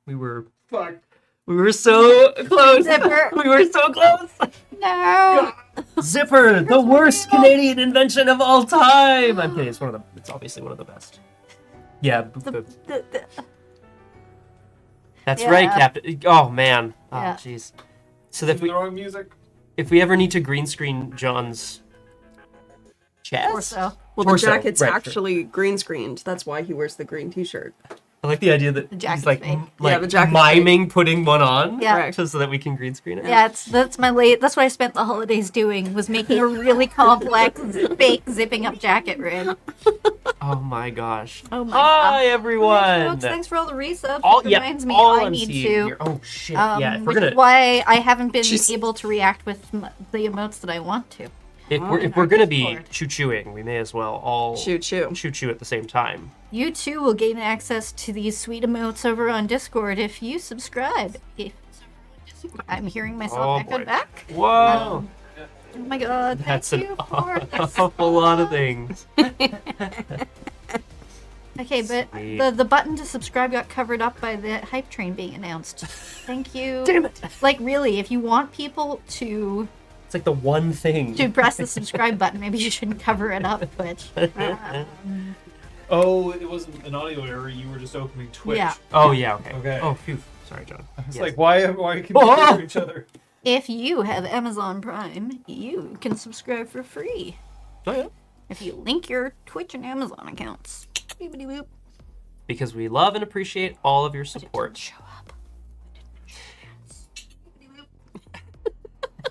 We were Fuck. we were so close. Zipper. We were so close. No. Zipper, the worst Canadian invention of all time. I'm kidding. It's obviously one of the best. Yeah. That's right, Yeah. Captain. Oh man. Oh Yeah. jeez. So that Throwing music. if we ever need to green screen John's chest, Torso. Well, Torso, the jacket's right, sure. actually green screened. That's why he wears the green t-shirt. I like the idea that The jacket's he's like, fake. Yeah, the jacket's miming putting one on, Yeah. Correct. just so that we can green screen it. Yeah, that's what I spent the holidays doing, was making a really complex fake zipping up jacket rig. Oh my gosh. Oh my Hi god. everyone. Folks, thanks for all the resubs. All It reminds me all I I'm need seeing to. here. Oh shit. Yeah, if we're Which gonna is why I haven't been Jeez. able to react with the emotes that I want to. if in we're our gonna be Discord. choo-chooing, we may as well all Choo-choo. choo-choo at the same time. You too will gain access to these sweet emotes over on Discord if you subscribe. I'm hearing myself echoed boy. back. Whoa. Oh my god, That's thank an you for this. awful lot of things. Okay, but Sweet. the button to subscribe got covered up by the hype train being announced. Thank you. Damn it. Like, really, if you want people to It's like the one thing. press the subscribe button, maybe you shouldn't cover it up, Twitch. Oh, it wasn't an audio error. You were just opening Twitch. Yeah. Oh yeah, okay. Okay. Oh phew. Sorry, John. It's Yes. like, why can we Oh! hear each other? If you have Amazon Prime, you can subscribe for free. Oh yeah. If you link your Twitch and Amazon accounts. Beepity boop. Because we love and appreciate all of your support. Show up.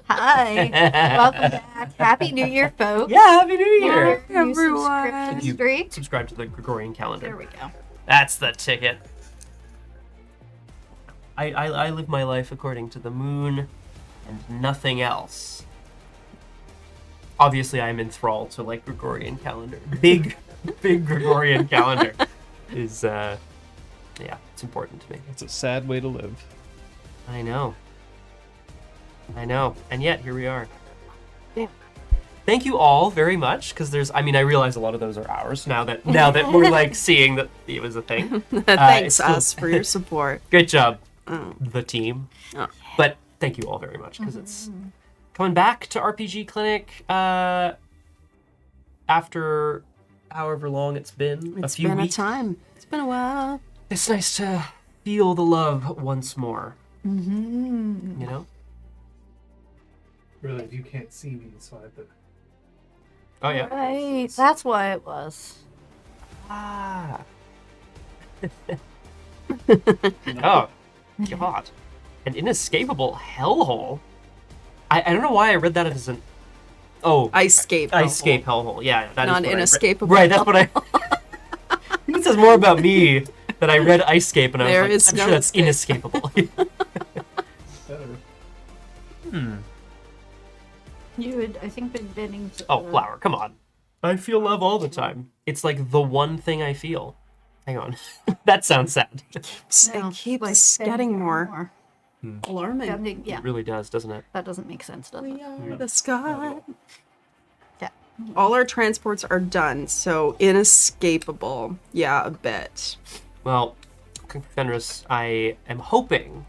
Hi. Welcome back. Happy New Year, folks. Yeah, Happy New Year! New everyone. subscription If you streak. subscribe to the Gregorian calendar. There we go. That's the ticket. I live my life according to the moon and nothing else. Obviously, I'm enthralled to like Gregorian calendar. Big Gregorian calendar is yeah, it's important to me. It's a sad way to live. I know. And yet here we are. Yeah. Thank you all very much, because I realize a lot of those are ours now that we're like seeing that it was a thing. Thanks, it's still- us, for your support. Great job, Oh. the team. Oh. But thank you all very much, because it's coming back to RPG Clinic after however long it's been. It's a few been weeks. a time. It's been a while. It's nice to feel the love once more. Mm-hmm. You know? Really, you can't see me, so I have to. Oh yeah. Right. That's why it was. Ah. Oh, God. An inescapable hellhole? I don't know why I read that as an... Oh, Ice-scape. ice-scape hellhole. Yeah, that is Not what I read. inescapable. Right, that's what I... I think it says more about me that I read ice-scape and I There was is like, I'm no sure that's escape. inescapable. Better. You had, I think, been bidding. Oh, flower, come on. I feel love all the time. It's like the one thing I feel. Hang on. That sounds sad. It keeps getting more alarming. Yeah, It really does, doesn't it? that doesn't make sense, does it? We are the sky. Yeah. All our transports are done, so inescapable. Yeah, a bit. Well, Fenris, I am hoping.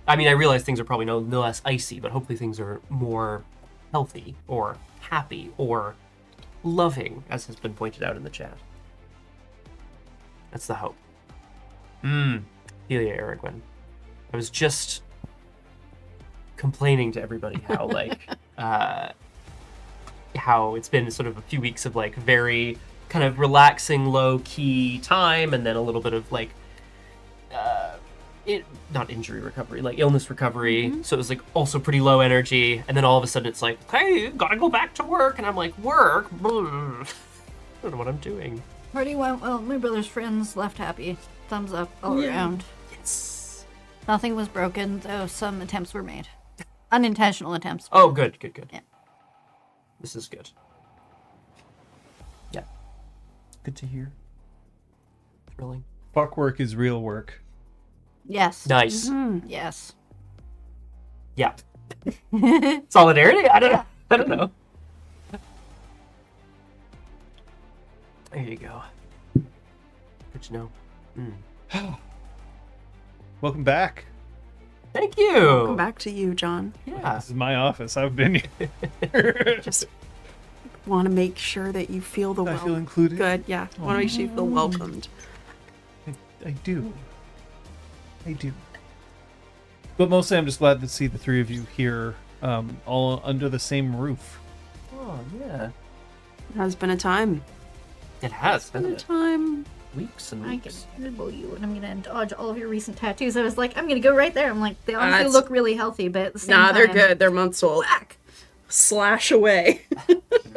I mean, I realize things are probably no less icy, but hopefully things are more healthy or happy or loving, as has been pointed out in the chat. That's the hope. Helia Aragwen. I was just complaining to everybody how, like, how it's been sort of a few weeks of, like, very kind of relaxing, low-key time, and then a little bit of, like, not injury recovery, like illness recovery. So it was like also pretty low energy, and then all of a sudden it's like, hey, gotta go back to work, and I'm like, work? I don't know what I'm doing. Party went well. My brother's friends left happy. Thumbs up all around. Yes. Nothing was broken, though some attempts were made. Unintentional attempts. Oh, good. Yeah. This is good. Yeah. Good to hear. Thrilling. Fuck work is real work. Yes. Nice. Yes. Yeah. Solidarity? I don't know. There you go. Good to know. Welcome back. Thank you. Welcome back to you, John. Yeah. This is my office. I've been here. Just want to make sure that you feel the I feel included. Good, yeah. Want to make sure you feel welcomed. I do. I do. But mostly I'm just glad to see the three of you here, all under the same roof. Oh, yeah. It has been a time. It has, Been hasn't a it? time. Weeks and I can weeks. dribble you, and I'm gonna dodge all of your recent tattoos. I was like, I'm gonna go right there. I'm like, they honestly That's- look really healthy, but at the same Nah, time, they're good. They're months old. Whack. Slash away.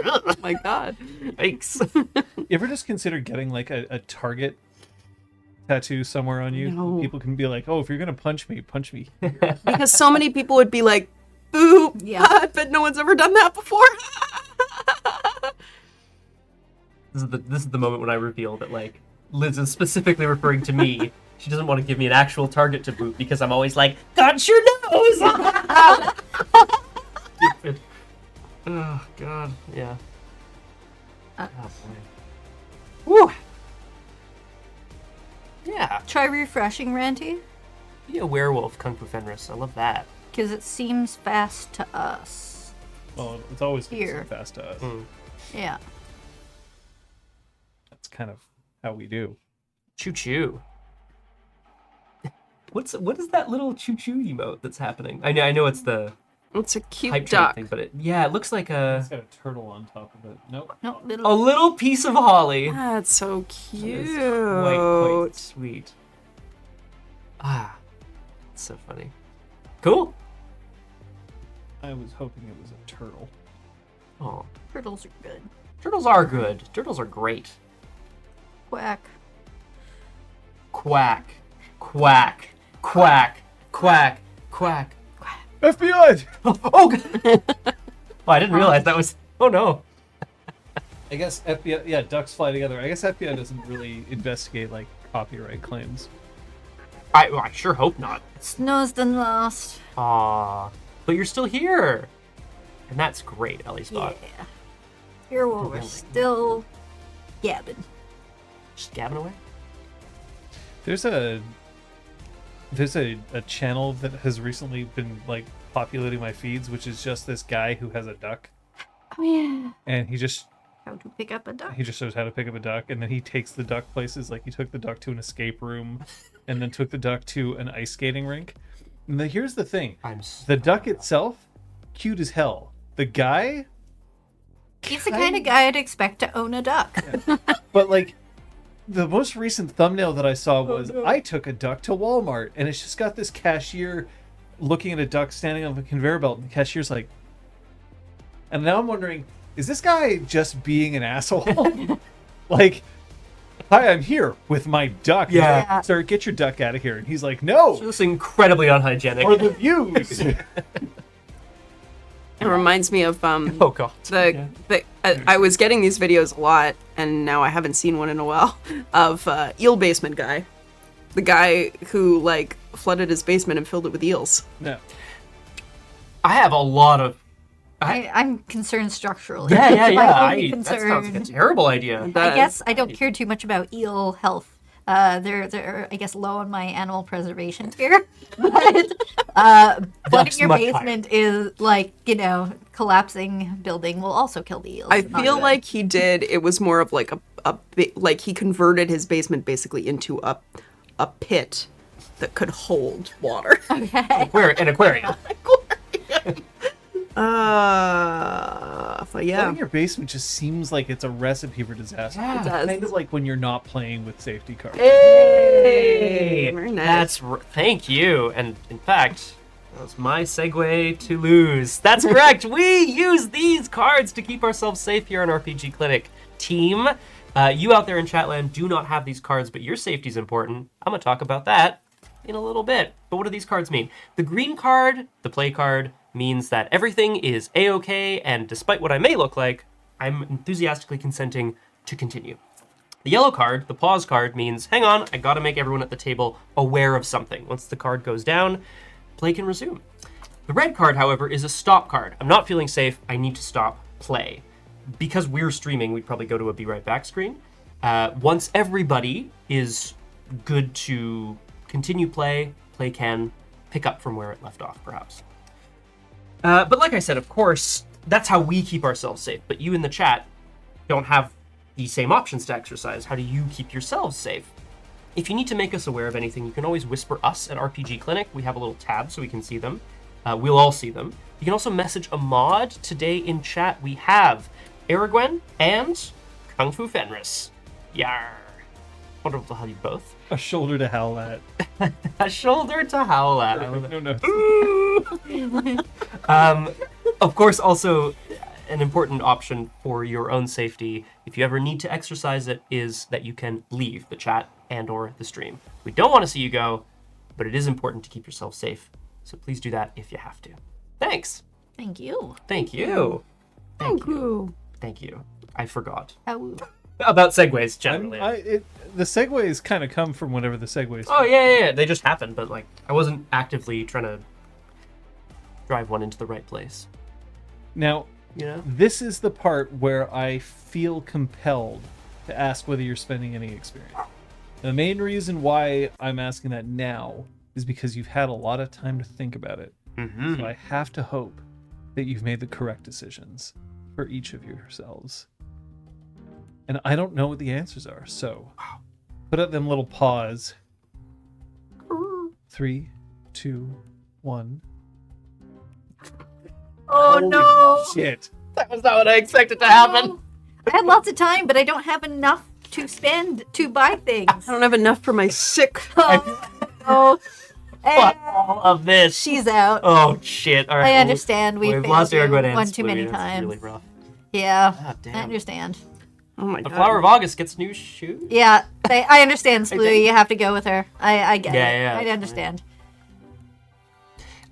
Oh my god. Thanks. You ever just consider getting like a target tattoo somewhere on you? No. People can be like, oh, if you're going to punch me. Because so many people would be like, boo. Yeah. I bet no one's ever done that before. This is the moment when I reveal that like Liz is specifically referring to me. She doesn't want to give me an actual target to boot because I'm always like, got your nose. Stupid. Oh god, yeah. Oh boy. Woo. Yeah. try refreshing Ranty, Be a werewolf, Kung Fu Fenris. I love that. because it seems fast to us. Well, it's always been so Here. fast to us. Yeah. That's kind of how we do. Choo choo. What is that little choo choo emote that's happening? I know it's the It's a cute hype train duck. thing, but it looks like It's a got a turtle on top of it. Nope. No, a little. little piece of holly. That's so That cute. is quite sweet. Ah, it's so funny. Cool. I was hoping it was a turtle. Oh, Turtles are good. turtles are good. Turtles are great. Quack. Quack, quack, quack, quack, quack. FBI! Oh, God. Oh, I didn't realize that was. Oh no. I guess FBI, yeah, ducks fly together. I guess FBI doesn't really investigate like copyright claims. I sure hope not. Snow's done lost. Aw, but you're still here, and that's great, Ellie Spot. Yeah. Here we're still gabbing. Just gabbing away. There's a channel that has recently been like populating my feeds, which is just this guy who has a duck, Oh yeah. and he just How to pick up a duck. shows how to pick up a duck, and then he takes the duck places. Like he took the duck to an escape room, and then took the duck to an ice skating rink. And here's the thing: the duck itself, cute as hell. The guy, He's the kind of guy I'd expect to own a duck. but like. The most recent thumbnail that I saw was I took a duck to Walmart, and it's just got this cashier looking at a duck standing on a conveyor belt, and the cashier's like, and now I'm wondering, is this guy just being an asshole? Like, hi, I'm here with my duck. Yeah. Like, sir, get your duck out of here. And he's like, no, This is incredibly unhygienic. for the views. It reminds me of Oh god. I was getting these videos a lot, and now I haven't seen one in a while, of eel basement guy. The guy who like flooded his basement and filled it with eels. No. I have a lot of. I'm concerned structurally. Yeah. My only That sounds like a concern. terrible idea. I That- guess I don't care too much about eel health. They're I guess low on my animal preservation tier. But flooding Ducks your much higher. basement is like, collapsing building will also kill the eels. I It's not feel good. like he did. It was more of like like he converted his basement basically into a pit that could hold water. An aquarium. But yeah. Flooding your basement just seems like it's a recipe for disaster. Yeah. It's It does. kind of like when you're not playing with safety cards. Hey, Very nice. Thank you. And in fact, that was my segue to lose. That's correct. We use these cards to keep ourselves safe here on RPG Clinic. Team, you out there in Chatland do not have these cards, but your safety is important. I'm gonna talk about that in a little bit. But what do these cards mean? The green card, the play card, means that everything is a-okay, and despite what I may look like, I'm enthusiastically consenting to continue. The yellow card, the pause card, means, hang on, I gotta make everyone at the table aware of something. Once the card goes down, play can resume. The red card, however, is a stop card. I'm not feeling safe, I need to stop play. Because we're streaming, we'd probably go to a be right back screen. Once everybody is good to continue play, play can pick up from where it left off, perhaps. But like I said, of course, that's how we keep ourselves safe. But you in the chat don't have the same options to exercise. How do you keep yourselves safe? If you need to make us aware of anything, you can always whisper us at RPG Clinic. We have a little tab so we can see them. We'll all see them. You can also message a mod. Today in chat we have Aragwen and Kung Fu Fenris. Yar. Wonderful to have you both. A shoulder to howl at. A shoulder to howl at. I love it. No. Of course, also an important option for your own safety, if you ever need to exercise it, is that you can leave the chat and or the stream. We don't want to see you go, but it is important to keep yourself safe. So please do that if you have to. Thanks. Thank you. Thank you. Thank you. Thank you. I forgot. How- About segues, generally. The segues kind of come from whatever the segues. Oh, yeah. They just happened, but like I wasn't actively trying to drive one into the right place. Now, You know? this is the part where I feel compelled to ask whether you're spending any experience. The main reason why I'm asking that now is because you've had a lot of time to think about it. Mm-hmm. So I have to hope that you've made the correct decisions for each of yourselves. And I don't know what the answers are, so put up them little paws. 3, 2, 1. Oh no! Shit. That was not what I expected to happen. I had lots of time, but I don't have enough to spend to buy things. I don't have enough for my sick. Oh, Fuck and all of this. she's out. Oh shit! All right, I understand. We've failed lost you Aragwen and one too many Sploody. That's times. really rough. Yeah, God damn. I understand. Oh my The god. Flower of August gets new shoes. Yeah, I understand, I Splooey. think- You have to go with her. I get Yeah, it. yeah, I that's understand.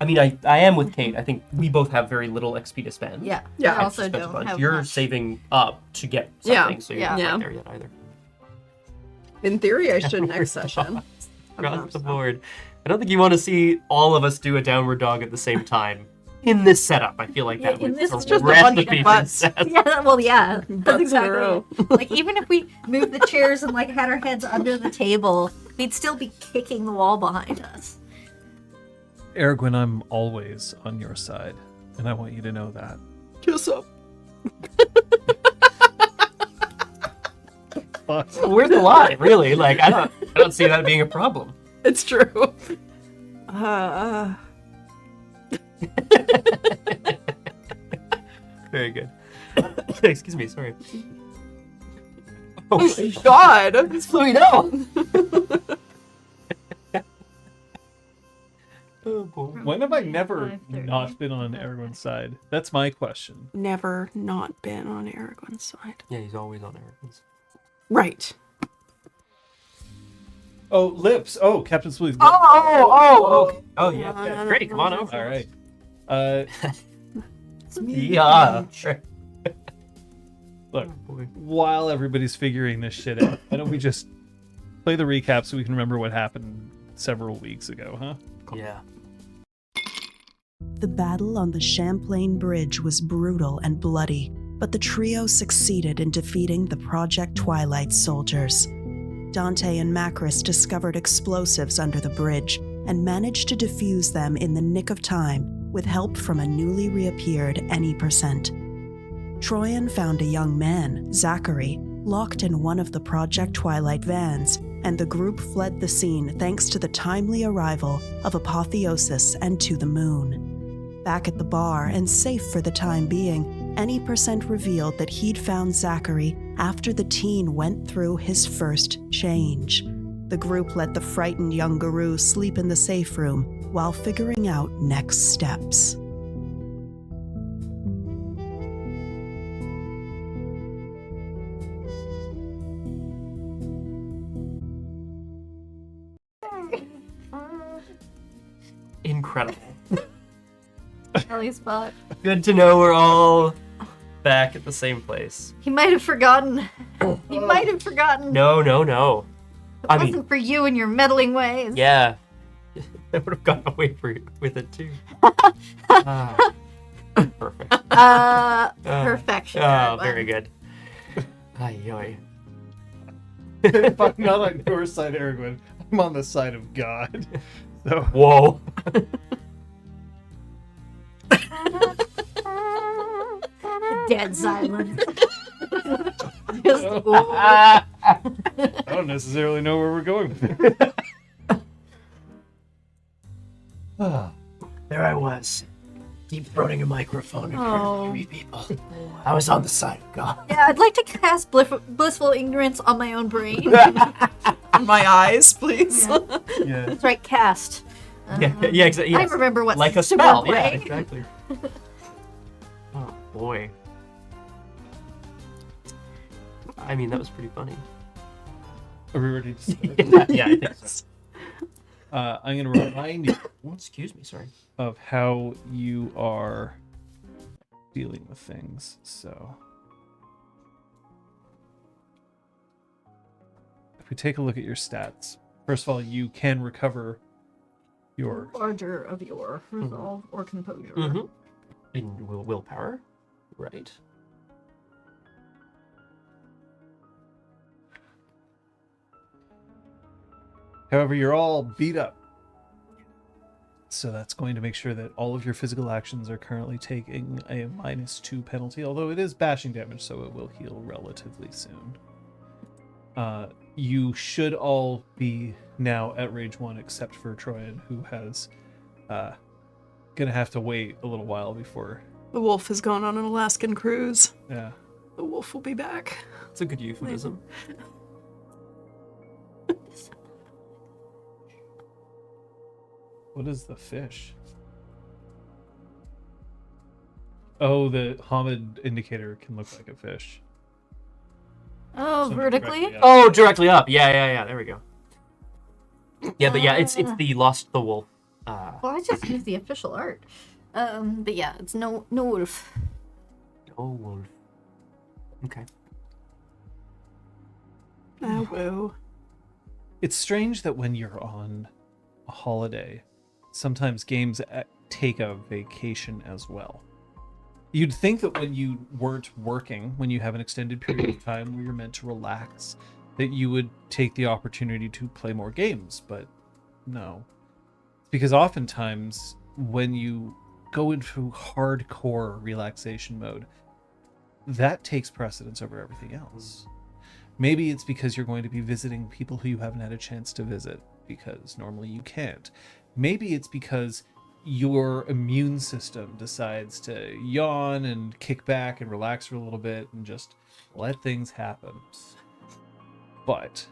I mean, I am with Kate. I think we both have very little XP to spend. Yeah. Yeah. I I've also spent a don't bunch. have You're much. saving up to get Yeah, something, so you're yeah. not Yeah. quite there yet either. In theory, I should next session. Across the board. I don't think you want to see all of us do a downward dog at the same time. In this setup, I feel like that Yeah, in would this- a it's just a bunch recipe of for butts. success. Yeah, well, yeah. That's Butts in a exactly row. it. Like, even if we moved the chairs and, like, had our heads under the table, we'd still be kicking the wall behind us. Aragwen, I'm always on your side, and I want you to know that. Kiss up. Fuck. Where's the line, really? Like, I don't see that being a problem. It's true. Very good. Excuse me, sorry. Oh my god. It's Fluey, no! Oh boy. When have I never 5:30. not been on Aragwen's side? That's my question. Never not been on Aragwen's side. Yeah, he's always on Aragwen's. Right. Oh, lips. Oh, Captain Splee's lips. Okay. Oh, yeah. Great, come on over. All right. Yeah. Sure. Look, Oh, boy. while everybody's figuring this shit out, why don't we just play the recap so we can remember what happened several weeks ago, huh? Yeah. The battle on the Champlain Bridge was brutal and bloody, but the trio succeeded in defeating the Project Twilight soldiers. Dante and Macris discovered explosives under the bridge and managed to defuse them in the nick of time with help from a newly reappeared Any%. Troyan found a young man, Zachary, locked in one of the Project Twilight vans, and the group fled the scene thanks to the timely arrival of Apotheosis and To the Moon. Back at the bar and safe for the time being, Any% revealed that he'd found Zachary after the teen went through his first change. The group let the frightened young guru sleep in the safe room while figuring out next steps. Incredible. Kelly spot. Good to know we're all back at the same place. He might have forgotten. He might have forgotten. No. If it I mean, wasn't for you and your meddling ways. yeah. I would have gotten away with it too. Perfect. Perfection. Oh, very good. Ay, yoy. If I'm not on your side, Aragwen, I'm on the side of God. though. Whoa. Dead silence. Just, I don't necessarily know where we're going with it. There I was, deep throating a microphone in front Oh. of 3 people. I was on the side of God. yeah, I'd like to cast blissful ignorance on my own brain. My eyes, please. Yeah. Yeah. That's right, cast. Yeah, exactly. I remember what like a super spell. Yeah, way. exactly. Oh boy. I mean, that was pretty funny. Are we ready to start? Yeah, I think so. I'm going to remind you Oh, excuse me, sorry. of how you are dealing with things. So, if we take a look at your stats, first of all, you can recover your Larger of your resolve or composure. Mm-hmm. In willpower, right? However, you're all beat up. So that's going to make sure that all of your physical actions are currently taking a -2 penalty, although it is bashing damage, so it will heal relatively soon. You should all be now at Rage 1, except for Troyan, who has gonna have to wait a little while before... The wolf has gone on an Alaskan cruise. Yeah. The wolf will be back. It's a good euphemism. What is the fish? Oh, the Hamid indicator can look like a fish. Oh, Something vertically? directly up. Oh, directly up. Yeah. There we go. Yeah, but yeah, it's the Lost the Wolf. Well, I just used the official art. But yeah, it's no wolf. Oh, wolf. Okay. Oh, whoa. It's strange that when you're on a holiday, sometimes games take a vacation as well. You'd think that when you weren't working, when you have an extended period of time where you're meant to relax, that you would take the opportunity to play more games, but no. Because oftentimes, when you go into hardcore relaxation mode, that takes precedence over everything else. Maybe it's because you're going to be visiting people who you haven't had a chance to visit, because normally you can't. Maybe it's because your immune system decides to yawn and kick back and relax for a little bit and just let things happen. But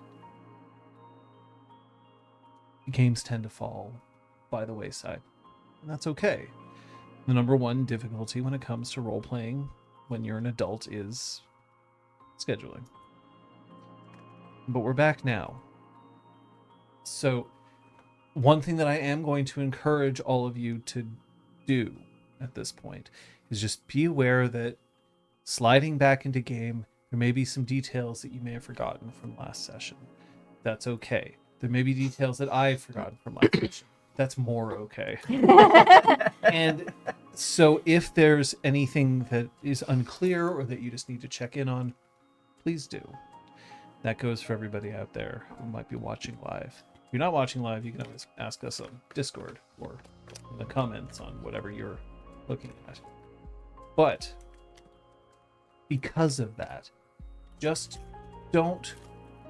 games tend to fall by the wayside, and that's okay. The number one difficulty when it comes to role-playing when you're an adult is scheduling. But we're back now. So one thing that I am going to encourage all of you to do at this point is just be aware that sliding back into game, there may be some details that you may have forgotten from last session. That's okay. There may be details that I've forgotten from last session. That's more okay. And so if there's anything that is unclear or that you just need to check in on, please do. That goes for everybody out there who might be watching live. If you're not watching live, you can always ask us on Discord or in the comments on whatever you're looking at. But because of that, just don't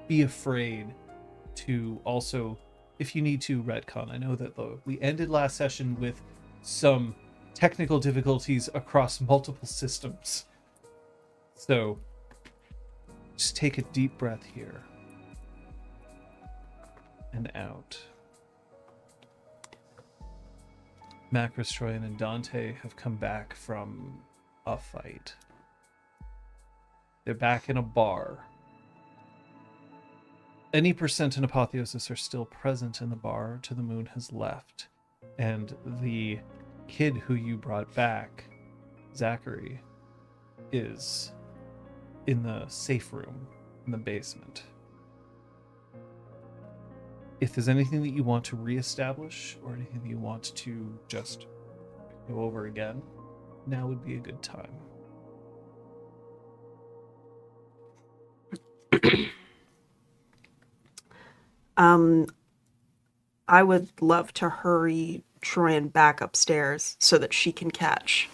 be afraid to also, if you need to, retcon. I know that we ended last session with some technical difficulties across multiple systems. So just take a deep breath here and out. Macros, Troyan, and Dante have come back from a fight. They're back in a bar. Any percent and apotheosis are still present in the bar. To the Moon has left. And the kid who you brought back, Zachary, is in the safe room in the basement. If there's anything that you want to reestablish or anything that you want to just go over again, now would be a good time. I would love to hurry Troyan back upstairs so that she can catch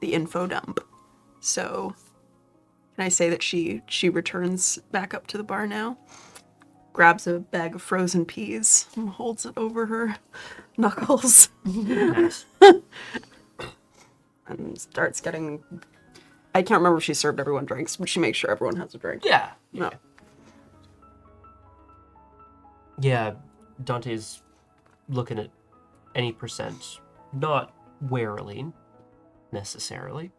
the info dump. So, can I say that she returns back up to the bar now? Grabs a bag of frozen peas and holds it over her knuckles. Nice. And starts getting... I can't remember if she served everyone drinks, but she makes sure everyone has a drink. Yeah. No. Yeah, Dante's looking at any percent, not warily, necessarily.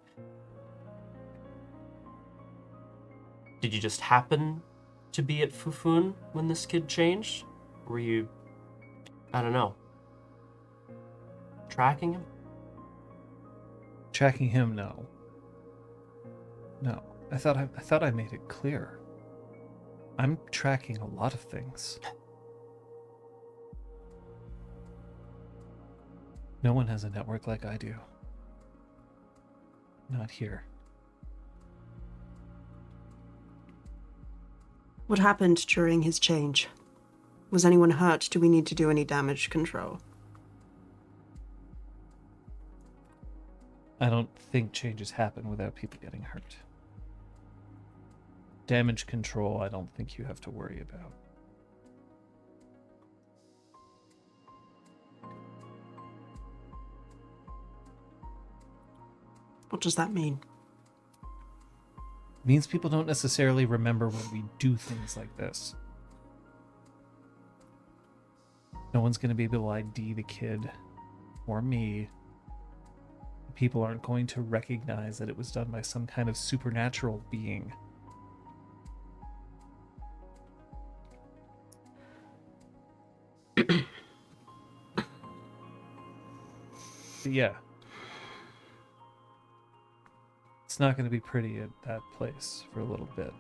Did you just happen to be at Fufun when this kid changed? Were you, I don't know, tracking him? Tracking him, no. No. I thought I made it clear. I'm tracking a lot of things. No one has a network like I do. Not here. What happened during his change? Was anyone hurt? Do we need to do any damage control? I don't think changes happen without people getting hurt. Damage control, I don't think you have to worry about. What does that mean? It means people don't necessarily remember when we do things like this. No one's going to be able to ID the kid or me. People aren't going to recognize that it was done by some kind of supernatural being. But yeah. It's not going to be pretty at that place for a little bit.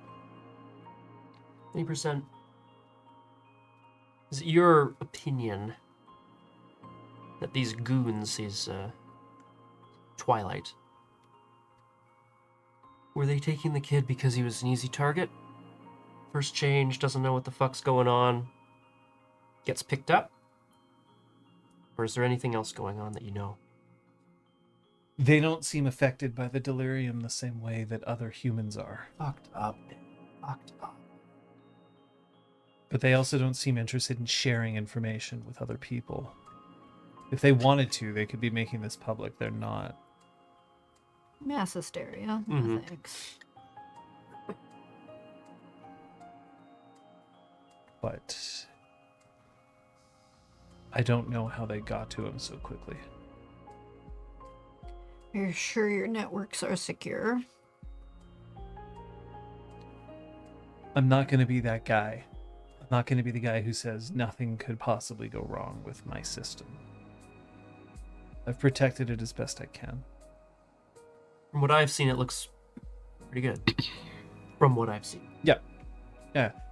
Any percent? Is it your opinion that these goons, these Twilight, were they taking the kid because he was an easy target? First change, doesn't know what the fuck's going on, gets picked up? Or is there anything else going on that you know? They don't seem affected by the delirium the same way that other humans are. Fucked up, man. Fucked up. But they also don't seem interested in sharing information with other people. If they wanted to, they could be making this public. They're not. Mass hysteria. Mhm. Thanks. But I don't know how they got to him so quickly. You're sure your networks are secure? I'm not going to be that guy. I'm not going to be the guy who says nothing could possibly go wrong with my system. I've protected it as best I can. From what I've seen, it looks pretty good. From what I've seen. Yeah.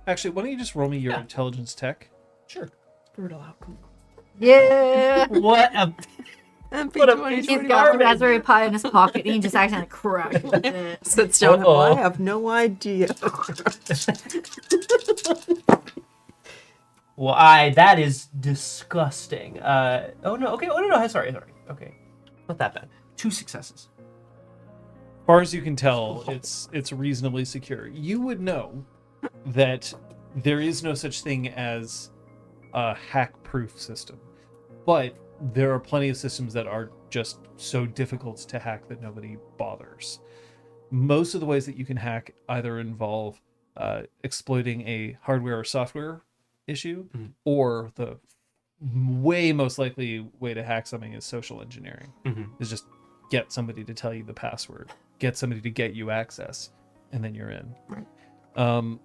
Actually, why don't you just roll me your intelligence tech? Sure. Brutal outcome. Yeah. What a... He's got Raspberry Pi in his pocket and he just accidentally crushed with it. Sits down. I have no idea. Well, that is disgusting. Oh no, okay, sorry. Okay. Not that bad. 2 successes. As far as you can tell, it's reasonably secure. You would know that there is no such thing as a hack-proof system. But there are plenty of systems that are just so difficult to hack that nobody bothers. Most of the ways that you can hack either involve exploiting a hardware or software issue, or the way most likely way to hack something is social engineering. Is just get somebody to tell you the password, get somebody to get you access, and then you're in. Right.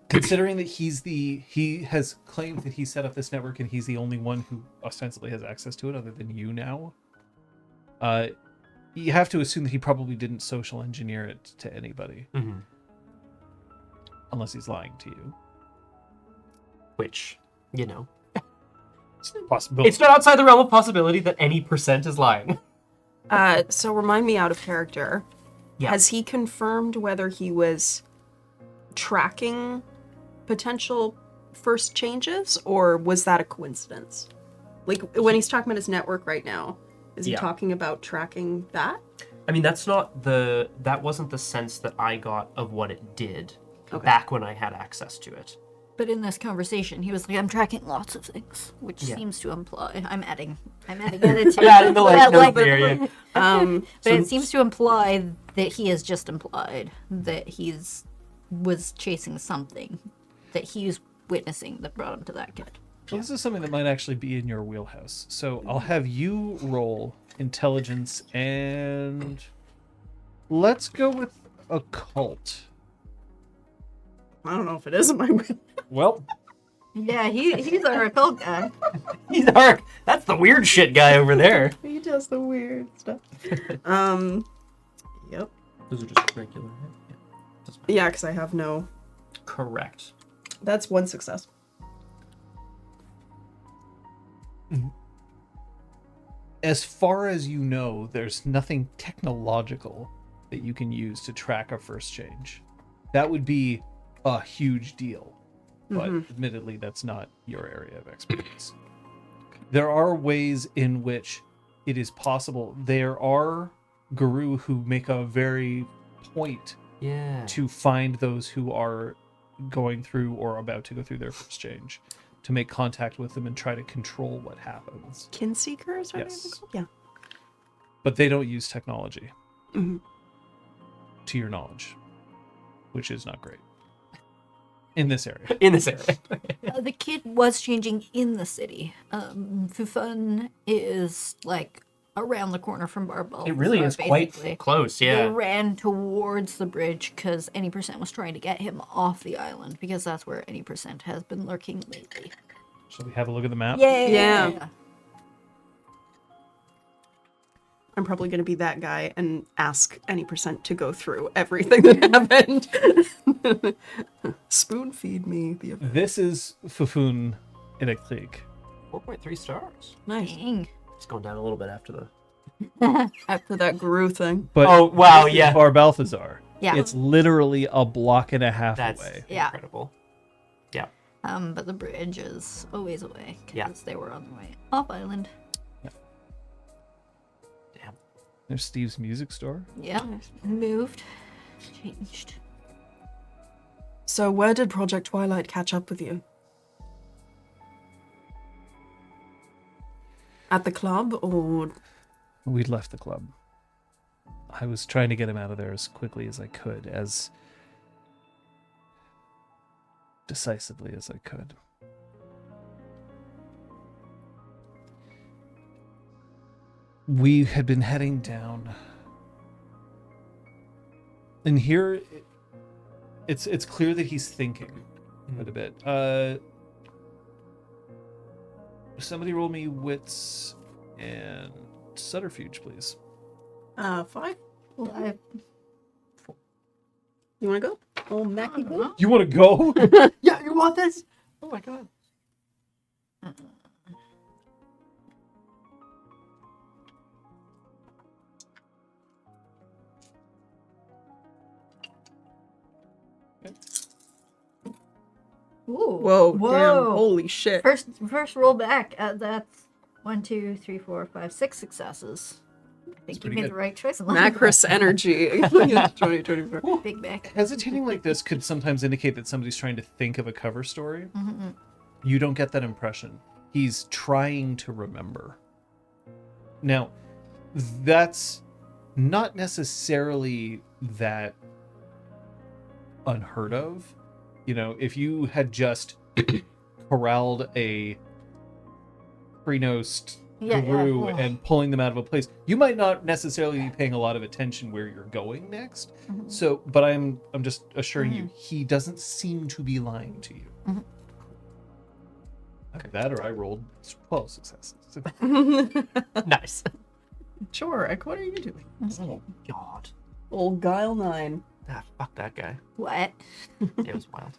Considering that he has claimed that he set up this network and he's the only one who ostensibly has access to it other than you now, you have to assume that he probably didn't social engineer it to anybody. Unless he's lying to you. Which, you know. It's a possibility. It's not outside the realm of possibility that any percent is lying. So remind me out of character. Yeah. Has he confirmed whether he was tracking potential first changes, or was that a coincidence? Like, when he's talking about his network right now, is he Yeah. talking about tracking that? I mean, that wasn't the sense that I got of what it did Okay. back when I had access to it. But in this conversation, he was like, "I'm tracking lots of things," which Yeah. seems to imply I'm adding attitude. Yeah, in the But, like area. but So- it seems to imply that he has just implied that was chasing something that he's witnessing that brought him to that kid. Well, this is something that might actually be in your wheelhouse. So I'll have you roll intelligence and let's go with occult. I don't know if it is in my wheel. Well, Yeah, he's our occult guy. He's dark. That's the weird shit guy over there. He does the weird stuff. Yep. Those are just regular. Yeah. That's fine. Yeah, because I have no... Correct. That's one success. as far as you know, there's nothing technological that you can use to track a first change. That would be a huge deal. But admittedly, that's not your area of expertise. There are ways in which it is possible. There are guru who make a very point Yeah. to find those who are going through or about to go through their first change, to make contact with them and try to control what happens. Kinseekers? Are Yes. they called? Yeah. But they don't use technology, Mhm. to your knowledge, which is not great in this area. In this area. The kid was changing in the city. Fufun is like around the corner from Barbell. It really is quite close, They yeah. ran towards the bridge because Any Percent was trying to get him off the island because that's where Any Percent has been lurking lately. Shall we have a look at the map? Yeah. I'm probably going to be that guy and ask Any Percent to go through everything that happened. Spoon feed me. The This is Fufun Electric. 4.3 stars. nice. Dang. It's going down a little bit after the... After that guru thing. But Oh, wow, this is yeah. Bar Balthazar. Yeah. It's literally a block and a half That's away. Yeah. incredible. Yeah. But the bridge is a ways away because Yeah. they were on the way off island. Damn. There's Steve's music store. Yeah. Moved. Changed. So where did Project Twilight catch up with you? At the club or... We'd left the club. I was trying to get him out of there as quickly as I could, as decisively as I could. We had been heading down, and here it's clear that he's thinking quite a bit. Somebody roll me wits and subterfuge, please. 5? Well, You want to go? Oh, Mackie go? You want to go? Yeah, you want this? Oh my god. Ooh. Whoa, damn, Whoa. holy shit. First roll back. That's 1, 2, 3, 4, 5, 6 successes. I think you pretty made good. the right choice. Macris energy. 2024. Big back. Hesitating like this could sometimes indicate that somebody's trying to think of a cover story. Mm-hmm. You don't get that impression. He's trying to remember. Now, that's not necessarily that unheard of. You know, if you had just corralled a pre-nosed guru yeah. and pulling them out of a place, you might not necessarily be paying a lot of attention where you're going next. Mhm. So, but I'm just assuring you, he doesn't seem to be lying to you. Mhm. Either that, or I rolled 12 successes. Nice. Sure, Rick, what are you doing? Oh god. Old Guile 9. Ah, fuck that guy. What? It was wild.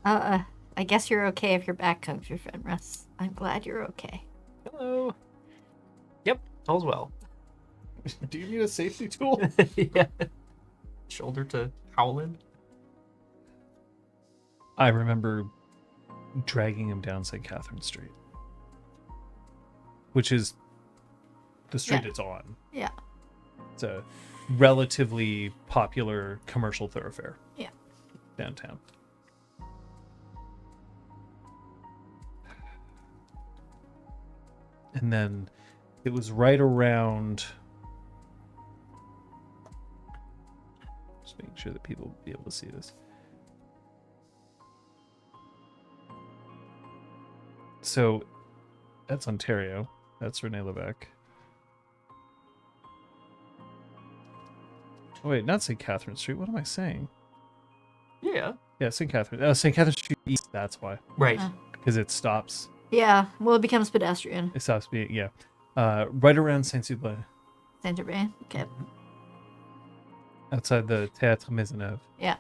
I guess you're okay if you're back, Country Fenris. I'm glad you're okay. Hello. Yep, all's well. Do you need a safety tool? Yeah. Shoulder to Howland. I remember dragging him down St. Catherine Street. which is the street Yeah. it's on. Yeah. It's a relatively popular commercial thoroughfare. Yeah. Downtown. And then it was right around. Just making sure that people will be able to see this. So that's Ontario. That's Renee Levesque. Oh, wait, not St. Catherine Street. What am I saying? Yeah. Yeah, St. Catherine. St. Catherine Street East. That's why. Right. Because it stops. Yeah. Well, it becomes pedestrian. It stops being, yeah. Right around Saint-Sublin. Saint-Germain. Okay. Outside the Théâtre Maisonneuve. Yeah.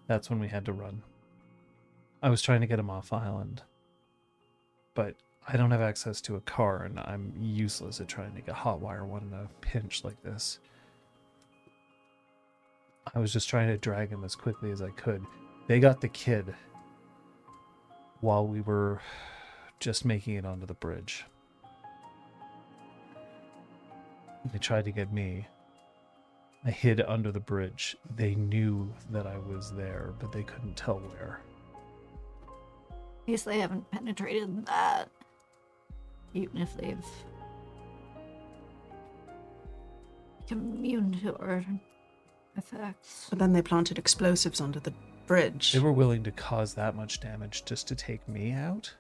That's when we had to run. I was trying to get him off island. But I don't have access to a car, and I'm useless at trying to get hotwire one in a pinch like this. I was just trying to drag him as quickly as I could. They got the kid while we were just making it onto the bridge. They tried to get me. I hid under the bridge. They knew that I was there, but they couldn't tell where. At least they haven't penetrated that. Even if they've become immune to our effects. But then they planted explosives under the bridge. They were willing to cause that much damage just to take me out?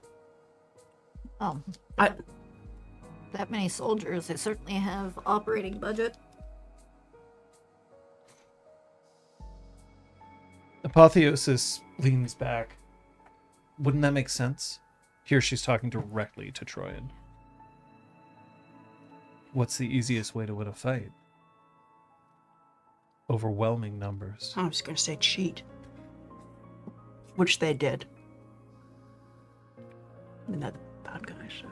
Oh, I- that many soldiers, they certainly have operating budget. Apotheosis leans back. Wouldn't that make sense? Here she's talking directly to Troyan. What's the easiest way to win a fight? Overwhelming numbers. I was going to say cheat. Which they did. I mean, they're the bad guys, so.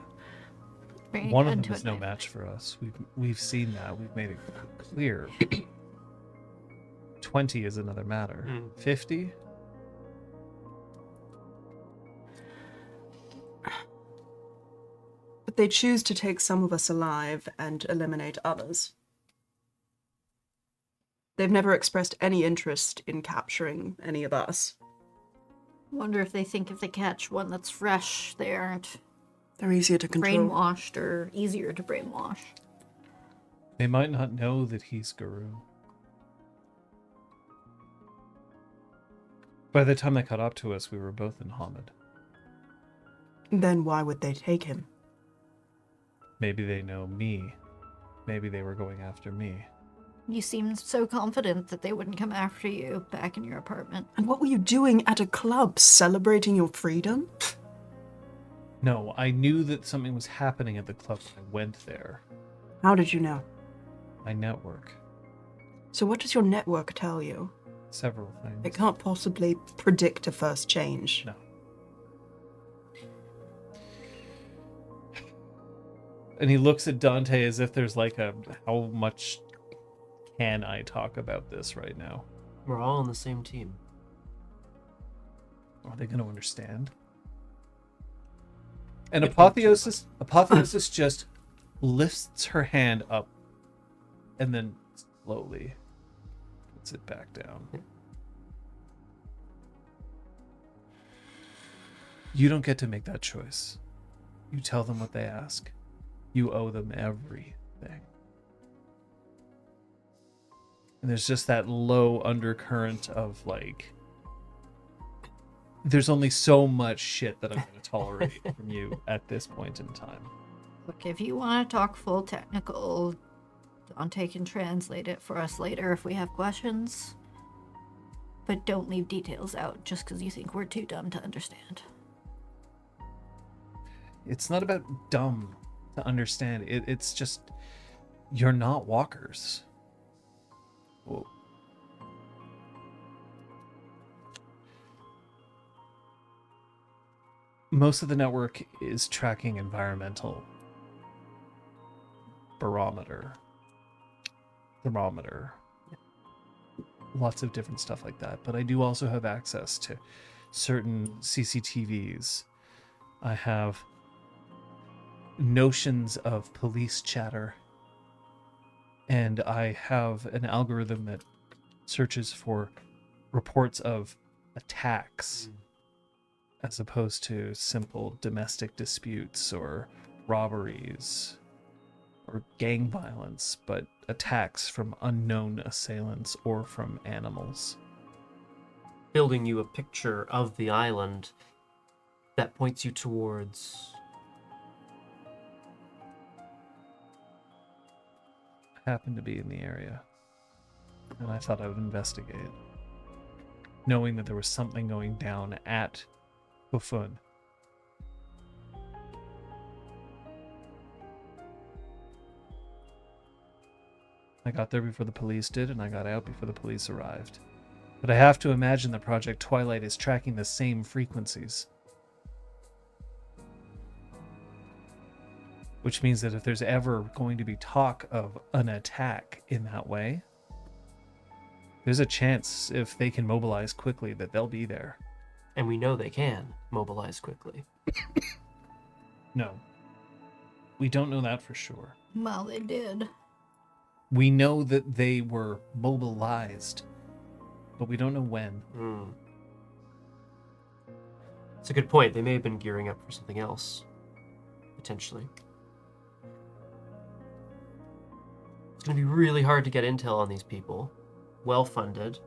Bring One it of them into is a no knife. match for us. We've seen that. We've made it clear. 20 is another matter. 50? But they choose to take some of us alive and eliminate others. They've never expressed any interest in capturing any of us. Wonder if they think if they catch one that's fresh, they aren't They're easier to control. brainwashed or easier to brainwash. They might not know that he's Guru. By the time they caught up to us, we were both in Hamid. Then why would they take him? Maybe they know me. Maybe they were going after me. You seemed so confident that they wouldn't come after you back in your apartment. And what were you doing at a club? Celebrating your freedom? No, I knew that something was happening at the club when I went there. How did you know? My network. So what does your network tell you? Several things. It can't possibly predict a first change. No. And he looks at Dante as if there's like a, how much can I talk about this right now? We're all on the same team. Are they going to understand? And Apotheosis just lifts her hand up and then slowly puts it back down. You don't get to make that choice. You tell them what they ask. You owe them everything. And there's just that low undercurrent of like, there's only so much shit that I'm going to tolerate from you at this point in time. Look, if you want to talk full technical, Dante can translate it for us later if we have questions. But don't leave details out just because you think we're too dumb to understand. It's not about dumb to understand. It's just, you're not walkers. Whoa. Most of the network is tracking environmental barometer, thermometer, lots of different stuff like that. But I do also have access to certain CCTVs, I have notions of police chatter. And I have an algorithm that searches for reports of attacks as opposed to simple domestic disputes or robberies or gang violence, but attacks from unknown assailants or from animals. Building you a picture of the island that points you towards... I happened to be in the area, and I thought I would investigate, knowing that there was something going down at Bufun. I got there before the police did, and I got out before the police arrived. But I have to imagine that Project Twilight is tracking the same frequencies. Which means that if there's ever going to be talk of an attack in that way, there's a chance, if they can mobilize quickly, that they'll be there. And we know they can mobilize quickly. No. We don't know that for sure. Well, they did. We know that they were mobilized, but we don't know when. It's a good point. They may have been gearing up for something else, potentially. It's going to be really hard to get intel on these people. Well-funded.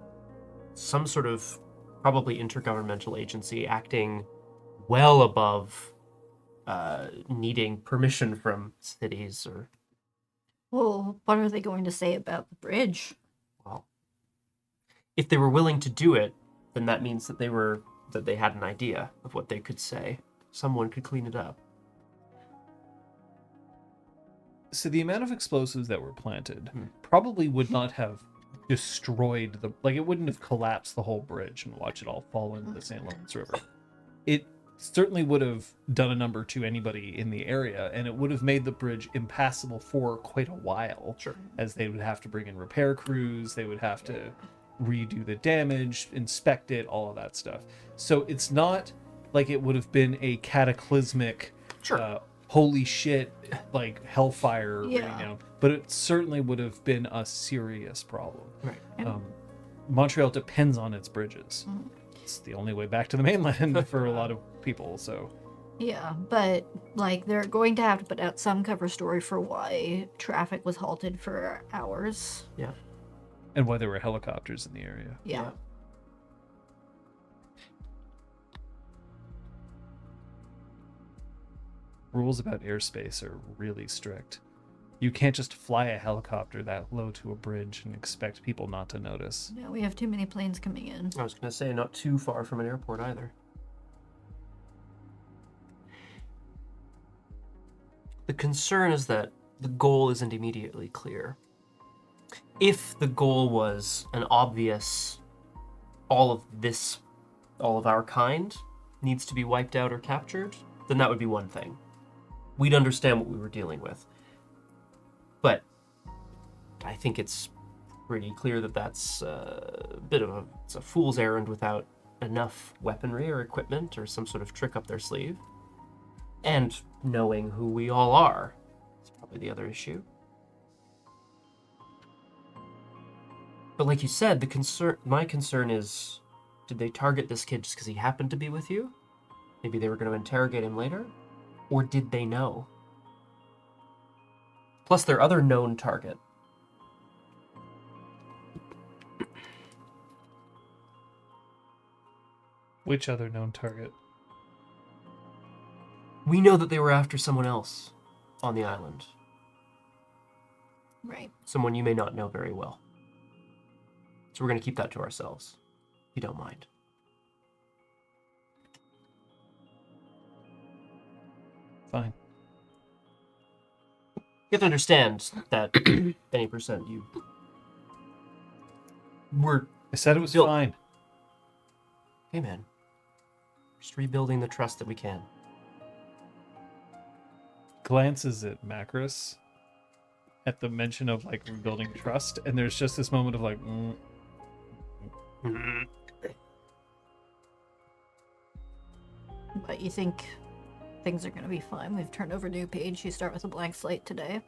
Some sort of probably intergovernmental agency acting well above needing permission from cities or... Well, what are they going to say about the bridge? Well, if they were willing to do it, then that means that they had an idea of what they could say. Someone could clean it up. So the amount of explosives that were planted probably would not have destroyed it wouldn't have collapsed the whole bridge and watch it all fall into the St. Lawrence River. It certainly would have done a number to anybody in the area, and it would have made the bridge impassable for quite a while. Sure. As they would have to bring in repair crews, they would have to redo the damage, inspect it, all of that stuff. So it's not like it would have been a cataclysmic, holy shit, like hellfire raining down, but it certainly would have been a serious problem. Right. Montreal depends on its bridges. It's the only way back to the mainland for a lot of people, so... Yeah, but, they're going to have to put out some cover story for why traffic was halted for hours. Yeah. And why there were helicopters in the area. Yeah. Rules about airspace are really strict. You can't just fly a helicopter that low to a bridge and expect people not to notice. No, we have too many planes coming in. I was going to say, not too far from an airport either. The concern is that the goal isn't immediately clear. If the goal was an obvious, all of our kind needs to be wiped out or captured, then that would be one thing. We'd understand what we were dealing with. But I think it's pretty clear that that's a bit of it's a fool's errand without enough weaponry or equipment or some sort of trick up their sleeve. And knowing who we all are is probably the other issue. But like you said, my concern is, did they target this kid just because he happened to be with you? Maybe they were going to interrogate him later? Or did they know? Plus their other known target. Which other known target? We know that they were after someone else on the island. Right. Someone you may not know very well. So we're going to keep that to ourselves, if you don't mind. Fine. You have to understand that any percent you were... I said it was Bill- fine. Hey, man. Just rebuilding the trust that we can. Glances at Macris at the mention of rebuilding trust, and there's just this moment of But you think things are going to be fine. We've turned over a new page. You start with a blank slate today.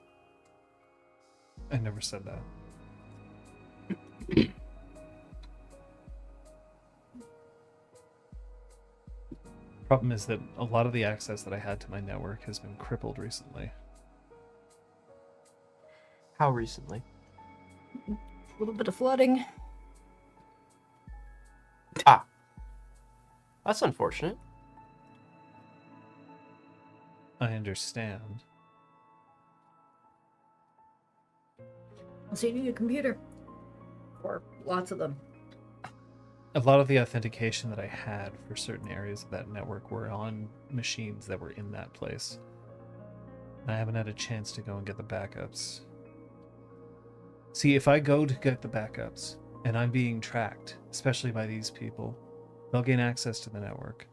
I never said that. Problem is that a lot of the access that I had to my network has been crippled recently. How recently? A little bit of flooding. Ah. That's unfortunate. I understand. So you need a computer. Or lots of them. A lot of the authentication that I had for certain areas of that network were on machines that were in that place. And I haven't had a chance to go and get the backups. See, if I go to get the backups and I'm being tracked, especially by these people, they'll gain access to the network.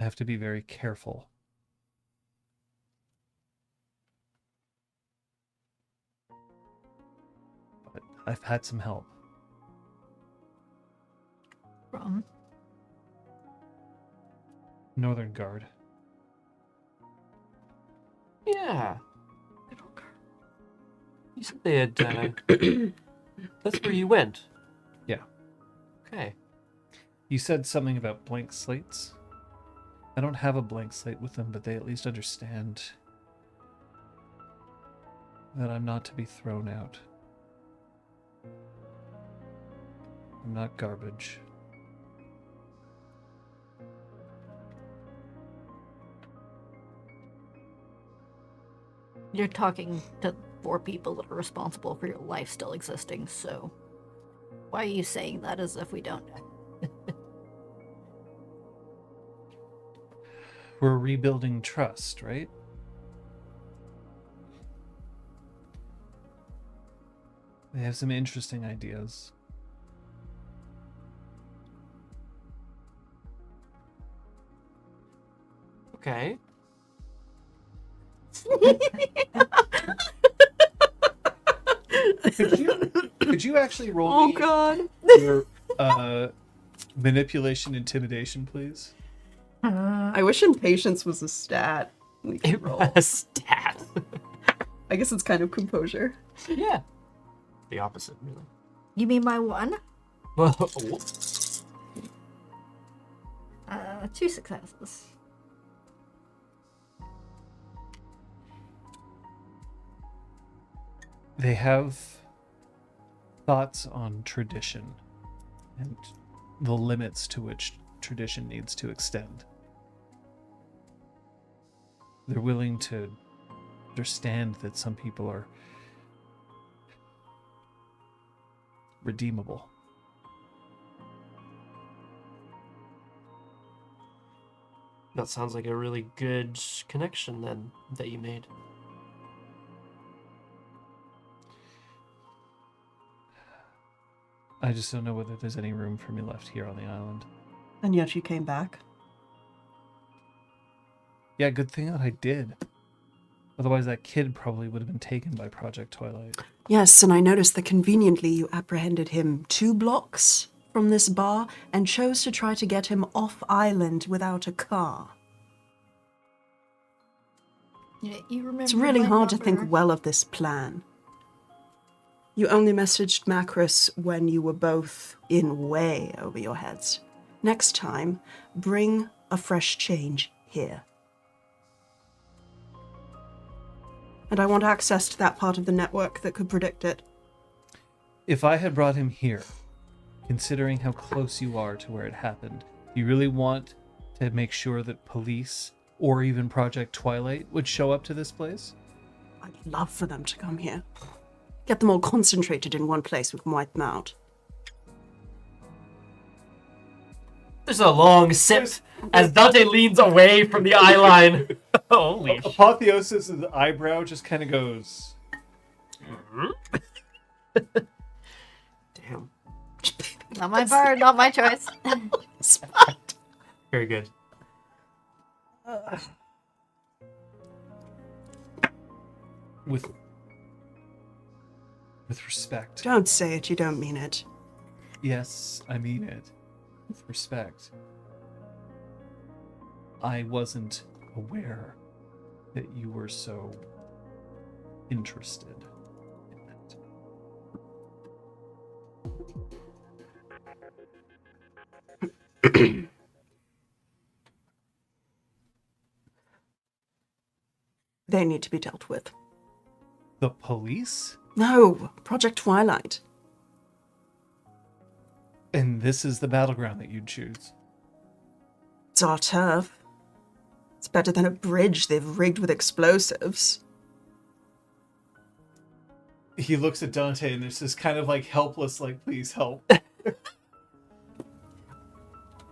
I have to be very careful. But I've had some help. From? Northern Guard. Yeah. You said they had, that's where you went. Yeah. Okay. You said something about blank slates? I don't have a blank slate with them, but they at least understand that I'm not to be thrown out. I'm not garbage. You're talking to 4 people that are responsible for your life still existing, so why are you saying that as if we don't know? We're rebuilding trust, right? They have some interesting ideas. Okay. Could you actually roll Oh me god. your manipulation intimidation, please? I wish impatience was a stat. We could It roll. was a stat. I guess it's kind of composure. Yeah. The opposite, really. You mean my 1? Well, 2 successes. They have thoughts on tradition and the limits to which tradition needs to extend. They're willing to understand that some people are redeemable. that sounds like a really good connection then that you made. I just don't know whether there's any room for me left here on the island. And yet you came back. Yeah, good thing that I did. Otherwise, that kid probably would have been taken by Project Twilight. Yes, and I noticed that conveniently you apprehended him 2 blocks from this bar and chose to try to get him off island without a car. Yeah, you remember It's really my hard to number. think well of this plan. You only messaged Macris when you were both in way over your heads. Next time, bring a fresh change here. And I want access to that part of the network that could predict it. If I had brought him here, considering how close you are to where it happened, do you really want to make sure that police or even Project Twilight would show up to this place? I'd love for them to come here. Get them all concentrated in one place, we can wipe them out. There's a long sip as Dante leans away from the eye line. Holy shit. Apotheosis' eyebrow just kind of goes. Damn. Not my part, not my choice. Very good. With respect. Don't say it, you don't mean it. Yes, I mean it. With respect. I wasn't aware that you were so interested in that. They need to be dealt with. The police? No, Project Twilight. And this is the battleground that you'd choose. It's our turf. It's better than a bridge they've rigged with explosives. He looks at Dante and there's this kind of like helpless, like, please help.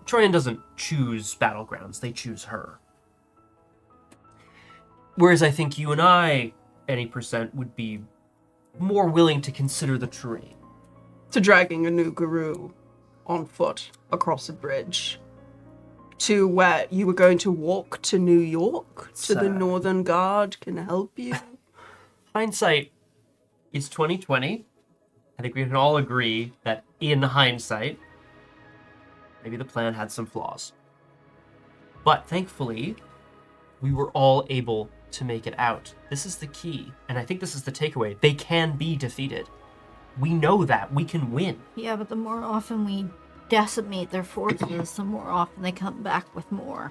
Troyan doesn't choose battlegrounds, they choose her. Whereas I think you and I, any percent, would be more willing to consider the terrain. To dragging a new guru on foot across a bridge. To where you were going to walk to New York? To the Northern Guard can help you? Hindsight is 20/20. I think we can all agree that in hindsight, maybe the plan had some flaws. But thankfully, we were all able to make it out. This is the key, and I think this is the takeaway. They can be defeated. We know that. We can win. Yeah, but the more often we decimate their forces, the more often they come back with more.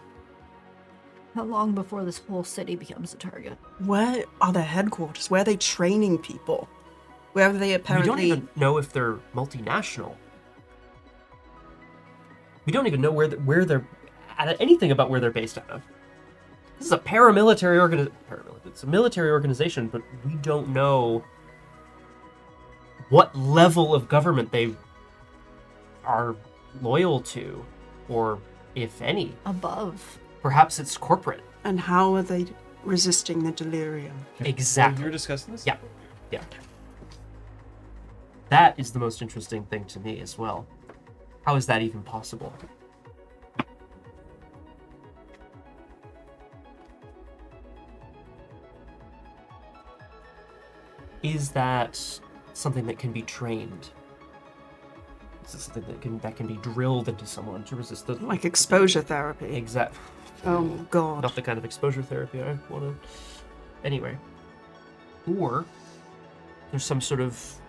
How long before this whole city becomes a target? Where are their headquarters? Where are they training people? Where are they apparently... We don't even know if they're multinational. We don't even know where they're anything about where they're based out of. This is a paramilitary It's a military organization, but we don't know what level of government they are loyal to, or if any. Above. Perhaps it's corporate. And how are they resisting the delirium? Exactly. You're discussing this? Yeah. Yeah. That is the most interesting thing to me as well. How is that even possible? Is that something that can be trained? Is this something that can be drilled into someone to resist the... Like exposure therapy. Exact. Oh, God. Not the kind of exposure therapy I want to... Anyway. Or there's some sort of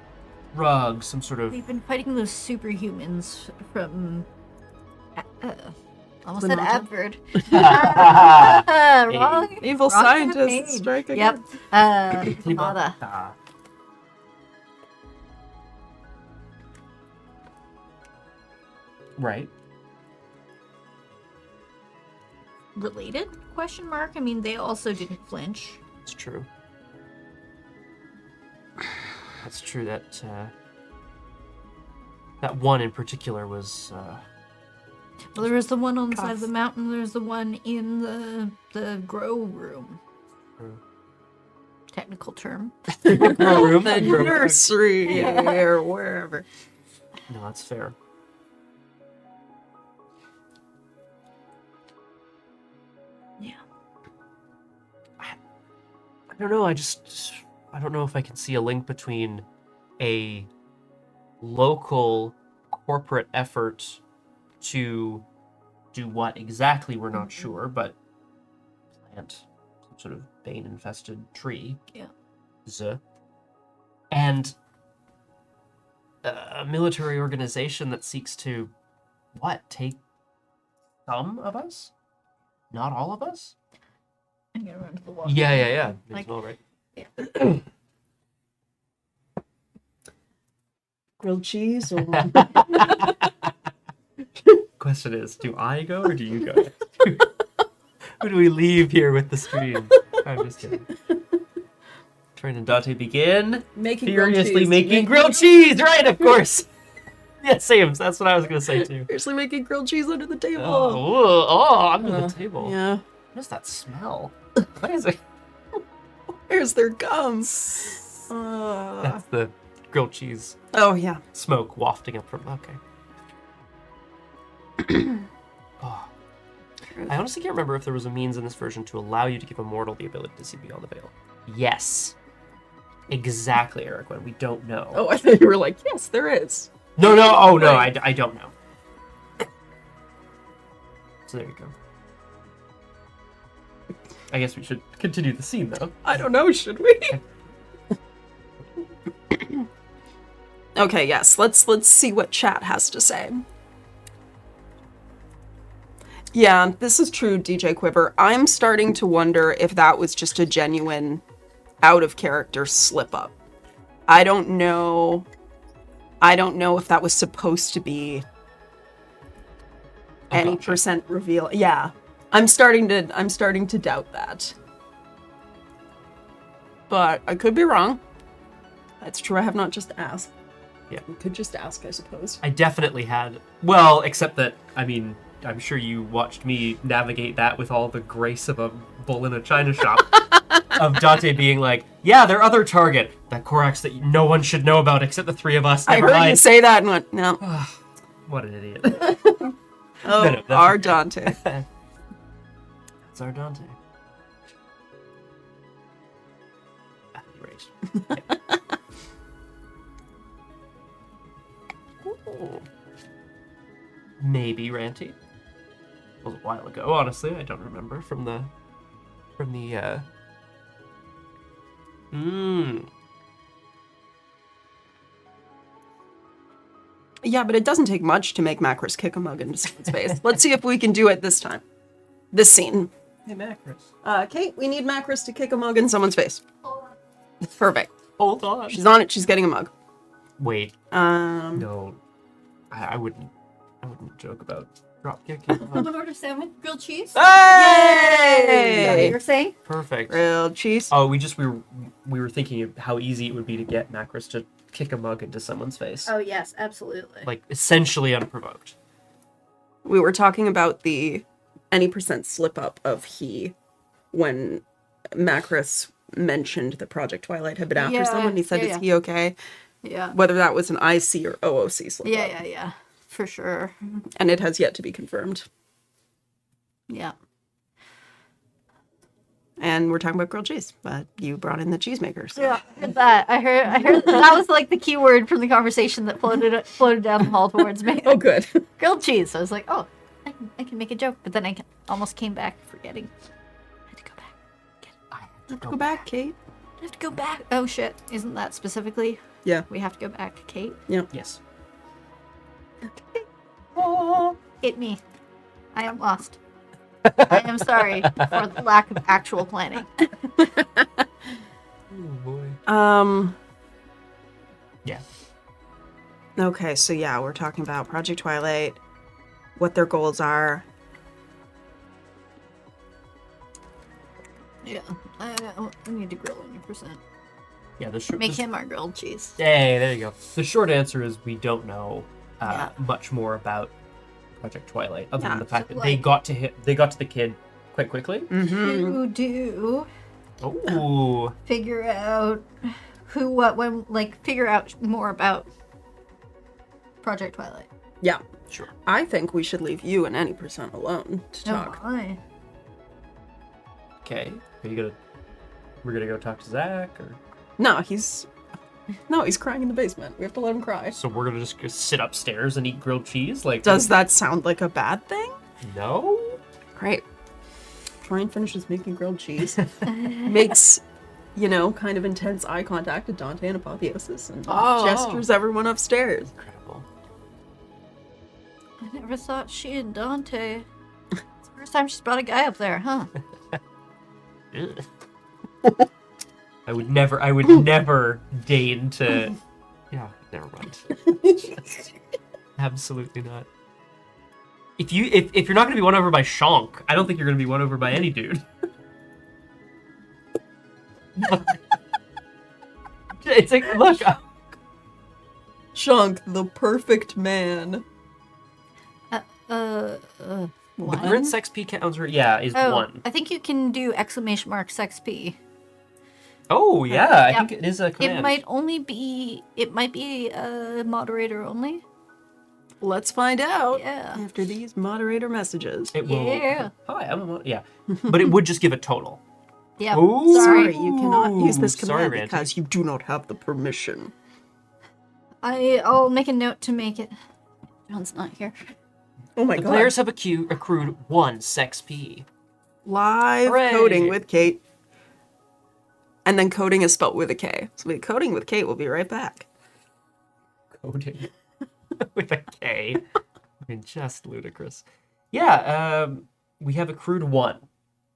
drug, some sort of... We've been fighting those superhumans from... almost The said Mountain? Advert. Wrong. Evil wrong scientists page. strike again. Yep. Nada. Right. Related? Question mark. I mean, they also didn't flinch. It's true. That's true. That that one in particular was. Well, there was the one on the side of the mountain. There's the one in the grow room. True. Technical term. Grow room. The nursery or wherever. No, that's fair. Yeah. I don't know. I don't know if I can see a link between a local corporate effort to do what exactly, we're not sure, but plant some sort of bane-infested tree. Yeah. And a military organization that seeks to, take some of us? Not all of us? I'm gonna run to the wall. Yeah. Like- Well, right. Yeah. Grilled cheese or... Question is, do I go or do you go? Who do we leave here with the stream? I'm just kidding. Troyan and Dante begin furiously making grilled cheese, right? Of course. Yeah, same. That's what I was gonna say too. Fiercely making grilled cheese under the table. Under the table. Yeah. What is that smell? What is it? Where's their gums? That's the grilled cheese Oh, yeah. smoke wafting up from. Okay. Oh. I honestly can't remember if there was a means in this version to allow you to give a mortal the ability to see beyond the veil. Yes. Exactly, Eric. When we don't know. Oh, I thought you were like, yes, there is. No. Oh, no. Right. I don't know. So there you go. I guess we should continue the scene, though. I don't know, should we? Okay, yes. Let's see what chat has to say. Yeah, this is true, DJ Quiver. I'm starting to wonder if that was just a genuine out of character slip up. I don't know if that was supposed to be any percent reveal. Yeah. I'm starting to doubt that. But I could be wrong. That's true. I have not just asked. Yeah. We could just ask, I suppose. I definitely had. Well, except that, I mean, I'm sure you watched me navigate that with all the grace of a bull in a china shop. Of Dante being like, yeah, their other target, that Korax that no one should know about except the three of us. I heard you say that and went, no. What an idiot. Oh, No, our Dante. That's our Dante. Right. Ooh. Maybe Ranty. It was a while ago, honestly. I don't remember from the Yeah, but it doesn't take much to make Macris kick a mug into someone's face. Let's see if we can do it this time. This scene. Hey, Macris. Kate, we need Macris to kick a mug in someone's face. Perfect. Hold on. She's on it. She's getting a mug. Wait. Um, No. I wouldn't joke about drop kicking. I'm order sandwich, grilled cheese. Hey! Is that what you're saying? Perfect. Grilled cheese. Oh, we were thinking of how easy it would be to get Macris to kick a mug into someone's face. Oh yes, absolutely. Like essentially unprovoked. We were talking about the any percent slip up of he when Macris mentioned that Project Twilight had been after Yeah, someone. He said, yeah, is yeah. he okay? Yeah. Whether that was an IC or OOC slip up. Yeah, for sure. And it has yet to be confirmed. Yeah. And we're talking about grilled cheese, but you brought in the cheesemakers. So. Yeah, I heard that. I heard that was like the key word from the conversation that floated down the hall towards me. Oh, good. Grilled cheese. I was like, oh, I can make a joke, but then I almost came back forgetting. I had to go back. Have to go back, Kate. I have to go back. Oh shit! Isn't that specifically? Yeah. We have to go back, Kate. Yes. Hit me. I am lost. I am sorry for the lack of actual planning. Oh boy. Yeah. Okay, so yeah, we're talking about Project Twilight, what their goals are. Yeah, we need to grill 100%. Yeah. The short. Make him our grilled cheese. Hey, there you go. The short answer is we don't know Yeah. much more about Project Twilight, other than Yeah, the fact so, that they like- got to the kid quite quickly. Mm-hmm. Do Oh. figure out who, what, when, like figure out more about Project Twilight. Yeah. Sure. I think we should leave you and any percent alone to talk. Oh my. Okay. We're gonna go talk to Zach, or No, he's crying in the basement. We have to let him cry. so we're gonna just go sit upstairs and eat grilled cheese? Like, Does that sound like a bad thing? no? Great. Troyan finishes making grilled cheese. Makes, kind of intense eye contact with Dante and Apotheosis and gestures everyone upstairs. Incredible. I never thought she and Dante. It's the first time she's brought a guy up there, huh? Ugh. I would never deign to. Yeah, never mind. Absolutely not. If you're not gonna be won over by Shonk, I don't think you're gonna be won over by any dude. It's like, look, Shunk, the perfect man. the One? grit sex P counter, is Oh, 1. I think you can do exclamation mark sex P. Oh yeah, I Yeah. think it is a command. It might be moderator only. Let's find out Yeah. after these moderator messages. It will. Yeah. Hi, yeah, but it would just give a total. Yeah. Ooh. Sorry, you cannot use this Sorry, command Ranty. because you do not have the permission. I'll make a note to make it. John's not here. Oh my The god. players have accrued 1 sex P. live Hooray. coding with Kate. And then coding is spelled with a K. So we'll be coding with Kate. We'll be right back. Coding with a K. I mean, just ludicrous. Yeah, we have accrued 1.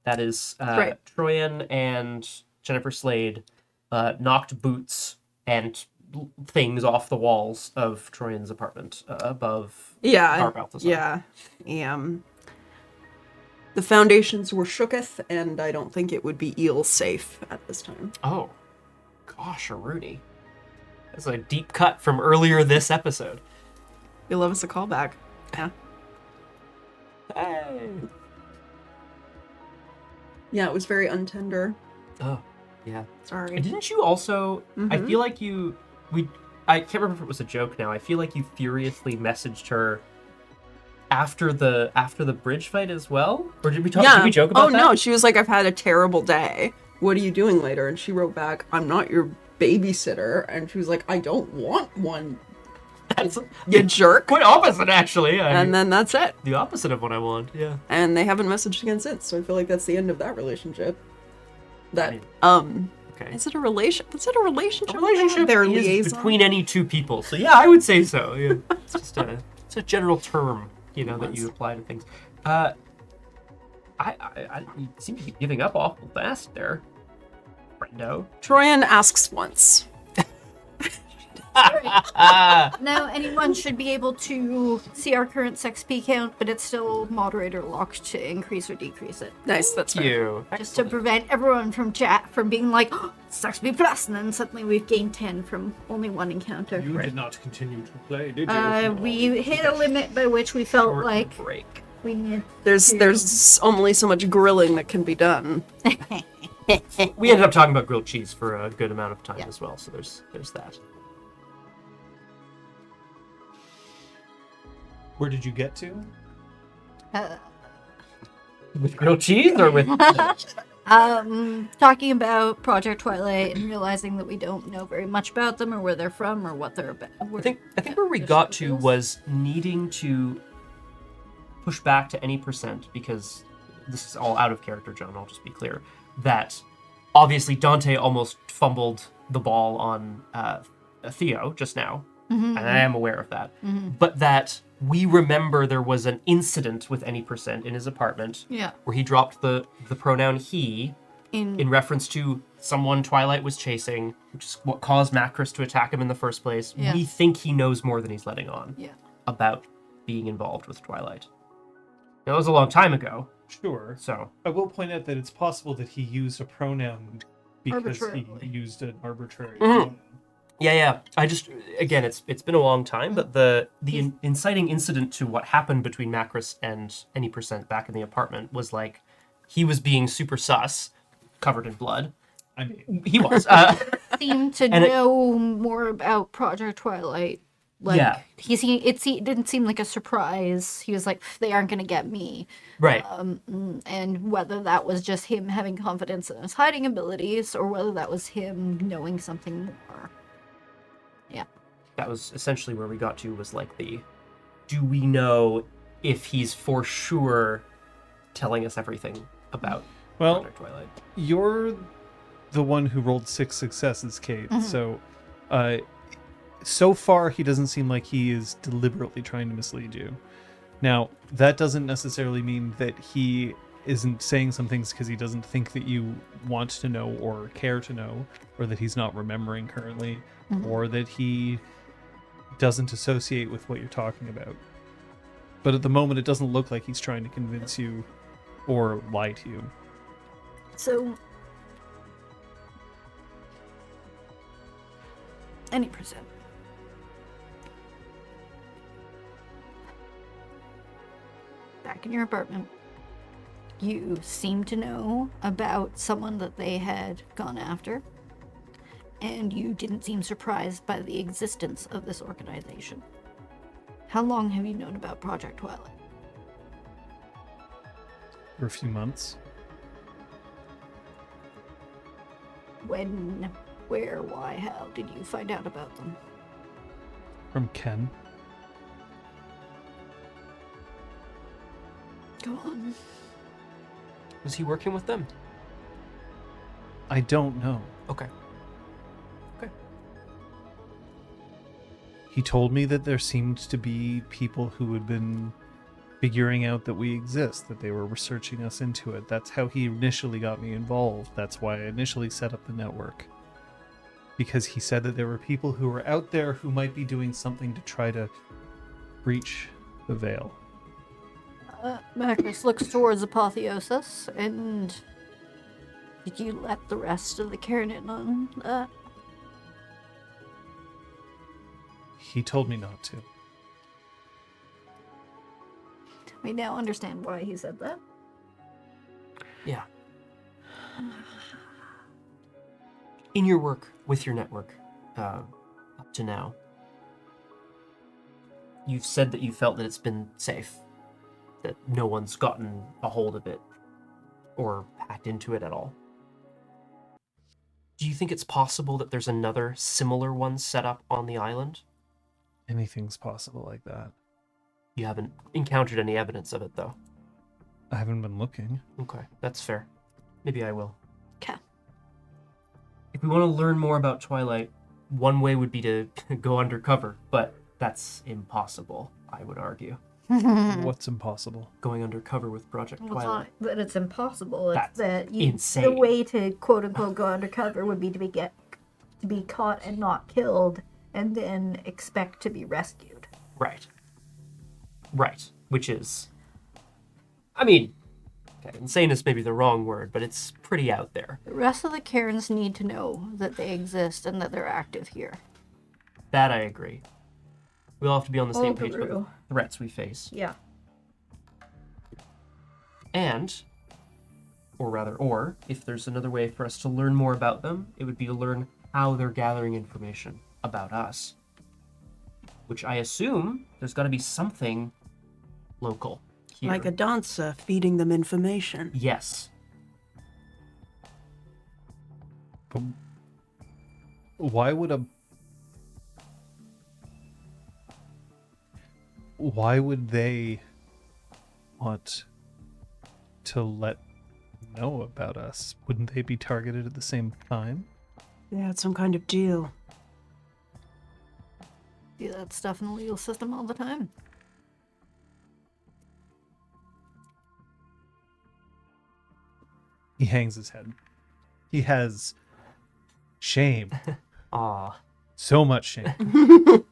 That is Right. Troyan and Jennifer Slade knocked boots and things off the walls of Troyan's apartment above Yeah. Balthazar. Yeah. The foundations were shooketh, and I don't think it would be eel safe at this time. Oh, gosh, Rooney. That's a deep cut from earlier this episode. You'll love us a callback. Yeah. Hey. Yeah, it was very untender. Oh, yeah. Sorry. And didn't you also? I Mhm. feel like I can't remember if it was a joke now. I feel like you furiously messaged her after the bridge fight as well, or did we talk? Yeah. Did we joke about that? no, she was like, "I've had a terrible day. What are you doing later?" And she wrote back, "I'm not your babysitter." And she was like, "I don't want one, That's you jerk." quite opposite, actually. And then that's it. the opposite of what I want. Yeah. And they haven't messaged again since. So I feel like that's the end of that relationship. That Okay. is it a relation? Was it a relationship? A relationship Their is liaison. between any two people. So yeah, I would say so. Yeah. It's a general term, that you apply to things. I you seem to be giving up awful fast there, Brendo. Troyan asks once. Now, anyone should be able to see our current sex P count, but it's still moderator locked to increase or decrease it. Nice, that's fair. You. Just to prevent everyone from chat from being like, oh, sex P plus, and then suddenly we've gained 10 from only one encounter. You did not continue to play, did you? We hit a limit by which we felt Short like break. we need. There's only so much grilling that can be done. We ended up talking about grilled cheese for a good amount of time Yeah. as well, so there's that. Where did you get to? With grilled cheese or with Talking about Project Twilight and realizing that we don't know very much about them or where they're from or what they're about. I think where we got to was needing to push back to any percent, because this is all out of character, John, I'll just be clear, that obviously Dante almost fumbled the ball on Theo just now, and I am aware of that, but that we remember there was an incident with any percent in his apartment Yeah. where he dropped the pronoun he in reference to someone Twilight was chasing, which is what caused Macris to attack him in the first place. Yeah. We think he knows more than he's letting on Yeah. about being involved with Twilight. Now, that was a long time ago, Sure. so I will point out that it's possible that he used a pronoun because Arbitrarily. he used an arbitrary Mhm. pronoun. yeah. I just, again, it's been a long time, but the inciting incident to what happened between Macris and any percent back in the apartment was like he was being super sus, covered in blood. I mean, He was. Seemed to And it- know more about Project Twilight. Like, Yeah. it didn't seem like a surprise. He was like, they aren't going to get me. Right. And whether that was just him having confidence in his hiding abilities or whether that was him knowing something more. Yeah. That was essentially where we got to, was like do we know if he's for sure telling us everything about well, Project Twilight? you're the one who rolled 6 successes, Kate. So, so far he doesn't seem like he is deliberately trying to mislead you. Now, that doesn't necessarily mean that he isn't saying some things because he doesn't think that you want to know or care to know, or that he's not remembering currently, or that he doesn't associate with what you're talking about. But at the moment, it doesn't look like he's trying to convince you or lie to you. So, any percent. Back in your apartment, you seem to know about someone that they had gone after, and you didn't seem surprised by the existence of this organization. How long have you known about Project Twilight? For a few months. When, where, why, how did you find out about them? From Ken. Go on. Was he working with them? I don't know. Okay. He told me that there seemed to be people who had been figuring out that we exist, that they were researching us into it. That's how he initially got me involved. That's why I initially set up the network. Because he said that there were people who were out there who might be doing something to try to breach the veil. Magnus looks towards Apotheosis, and did you let the rest of the Cairn in on that? He told me not to. We now understand why he said that. Yeah. In your work with your network, up to now, you've said that you felt that it's been safe, that no one's gotten a hold of it or hacked into it at all. Do you think it's possible that there's another similar one set up on the island? Anything's possible like that. You haven't encountered any evidence of it, though. I haven't been looking. Okay, that's fair. Maybe I will. Okay. If we want to learn more about Twilight, one way would be to go undercover, but that's impossible, I would argue. What's impossible? Going undercover with Project Well, it's Twilight. not that it's impossible. It's That's that insane. the way to quote unquote go undercover would be to be caught and not killed, and then expect to be rescued. Right. Which is, I mean, okay, insane is maybe the wrong word, but it's pretty out there. The rest of the Cairns need to know that they exist and that they're active here. That I agree. We'll have to be on the same page about the Guru. threats we face. Yeah. And, or if there's another way for us to learn more about them, it would be to learn how they're gathering information about us. Which I assume there's got to be something local here. Like a dancer feeding them information. Yes. Why would they want to let know about us? Wouldn't they be targeted at the same time? They had some kind of deal. See that stuff in the legal system all the time. He hangs his head. He has shame. Ah. So much shame.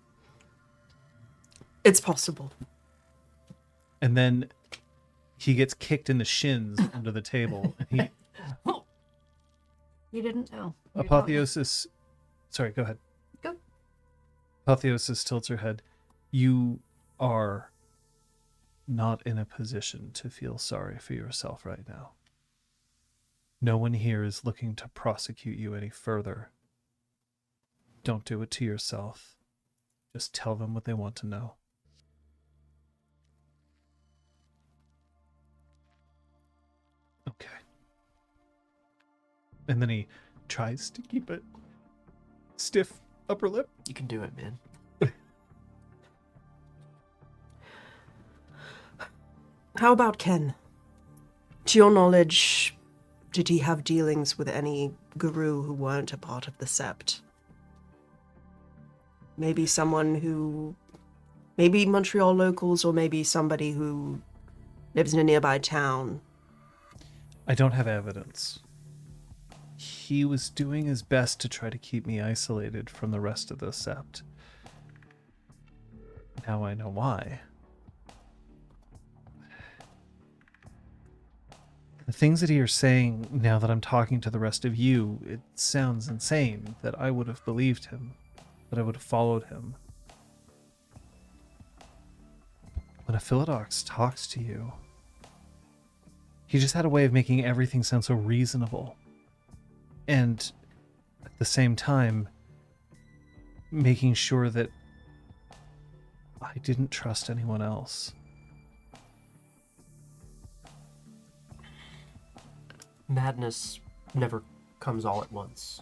It's possible. And then he gets kicked in the shins under the table. And You didn't know. Apotheosis. Sorry, go ahead. Go. Apotheosis tilts her head. You are not in a position to feel sorry for yourself right now. No one here is looking to prosecute you any further. Don't do it to yourself. Just tell them what they want to know. Okay. And then he tries to keep it stiff upper lip. You can do it, man. How about Ken? To your knowledge, did he have dealings with any guru who weren't a part of the sept? Maybe someone who... Maybe Montreal locals, or maybe somebody who lives in a nearby town. I don't have evidence. He was doing his best to try to keep me isolated from the rest of the sept. Now I know why. The things that you're saying now that I'm talking to the rest of you, it sounds insane that I would have believed him, that I would have followed him. When a Philodox talks to you, he just had a way of making everything sound so reasonable. And at the same time, making sure that I didn't trust anyone else. Madness never comes all at once.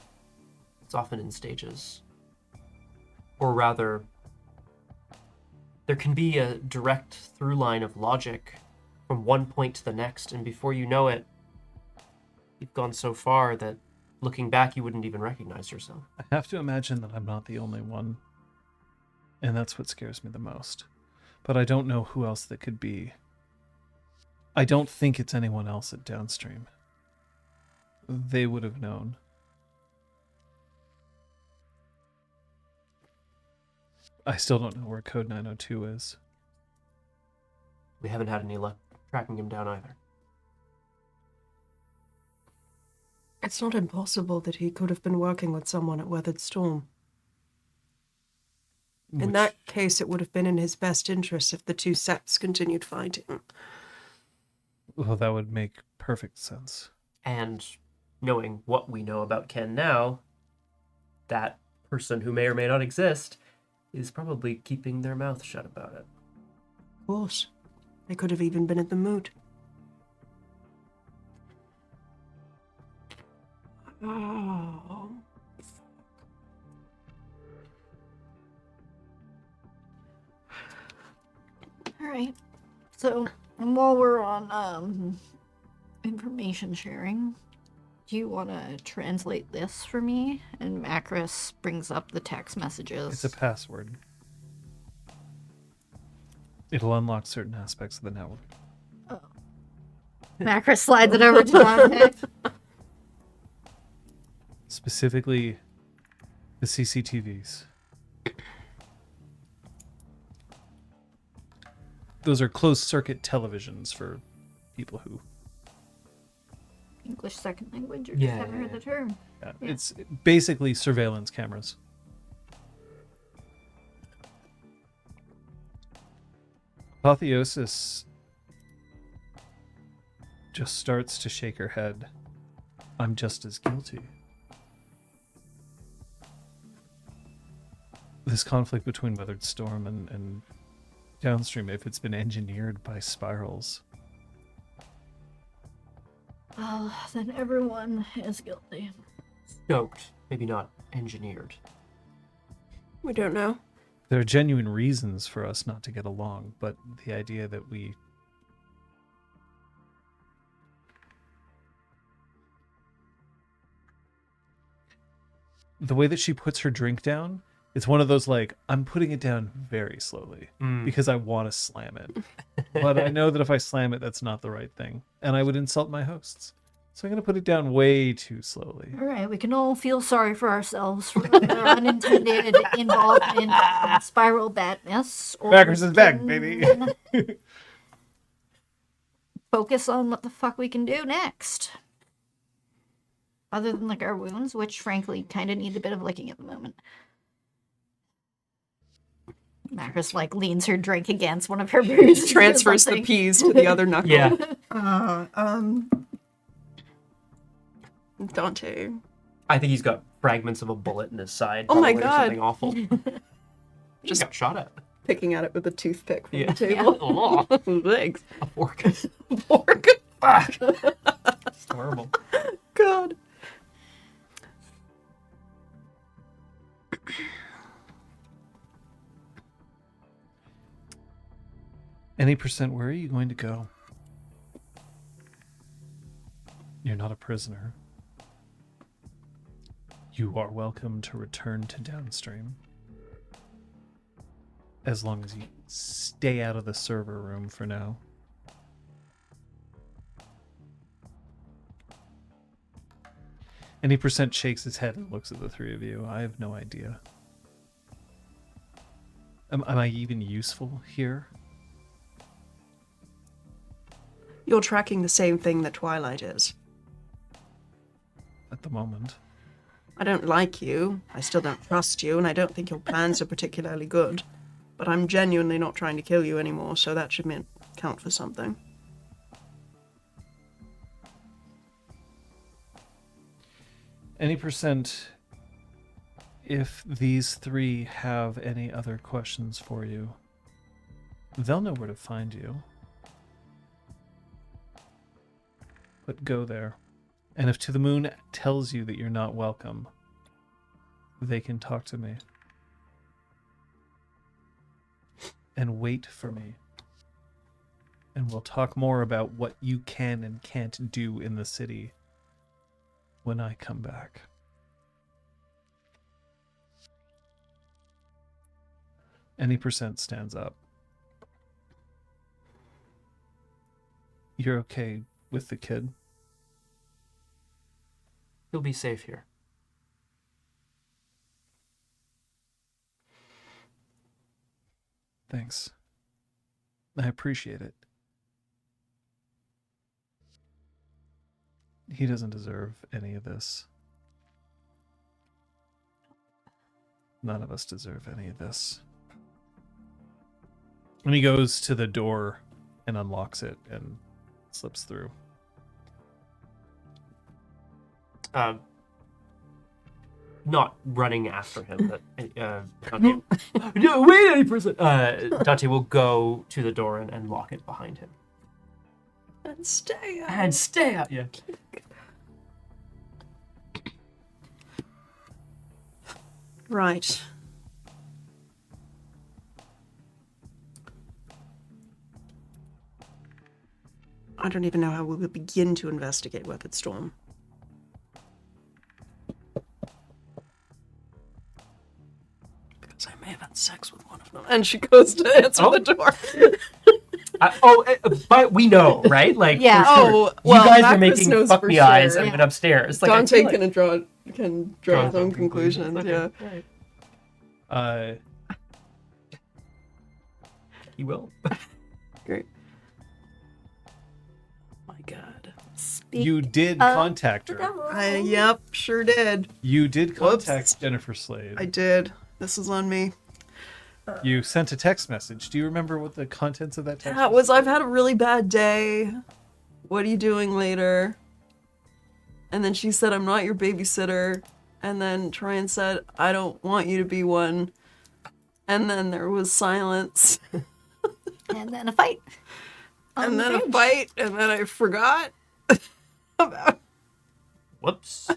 It's often in stages. Or rather, there can be a direct through line of logic from one point to the next, and before you know it, you've gone so far that looking back, you wouldn't even recognize yourself. I have to imagine that I'm not the only one. And that's what scares me the most. But I don't know who else that could be. I don't think it's anyone else at Downstream. They would have known. I still don't know where Code 902 is. We haven't had any luck tracking him down either. It's not impossible that he could have been working with someone at Weathered Storm. In that case, it would have been in his best interest if the two sects continued fighting. Well, that would make perfect sense. And knowing what we know about Ken now, that person who may or may not exist is probably keeping their mouth shut about it. Of course. They could have even been at the moot. Oh. All right. So, and while we're on information sharing, do you want to translate this for me? And Macris brings up the text messages. It's a password. It'll unlock certain aspects of the network. Oh. Macris slides it over to Dante. Specifically, the CCTVs. Those are closed-circuit televisions for people who... English second language, or Yeah, just haven't heard the term. Yeah, Yeah. It's basically surveillance cameras. Apotheosis just starts to shake her head. I'm just as guilty. This conflict between Weathered Storm and Downstream, if it's been engineered by spirals. Well, then everyone is guilty. Stoked, maybe not engineered. We don't know. There are genuine reasons for us not to get along, but the idea that we... The way that she puts her drink down, it's one of those like, I'm putting it down very slowly because I want to slam it. But I know that if I slam it, that's not the right thing. And I would insult my hosts. So I'm going to put it down way too slowly. All right, we can all feel sorry for ourselves for our unintended involvement in spiral badness. Or Backers we is back, can baby. Focus on what the fuck we can do next. Other than lick our wounds, which frankly kind of need a bit of licking at the moment. Macris like leans her drink against one of her bruises. Transfers the peas to the other knuckle. Yeah. Dante. I think he's got fragments of a bullet in his side. Oh my probably, or God. Something awful. Just Just got shot at. picking at it with a toothpick from Yeah. the table. Oh, Legs. a fork. Fork. Fuck. It's horrible. God. Any percent, where are you going to go? You're not a prisoner. You are welcome to return to Downstream. As long as you stay out of the server room for now. Any percent shakes his head and looks at the three of you. I have no idea. Am I even useful here? You're tracking the same thing that Twilight is. At the moment. I don't like you, I still don't trust you, and I don't think your plans are particularly good. But I'm genuinely not trying to kill you anymore, so that should count for something. Any percent, if these three have any other questions for you, they'll know where to find you. But go there. And if To the Moon tells you that you're not welcome, they can talk to me. And wait for me. And we'll talk more about what you can and can't do in the city when I come back. Any percent stands up. You're okay with the kid? He'll be safe here. Thanks. I appreciate it. He doesn't deserve any of this. None of us deserve any of this. And he goes to the door and unlocks it and slips through. Not running after him, but Dante, no, wait any person. Dante will go to the door and lock it behind him. And stay out. And stay out. Yeah. Right. I don't even know how we would begin to investigate Weathered Storm. Because I may have had sex with one of them. And she goes to answer the door. But we know, right? Like, Yeah. for sure. Oh, well, you guys are Macris making knows fuck for me eyes sure. and went upstairs. Like, I Dante feel like- can draw his own conclusions, Okay, yeah. right. He will. Great. My God. You did contact her. Yep, sure did. You did contact Whoops. Jennifer Slade. I did. This is on me. You sent a text message. Do you remember what the contents of that text That was, I've had a really bad day. What are you doing later? And then she said, I'm not your babysitter. And then Tryon said, I don't want you to be one. And then there was silence. And then a fight. And then a fight. And then I forgot about. Whoops.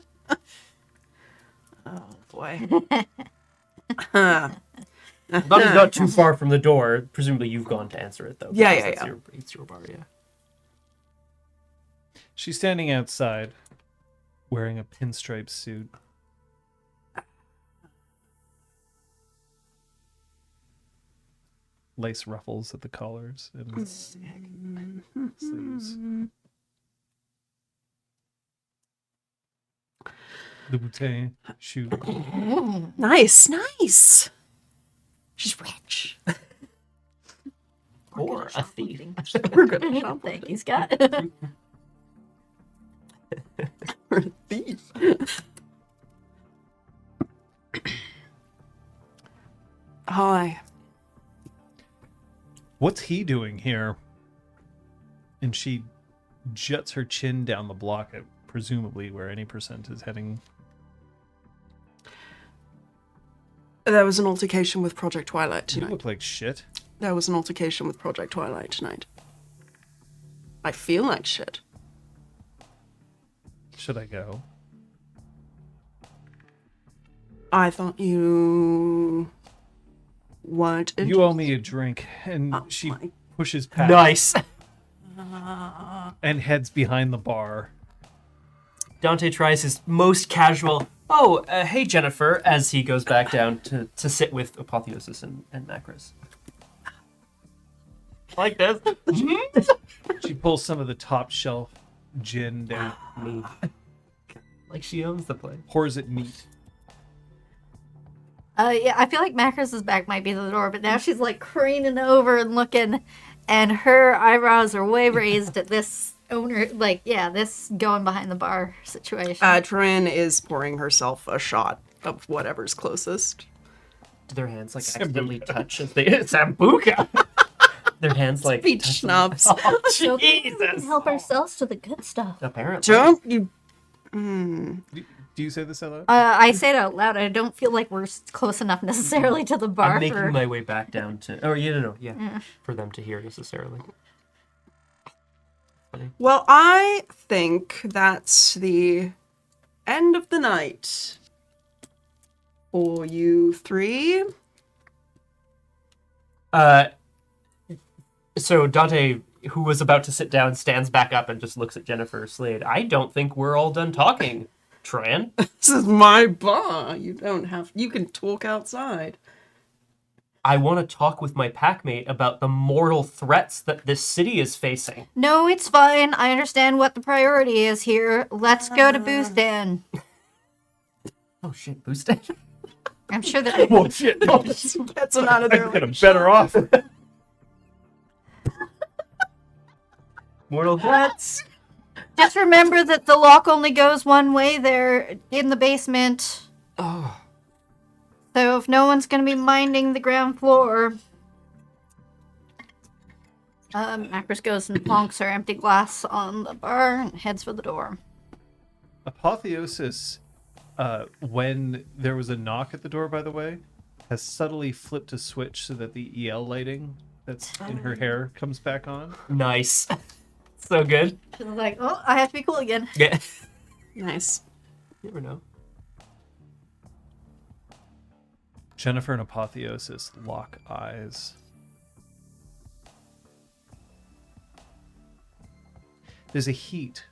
Oh, boy. Buddy's not too far from the door. Presumably you've gone to answer it, though. Yeah, because yeah, It's your bar, yeah. She's standing outside, wearing a pinstripe suit. Lace ruffles at the collars and sleeves. The bouteille shoe. Nice, nice. She's rich. Or a thief. We're good at shopping. Thank you, Scott. We're a thief. Hi. What's he doing here? And she juts her chin down the block at presumably where any percent is heading. There was an altercation with Project Twilight You tonight. look like shit. There was an altercation with Project Twilight tonight. I feel like shit. Should I go? I thought you weren't You owe me a drink. And she my- pushes past Nice. and heads behind the bar. Dante tries his most casual, hey, Jennifer, as he goes back down to sit with Apotheosis and Macris. Like this. She pulls some of the top shelf gin down, Me. Like she owns the place. pours it neat. Yeah, I feel like Macris's back might be to the door, but now she's like craning over and looking, and her eyebrows are way raised at this owner, like, yeah, this going behind the bar situation. Trin is pouring herself a shot of whatever's closest. Do their hands like accidentally touch as they Sambuca? Their hands like Peach touch schnapps. Oh, So we can Jesus. help ourselves to the good stuff. Apparently. Don't you? Do you say this out loud? I say it out loud. I don't feel like we're close enough necessarily to the bar I'm making for... my way back down to. Oh, yeah. For them to hear necessarily. Funny. Well, I think that's the end of the night for you three. So Dante, who was about to sit down, stands back up and just looks at Jennifer Slade. I don't think we're all done talking. Tran? This is my bar. You don't have. You can talk outside. I want to talk with my packmate about the mortal threats that this city is facing. No, it's fine. I understand what the priority is here. Let's go to Boostan. Oh shit, Boosted. I'm sure that Oh shit! Oh, Gets them out of there. I'm getting better off. Mortal threats. just remember that the lock only goes one way there in the basement. Oh. So if no one's going to be minding the ground floor... Macros goes and plonks her empty glass on the bar and heads for the door. Apotheosis, when there was a knock at the door, by the way, has subtly flipped a switch so that the EL lighting that's in her hair comes back on. Nice. So good. She's like, oh, I have to be cool again. Yeah. Nice. You never know. Jennifer and Apotheosis lock eyes. There's a heat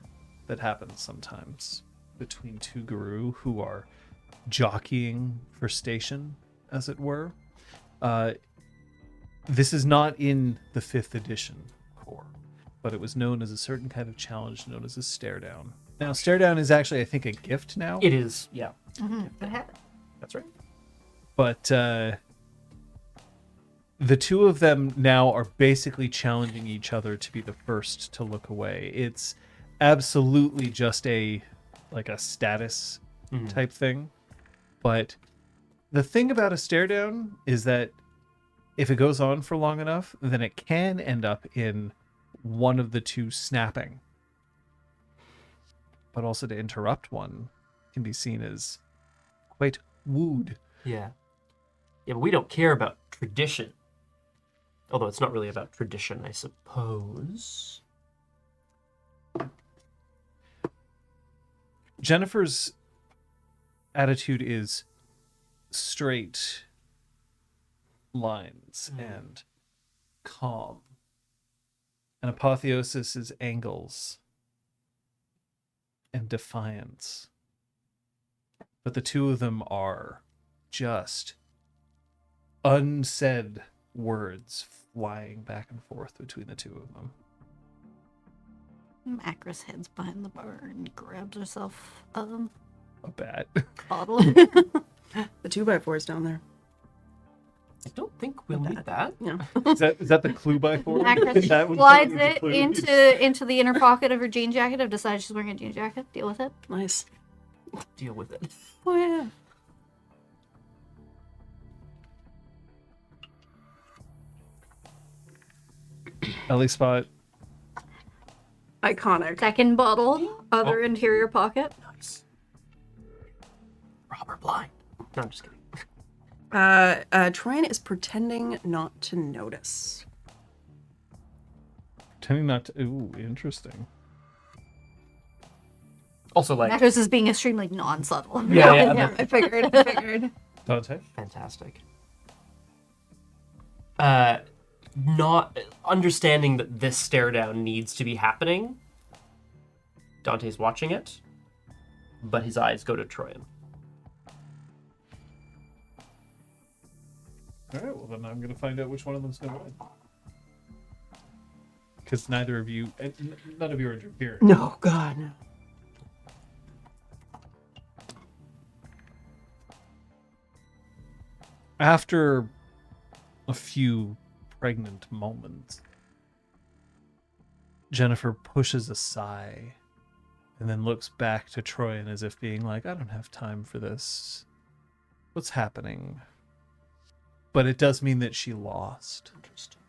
that happens sometimes between two guru who are jockeying for station, as it were. This is not in the 5th edition core, but it was known as a certain kind of challenge known as a stare down. Now, stare down is actually, I think, a gift now. It is, yeah. Mm-hmm. What happened? That's right. But the two of them now are basically challenging each other to be the first to look away. It's absolutely just a status type thing. But the thing about a stare down is that if it goes on for long enough, then it can end up in one of the two snapping. But also to interrupt one can be seen as quite wooed. Yeah. Yeah, but we don't care about tradition. Although it's not really about tradition, I suppose. Jennifer's attitude is straight lines and calm. And Apotheosis is angles and defiance. But the two of them are just unsaid words flying back and forth between the two of them. Macros heads behind the bar and grabs herself A bat. bottle. The 2x4's down there. I don't think we'll need that. Yeah. Is that the clue by four? Macros That was slides totally the it clue. into the inner pocket of her jean jacket. I've decided she's wearing a jean jacket. Deal with it. Nice. Deal with it. Oh yeah. Ellie spot. Iconic. Second bottle, other interior pocket. Nice. Robert blind. No, I'm just kidding. Trian is pretending not to notice. Pretending not to. Ooh, interesting. Also, like, Macros is being extremely non-subtle. yeah, I figured. Dante? fantastic. Not understanding that this stare down needs to be happening. Dante's watching it, but his eyes go to Troyan. All right, well then I'm going to find out which one of them's going to win. Because none of you are interfering. No, God, no. After a few pregnant moments, Jennifer pushes a sigh and then looks back to Troyan as if being like, I don't have time for this. What's happening? But it does mean that she lost.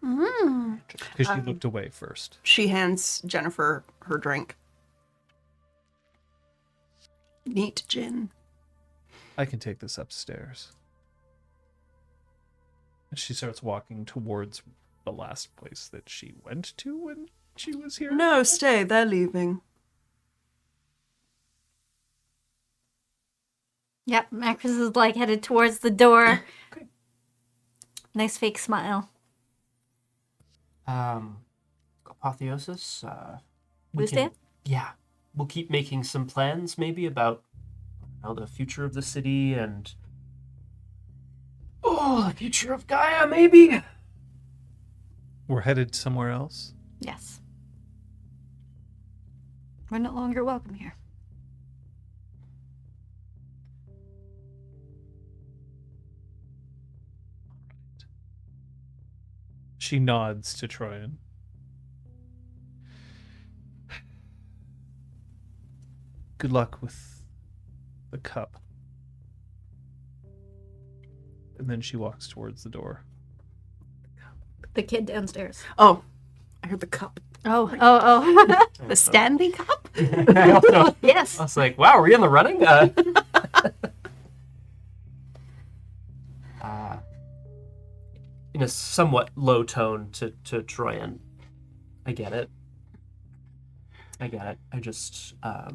Because she looked away first. She hands Jennifer her drink. Neat gin. I can take this upstairs. And she starts walking towards the last place that she went to when she was here. No, stay. They're leaving. Yep, Macros is like headed towards the door. Nice fake smile. Apotheosis. Boosted? Yeah, we'll keep making some plans, maybe about the future of the city and the future of Gaia, maybe. We're headed somewhere else. Yes. We're no longer welcome here. She nods to Troyan. Good luck with the cup. And then she walks towards the door. The kid downstairs. Oh, I heard the cup. Oh. The Stanley Cup? I also, Yes. I was like, wow, are we in the running? In a somewhat low tone to Troyan. I get it. I just, I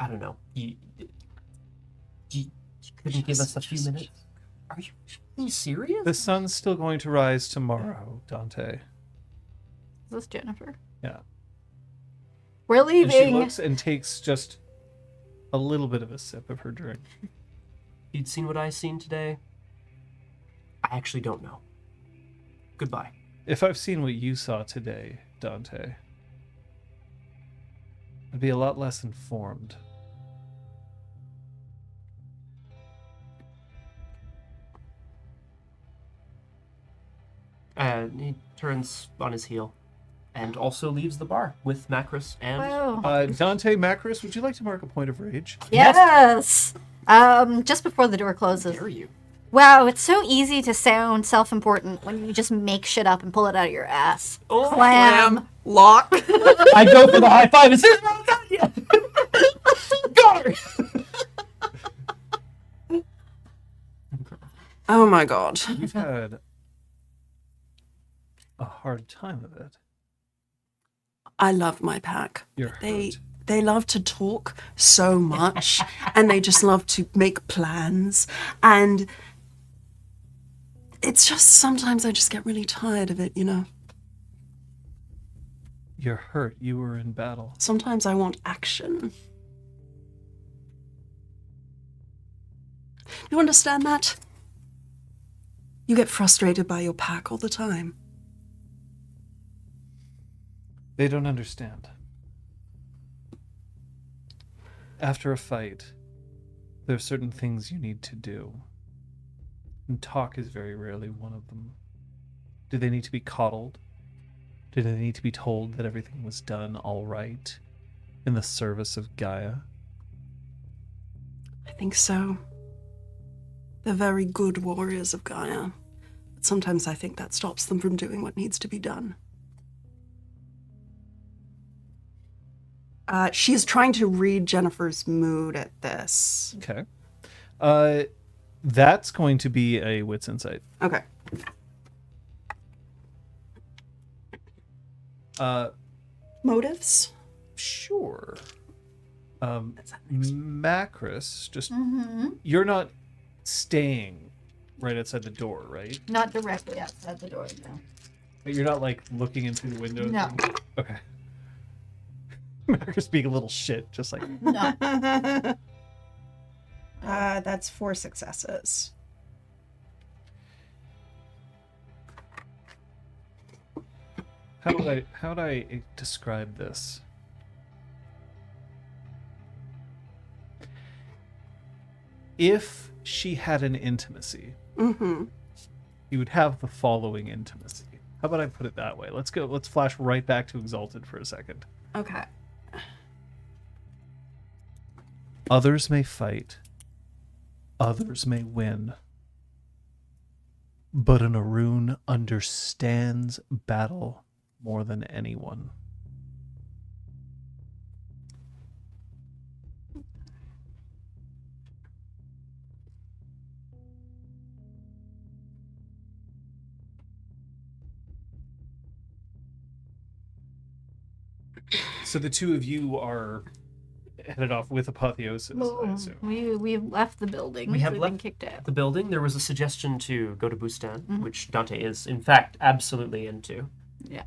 don't know. You couldn't give us a few minutes? Are you serious? The sun's still going to rise tomorrow, Dante. Is this Jennifer? Yeah. We're And she leaving. looks and takes just a little bit of a sip of her drink. If you'd seen what I seen today, I actually don't know. Goodbye. If I've seen what you saw today, Dante, I'd be a lot less informed. He turns on his heel and also leaves the bar with Macris and... Wow. Dante, Macris, would you like to mark a point of rage? Yes. Just before the door closes. Dare you? Wow, it's so easy to sound self-important when you just make shit up and pull it out of your ass. Oh, Clam. Lock. I go for the high five as soon as we're done. Yeah. Got her. Oh my god. You've had a hard time of it. I love my pack. You're hurt. They love to talk so much and they just love to make plans, and it's just sometimes I just get really tired of it, you know. You're hurt. You were in battle. Sometimes I want action. You understand that? You get frustrated by your pack all the time. They don't understand. After a fight, there are certain things you need to do. And talk is very rarely one of them. Do they need to be coddled? Do they need to be told that everything was done all right in the service of Gaia? I think so. They're very good warriors of Gaia. But sometimes I think that stops them from doing what needs to be done. She is trying to read Jennifer's mood at this. Okay. That's going to be a wits insight. Okay. Motives? Sure. Macris, just you're not staying right outside the door, right? Not directly outside the door, no. But you're not like looking in through the windows. No. Okay. Macris being a little shit, just like No. That's 4 successes. how do I describe this? If she had an intimacy, you would have the following intimacy. How about I put it that way? Let's flash right back to Exalted for a second. Okay. Others may fight, others may win, but an Arun understands battle more than anyone. So the two of you are headed off with Apotheosis, I assume. We've left the building. We have We've left been kicked out. the building. There was a suggestion to go to Bustan, which Dante is, in fact, absolutely into. Yeah.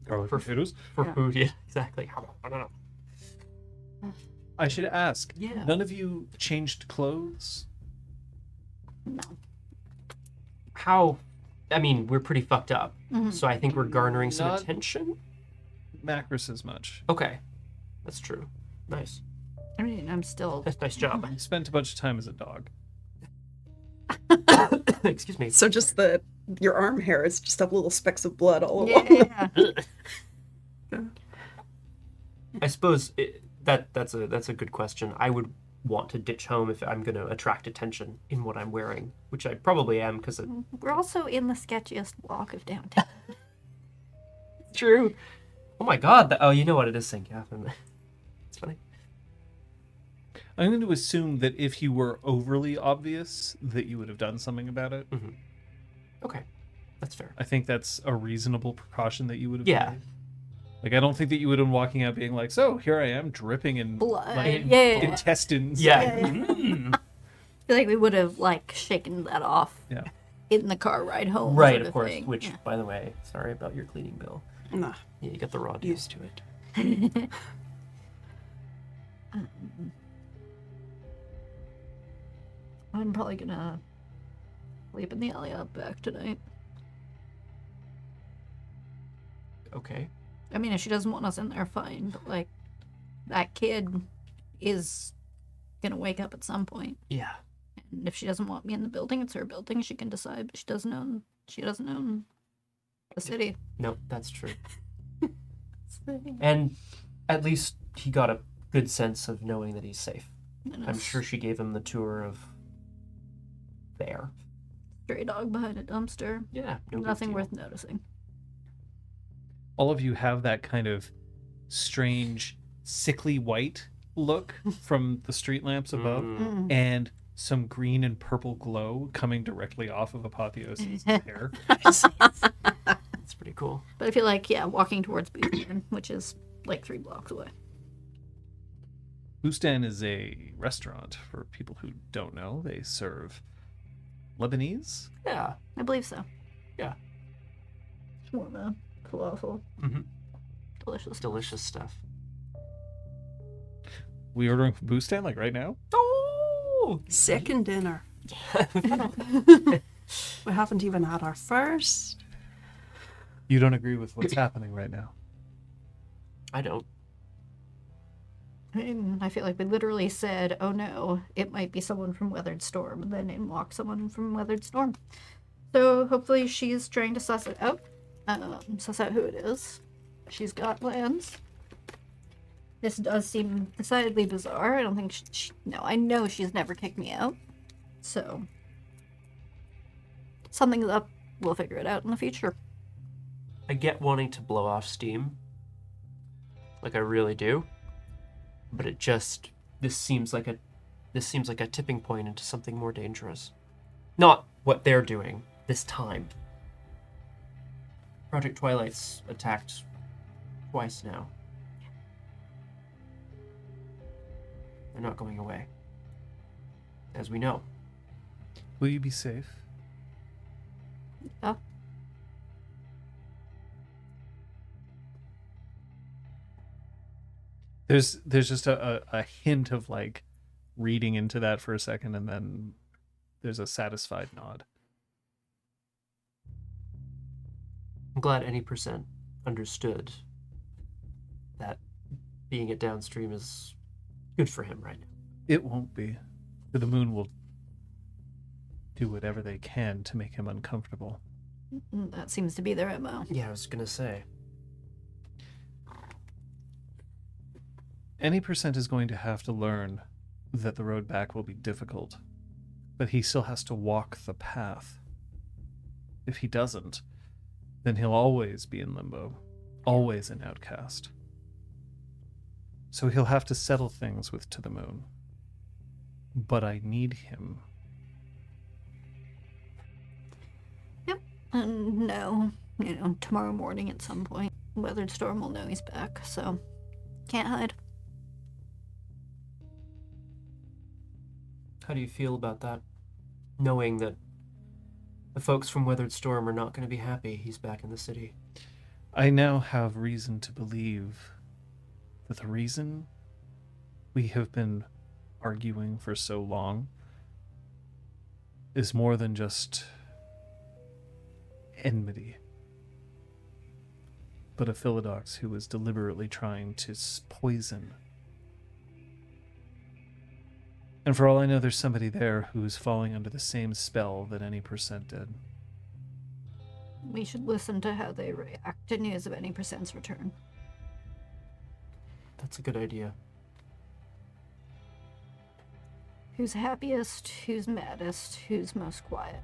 Garlic For- potatoes. For Yeah. food, yeah, exactly. I don't know. I should ask. Yeah. None of you changed clothes? No. How? I mean, we're pretty fucked up, so I think we're garnering some Not- attention. Macris as much. Okay, that's true. Nice. I mean, I'm still. Nice job. You spent a bunch of time as a dog. Excuse me. So just your arm hair is just have little specks of blood all along. Yeah. I suppose that's a good question. I would want to ditch home if I'm going to attract attention in what I'm wearing, which I probably am because it's We're also in the sketchiest walk of downtown. true. Oh my god. Oh, you know what it is, St. Catherine. It's funny. I'm going to assume that if you were overly obvious, that you would have done something about it. Okay, that's fair. I think that's a reasonable precaution that you would have Yeah. made. Like, I don't think that you would have been walking out being like, so here I am dripping in Blood. like, Yeah. intestines. Yeah. I feel like we would have like shaken that off Yeah. in the car ride home. Right, sort of course. thing. Which, Yeah. by the way, sorry about your cleaning bill. Nah, Yeah, you got the raw deal. used to it. I'm probably gonna sleep in the alley out back tonight. Okay. I mean, if she doesn't want us in there, fine. But like, that kid is gonna wake up at some point, Yeah. and if she doesn't want me in the building, it's her building. She can decide. But she doesn't own. She doesn't own the city. No, that's true. And at least he got a good sense of knowing that he's safe. And I'm a sure she gave him the tour of there. stray dog behind a dumpster. Yeah. No big Nothing deal. worth noticing. All of you have that kind of strange, sickly white look from the street lamps above, and some green and purple glow coming directly off of Apotheosis' hair. That's pretty cool. But I feel like, yeah, walking towards Bootman, which is like 3 blocks away. Bustan is a restaurant for people who don't know. They serve Lebanese. Yeah. I believe so. Yeah. Shawarma, falafel, Mm-hmm. delicious. Delicious stuff. We ordering from Bustan like right now? Oh! Second dinner. We haven't even had our first. You don't agree with what's happening right now? I don't. I feel like we literally said, oh no, it might be someone from Weathered Storm, and then in walked someone from Weathered Storm. So hopefully she's trying to suss it out, suss out who it is. She's got plans. This does seem decidedly bizarre. I don't think no, I know she's never kicked me out. So something's up. We'll figure it out in the future. I get wanting to blow off steam. Like I really do. But it just this seems like a tipping point into something more dangerous. Not what they're doing this time. Project Twilight's attacked twice now. They're not going away. As we know. Will you be safe? Yeah. There's just a hint of like reading into that for a second, and then there's a satisfied nod. I'm glad any percent understood that being it downstream is good for him right now. It won't be. The moon will do whatever they can to make him uncomfortable. That seems to be their MO. Yeah, I was gonna say. Any percent is going to have to learn that the road back will be difficult, but he still has to walk the path. If he doesn't, then he'll always be in limbo, always an outcast. So he'll have to settle things with To the Moon. But I need him. And no, tomorrow morning at some point, Weathered Storm will know he's back, so can't hide. How do you feel about that? Knowing that the folks from Weathered Storm are not going to be happy he's back in the city. I now have reason to believe that the reason we have been arguing for so long is more than just enmity, but a Philodox who is deliberately trying to poison. And for all I know, there's somebody there who's falling under the same spell that any percent did. We should listen to how they react to news of any percent's return. That's a good idea. Who's happiest? Who's maddest? Who's most quiet?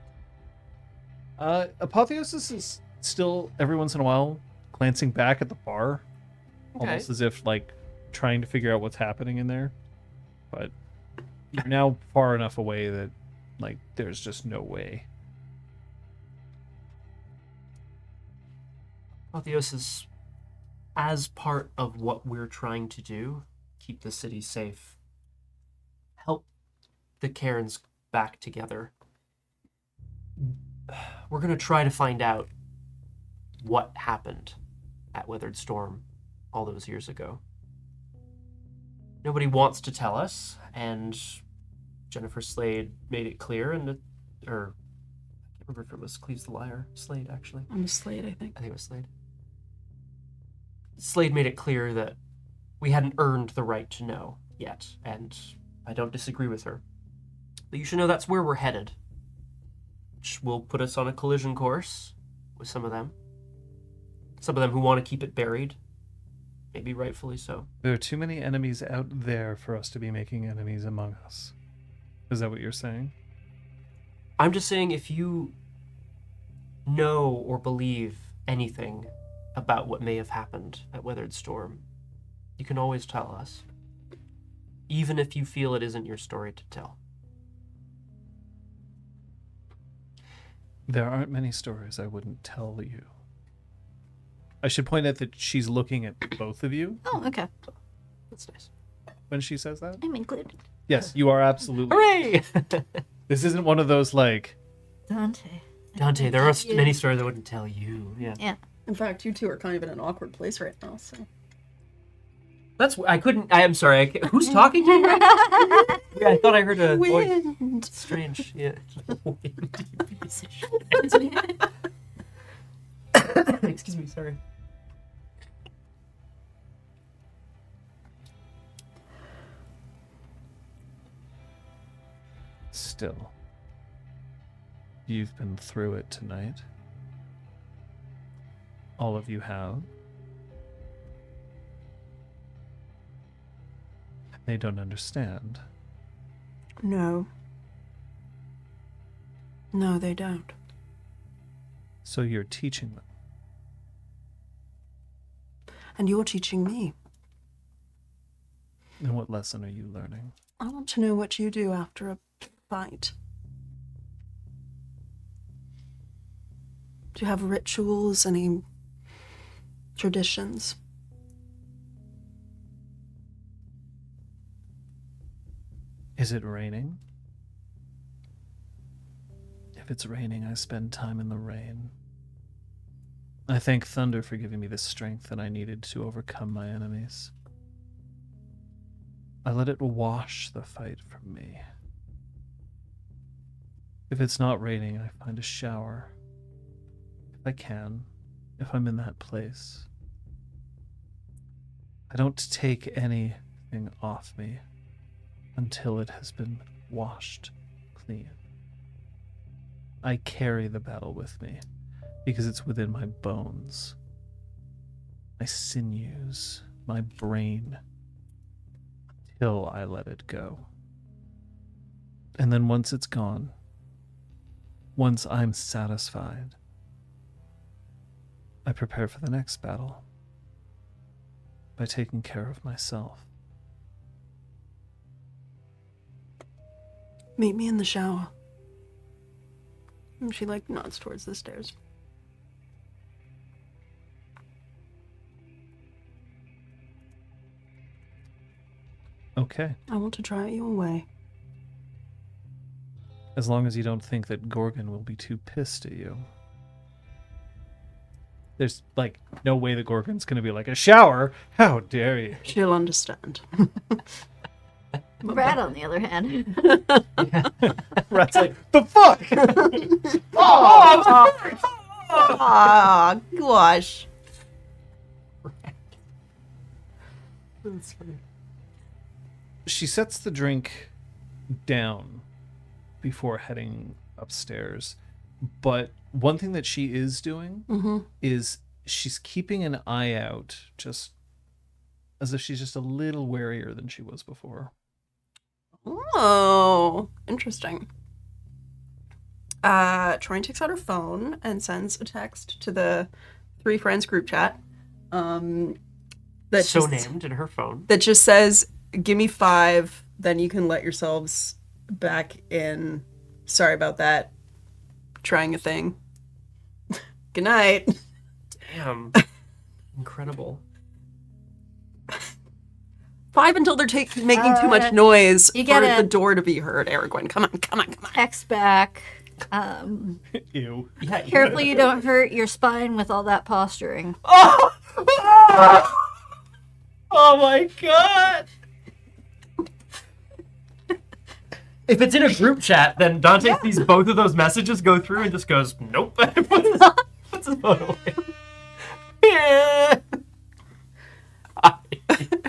Apotheosis is still, every once in a while, glancing back at the bar. Okay. Almost as if, like, trying to figure out what's happening in there. But you're now far enough away that, like, there's just no way. Apotheosis, as part of what we're trying to do, keep the city safe, help the Cairns back together. We're going to try to find out what happened at Withered Storm all those years ago. Nobody wants to tell us, and Jennifer Slade made it clear, or I can't remember if it was Cleves the Liar. Slade, actually. I'm a Slade, I think. I think it was Slade. Slade made it clear that we hadn't earned the right to know yet, and I don't disagree with her. But you should know that's where we're headed, which will put us on a collision course with some of them. Some of them who want to keep it buried, maybe rightfully so. There are too many enemies out there for us to be making enemies among us. Is that what you're saying? I'm just saying, if you know or believe anything about what may have happened at Withered Storm, you can always tell us, even if you feel it isn't your story to tell. There aren't many stories I wouldn't tell you. I should point out that she's looking at both of you Oh, okay. That's nice. when she says that. I'm included. Yes, you are absolutely. Hooray! This isn't one of those, like, Dante. Dante, there are many stories I wouldn't tell you. Yeah. Yeah. In fact, you two are kind of in an awkward place right now, so. I'm sorry, who's talking to you? Yeah, I thought I heard a voice. Wind. Strange, yeah. Excuse me, sorry. still. You've been through it tonight. All of you have. They don't understand. No. No, they don't. So you're teaching them. And you're teaching me. And what lesson are you learning? I want to know what you do after a fight. Do you have rituals, any traditions? Is it raining? If it's raining, I spend time in the rain. I thank thunder for giving me the strength that I needed to overcome my enemies. I let it wash the fight from me. If it's not raining, I find a shower. If I can, if I'm in that place. I don't take anything off me until it has been washed clean. I carry the battle with me because it's within my bones, my sinews, my brain, till I let it go. And then once it's gone, once I'm satisfied, I prepare for the next battle by taking care of myself. Meet me in the shower. And she nods towards the stairs. Okay. I want to try it your way. As long as you don't think that Gorgon will be too pissed at you. There's, no way that Gorgon's gonna be like, a shower? How dare you? She'll understand. Brad, on the other hand, Rat's like, the fuck? Ah, gosh. That's funny. She sets the drink down before heading upstairs. But one thing that she is doing is she's keeping an eye out, just as if she's just a little warier than she was before. Oh, interesting. Troy takes out her phone and sends a text to the 3 friends group chat. So named in her phone. That just says, "Give me 5, then you can let yourselves back in. Sorry about that. Trying a thing. Good night." Damn. Incredible. 5 until they're making too much noise you for get the a- door to be heard. Aragorn, come on. text back. Ew. Yeah. Carefully you don't hurt your spine with all that posturing. Oh! Oh my god! If it's in a group chat, then Dante sees both of those messages go through and just goes, nope. Puts his phone away. Yeah.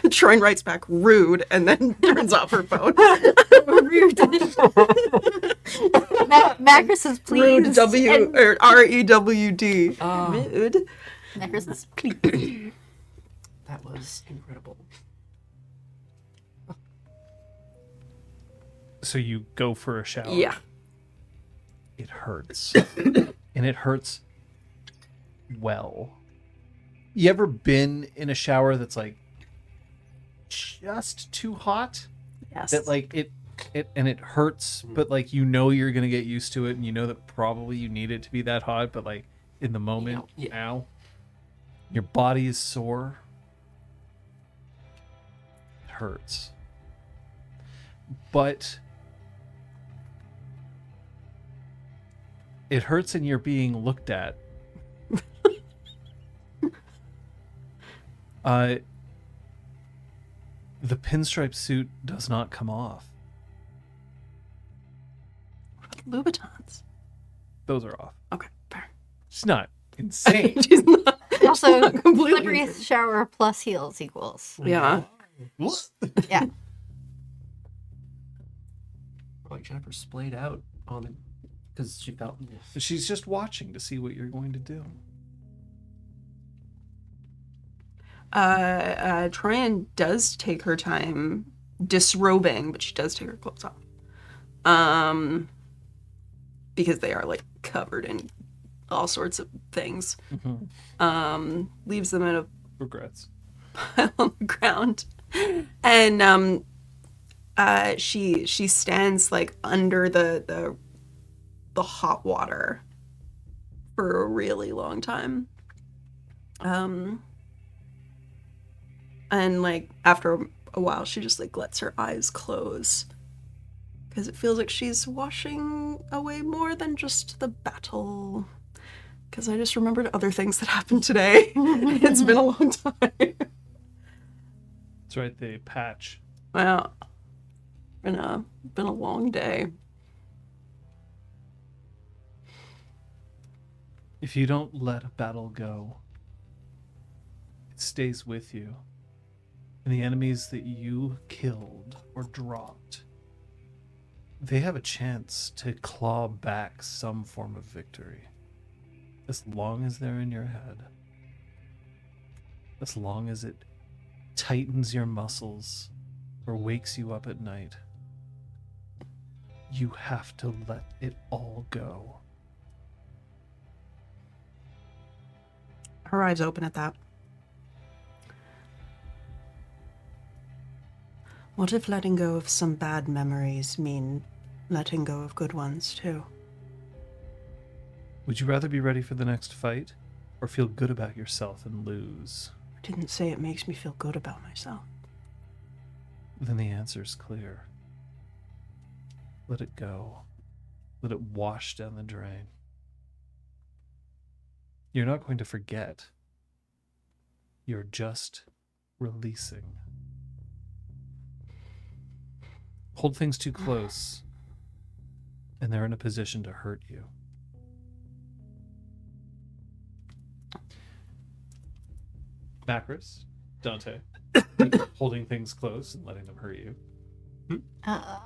Troy writes back, "Rude," and then turns off her phone. Rude. Macros is pleased. Rude, R-E-W-D. Rude. Macros is pleased. That was incredible. So you go for a shower. Yeah. It hurts. And it hurts well. You ever been in a shower that's like just too hot? Yes. That like it hurts, but like you know you're gonna get used to it, and you know that probably you need it to be that hot, but like in the moment, ow, your body is sore. It hurts. But it hurts and you're being looked at. The pinstripe suit does not come off. Louboutins. Those are off. Okay, fair. It's not insane. She's not. Also, completely slippery insane. shower plus heels equals. Yeah. Yeah. Like Jennifer splayed out on the, because she felt. She's just watching to see what you're going to do. Tryon does take her time disrobing, but she does take her clothes off. Because they are like covered in all sorts of things. Leaves them in a Regrets. pile on the ground. And she stands like under the hot water for a really long time. And like after a while she just like lets her eyes close because it feels like she's washing away more than just the battle. Because I just remembered other things that happened today. It's been a long time. That's right, the patch. Well, been a long day. If you don't let a battle go, it stays with you. And the enemies that you killed or dropped, they have a chance to claw back some form of victory. As long as they're in your head. As long as it tightens your muscles or wakes you up at night. You have to let it all go. Her eyes open at that. What if letting go of some bad memories mean letting go of good ones too? Would you rather be ready for the next fight or feel good about yourself and lose? I didn't say it makes me feel good about myself. Then the answer's clear. Let it go. Let it wash down the drain. You're not going to forget. You're just releasing. hold things too close, and they're in a position to hurt you. Macris, Dante, holding things close and letting them hurt you.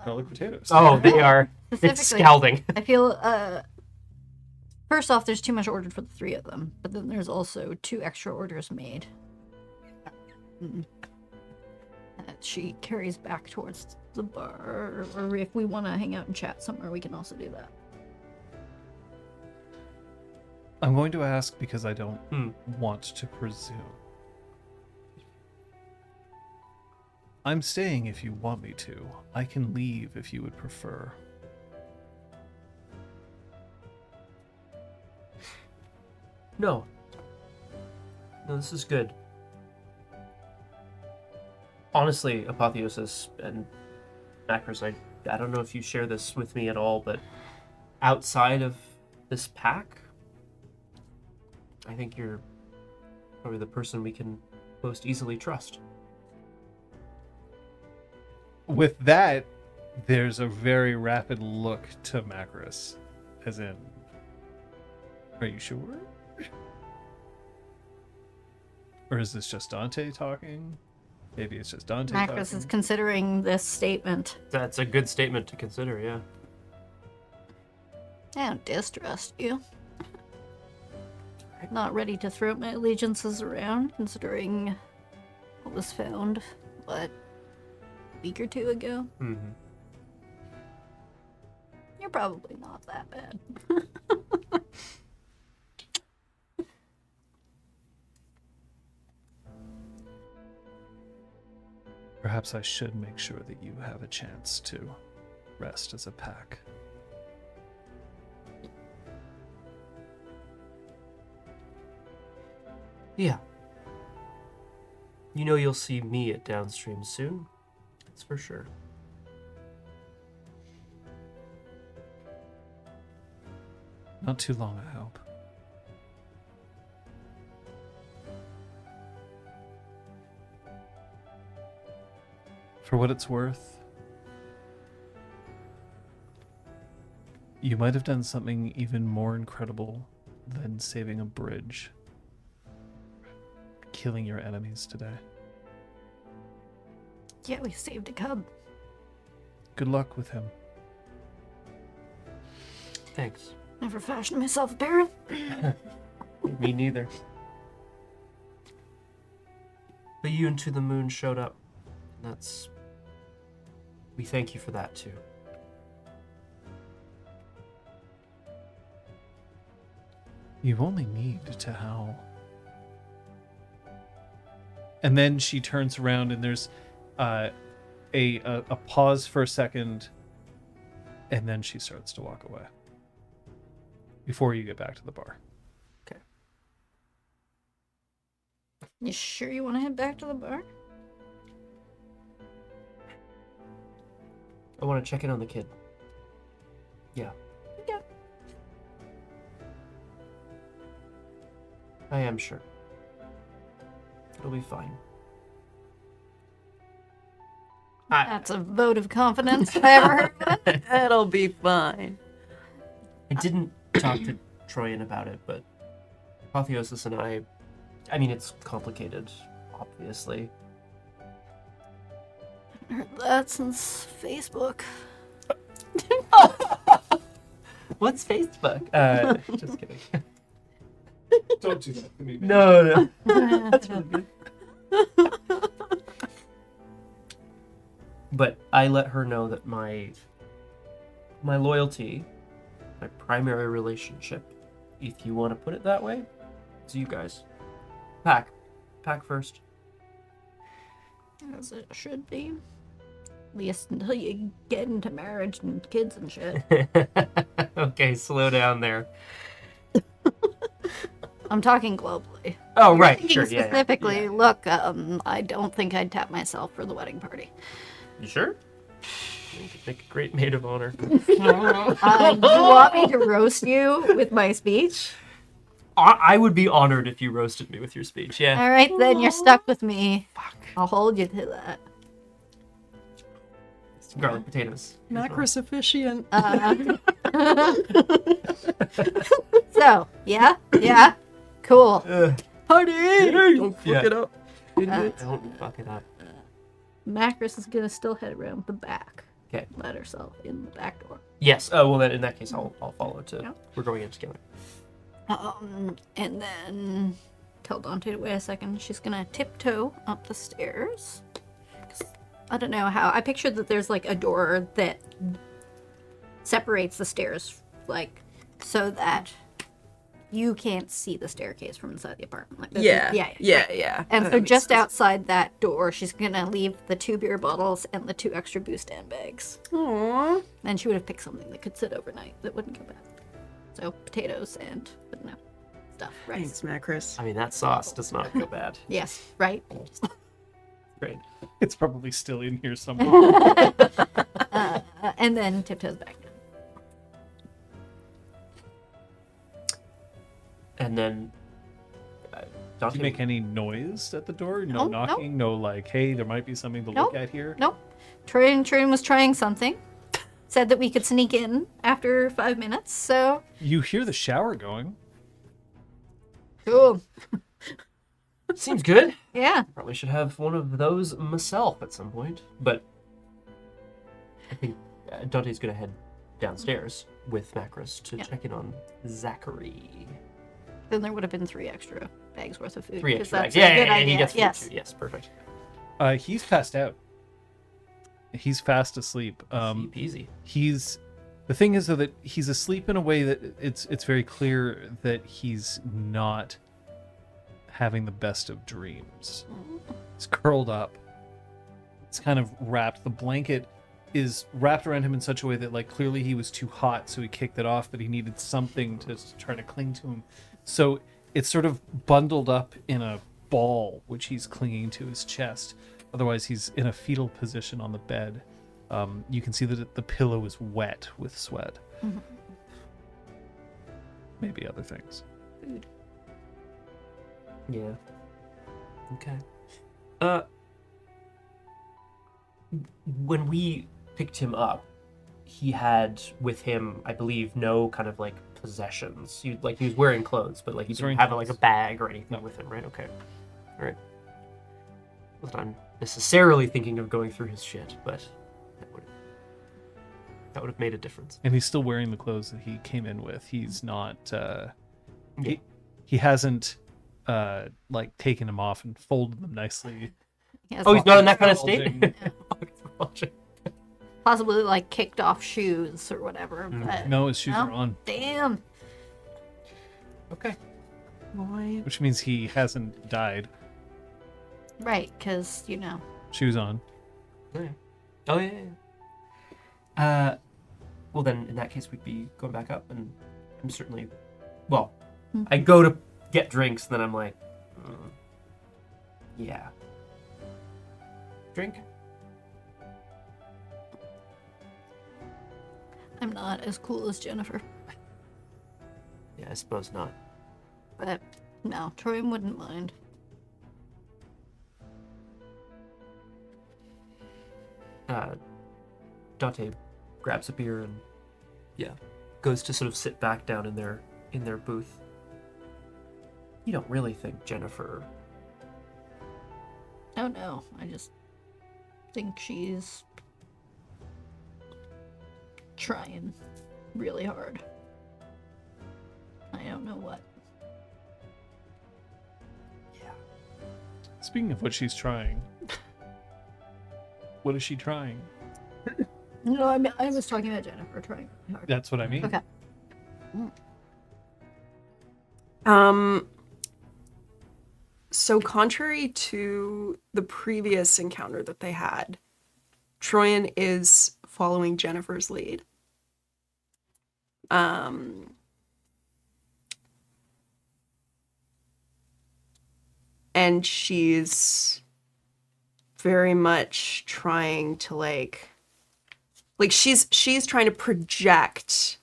Garlic potatoes. Oh, they are. It's Specifically, scalding. I feel, first off, there's too much ordered for the 3 of them, but then there's also 2 extra orders made. That she carries back towards the bar, or if we want to hang out and chat somewhere, we can also do that. I'm going to ask because I don't want to presume. I'm staying if you want me to. I can leave if you would prefer. No. No, this is good. Honestly, Apotheosis and Macris, I don't know if you share this with me at all, but outside of this pack, I think you're probably the person we can most easily trust. With that, there's a very rapid look to Macris, as in, are you sure? Or is this just Dante talking? Maybe it's just Dante Macris talking. is considering this statement. That's a good statement to consider, yeah. I don't distrust you. Not ready to throw my allegiances around, considering what was found, what, a week or 2 ago? Mm-hmm. You're probably not that bad. Perhaps I should make sure that you have a chance to rest as a pack. Yeah. You know you'll see me at Downstream soon. That's for sure. Not too long, I hope. For what it's worth, you might have done something even more incredible than saving a bridge. Killing your enemies today. Yeah, we saved a cub. Good luck with him. Thanks. Never fashioned myself a parent. Me neither. But you and To the Moon showed up. That's... We thank you for that, too. You only need to howl. And then she turns around and there's a pause for a second, and then she starts to walk away. Before you get back to the bar. Okay. You sure you want to head back to the bar? I want to check in on the kid. Yeah. Yeah. I am sure. It'll be fine. That's a vote of confidence if I ever heard one. It'll be fine. I didn't talk to Troyan about it, but Apotheosis and I mean, it's complicated, obviously. I heard that since Facebook. What's Facebook? Just kidding. Don't do that to me. No. That's really good. But I let her know that my loyalty, my primary relationship, if you want to put it that way, is you guys. Pack first. As it should be. At least until you get into marriage and kids and shit. Okay, slow down there. I'm talking globally. Oh, right, Thinking sure, yeah. specifically, Yeah. look, I don't think I'd tap myself for the wedding party. You sure? You could make a great maid of honor. You want me to roast you with my speech? I would be honored if you roasted me with your speech, yeah. All right, then you're stuck with me. Fuck. I'll hold you to that. garlic potatoes. Macros efficient. So, yeah, cool. Honey! Don't fuck Yeah. it up. Idiot. Don't fuck it up. Macris is gonna still head around the back. Okay. Let herself in the back door. Yes. Oh well, then in that case, I'll follow to. Yeah. We're going in together. And then tell Dante to wait a second. She's gonna tiptoe up the stairs. 'Cause I don't know how. I pictured that there's like a door that separates the stairs, like so that you can't see the staircase from inside the apartment. Like this is- Yeah. And That so makes just sense. outside that door, she's gonna leave the 2 beer bottles and the 2 extra booze stand bags. Aww. And she would have picked something that could sit overnight that wouldn't go bad. So potatoes and stuff, rice. Thanks, Macros. I mean, that sauce does not go bad. Yes, right. Great. It's probably still in here somewhere. And then tiptoes back down. And then Did Dante. you make any noise at the door? No, No knocking? No, like, hey, there might be something to Nope. look at here? Nope. Troyan was trying something. Said that we could sneak in after 5 minutes, so You hear the shower going. cool. Seems good. Yeah. Probably should have one of those myself at some point. But I think Dante's gonna head downstairs with Macros to Yeah. check in on Zachary. Then there would have been 3 extra bags worth of food. 3 'cause extra that's bags. a Yeah, good yeah, idea. he gets food yes. too. Yes, perfect. He's passed out. He's fast asleep. Easy peasy. He's the thing is though that he's asleep in a way that it's very clear that he's not having the best of dreams. He's curled up. It's kind of wrapped. The blanket is wrapped around him in such a way that like clearly he was too hot, so he kicked it off, but he needed something to try to cling to him. So it's sort of bundled up in a ball which he's clinging to his chest. Otherwise, he's in a fetal position on the bed. You can see that the pillow is wet with sweat. Maybe other things. Food. Yeah. Okay. When we picked him up, he had with him, I believe, no kind of like possessions. He was wearing clothes, but like he didn't wearing have like a clothes. bag or anything No. with him, right? Okay. All right. Wasn't necessarily thinking of going through his shit, but that would have made a difference. And he's still wearing the clothes that he came in with. He's not. He hasn't like taken them off and folded them nicely. He has Oh, he's not in that kind of Bulging. state. possibly like kicked off shoes or whatever. But No, his shoes are on, Damn. Okay. Boy. which means he hasn't died. Right, because Shoes on. Yeah. Oh yeah. Well then, in that case, we'd be going back up, and I'm certainly, well, I go to get drinks, and then I'm like, yeah. Drink. I'm not as cool as Jennifer, Yeah, I suppose not. but no, Troy wouldn't mind. Dante grabs a beer and goes to sort of sit back down in their booth. You don't really think Jennifer? Oh no, I just think she's trying really hard. I don't know what. Speaking of what she's trying, what is she trying? No, I was talking about Jennifer trying really hard. That's what I mean. Okay. So contrary to the previous encounter that they had, Troyan is following Jennifer's lead. And she's very much trying to like she's trying to project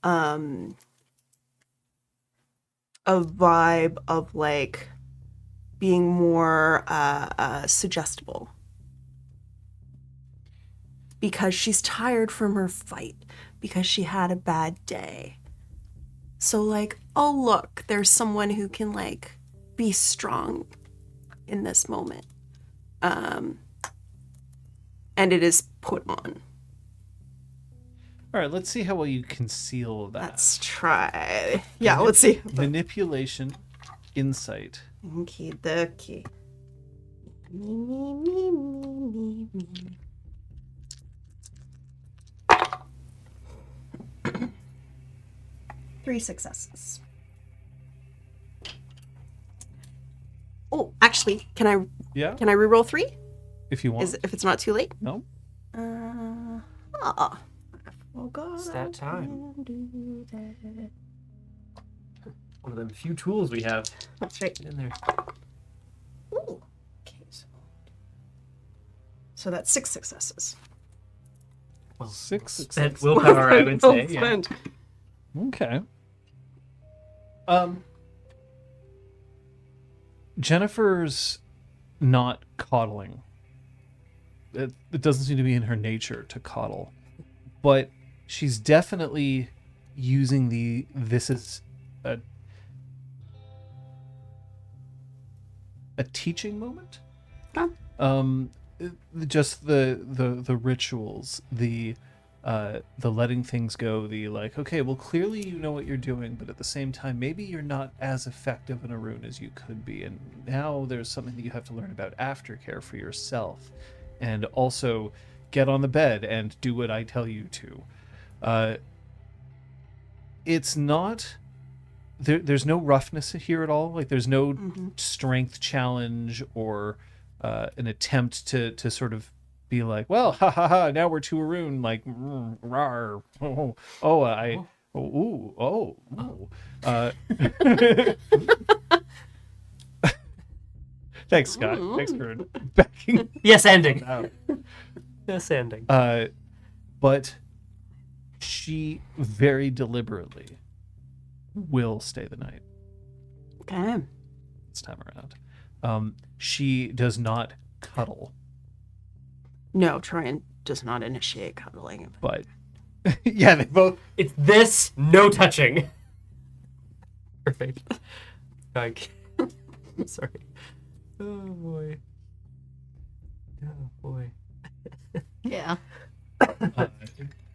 a vibe of like being more suggestible, because she's tired from her fight, because she had a bad day. So like, oh look, there's someone who can like be strong in this moment. And it is put on. All right, let's see how well you conceal that. Let's try. Yeah, let's see. Manipulation, insight. Okie dokie. Me. 3 successes. Oh, actually, can I Yeah, reroll 3? if you want. If it's not too late? No? I forgot It's that I time. can do that. One of them few tools we have. That's right. Get in there. Ooh. Okay, so that's 6 successes. Well, 6 spent successes. willpower, I would Well say. Yeah. spent. Okay. Jennifer's not coddling. It doesn't seem to be in her nature to coddle, but she's definitely using this as a teaching moment. Huh. Just the rituals, the letting things go, the like, okay, well, clearly you know what you're doing, but at the same time, maybe you're not as effective in a rune as you could be, and now there's something that you have to learn about aftercare for yourself, and also get on the bed and do what I tell you to. It's not there's no roughness here at all. Like, there's no strength challenge or an attempt to sort of be like, well, ha ha ha, now we're to a rune, like, rar, Thanks, Scott. Thanks for backing Yes, ending. out. Yes, ending. But she very deliberately will stay the night Okay. this time around. She does not cuddle, No, Tryon does not initiate cuddling. but yeah, they both. It's this, no touching. Perfect. Like, I'm sorry. Oh boy. Oh boy. Yeah.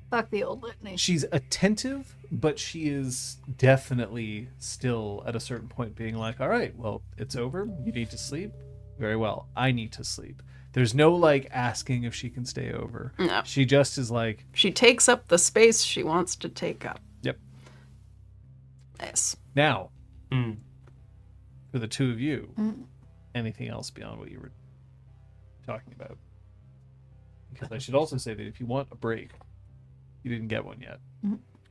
Fuck the old litany. She's attentive, but she is definitely still at a certain point being like, all right, well, it's over. You need to sleep. Very well. I need to sleep. There's no like asking if she can stay over. No. She just is like, She takes up the space she wants to take up. yep. Nice. Now, Mm. for the two of you, anything else beyond what you were talking about? Because I should also say that if you want a break, you didn't get one yet.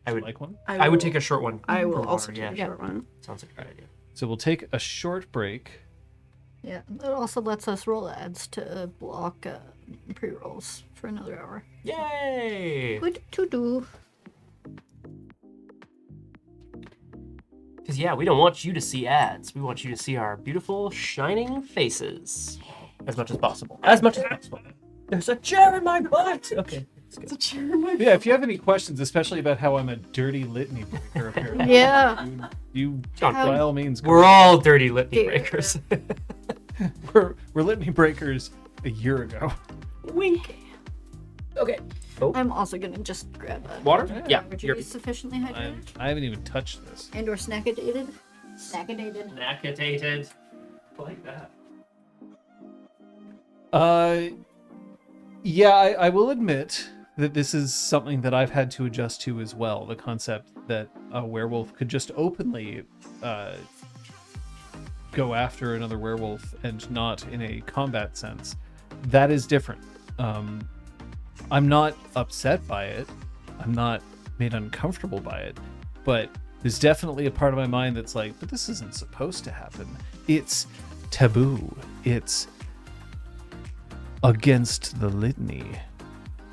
I would Like one? I would take a short one. I will from also water, take yeah. a short one. Sounds like a good idea. So we'll take a short break. Yeah. It also lets us roll ads to block pre-rolls for another hour. Yay! Good to do. Because, yeah, we don't want you to see ads. We want you to see our beautiful, shining faces. As much as possible. As much as possible. There's a chair in my butt! Okay. It's a chair in my Yeah, if you have any questions, especially about how I'm a dirty litany breaker, apparently, Yeah. you John, by all means, go. We're all dirty litany Yeah. breakers. We're litany breakers a year ago. Wink. Okay. I'm also gonna just grab a Water? Yeah. Would You're you be sufficiently hydrated? I haven't even touched this. And or snackadated? Snackadated. Snackitated. Like that. Yeah, I will admit that this is something that I've had to adjust to as well. The concept that a werewolf could just openly go after another werewolf and not in a combat sense. That is different. I'm not upset by it. I'm not made uncomfortable by it. But there's definitely a part of my mind that's like, but this isn't supposed to happen. It's taboo. It's against the litany.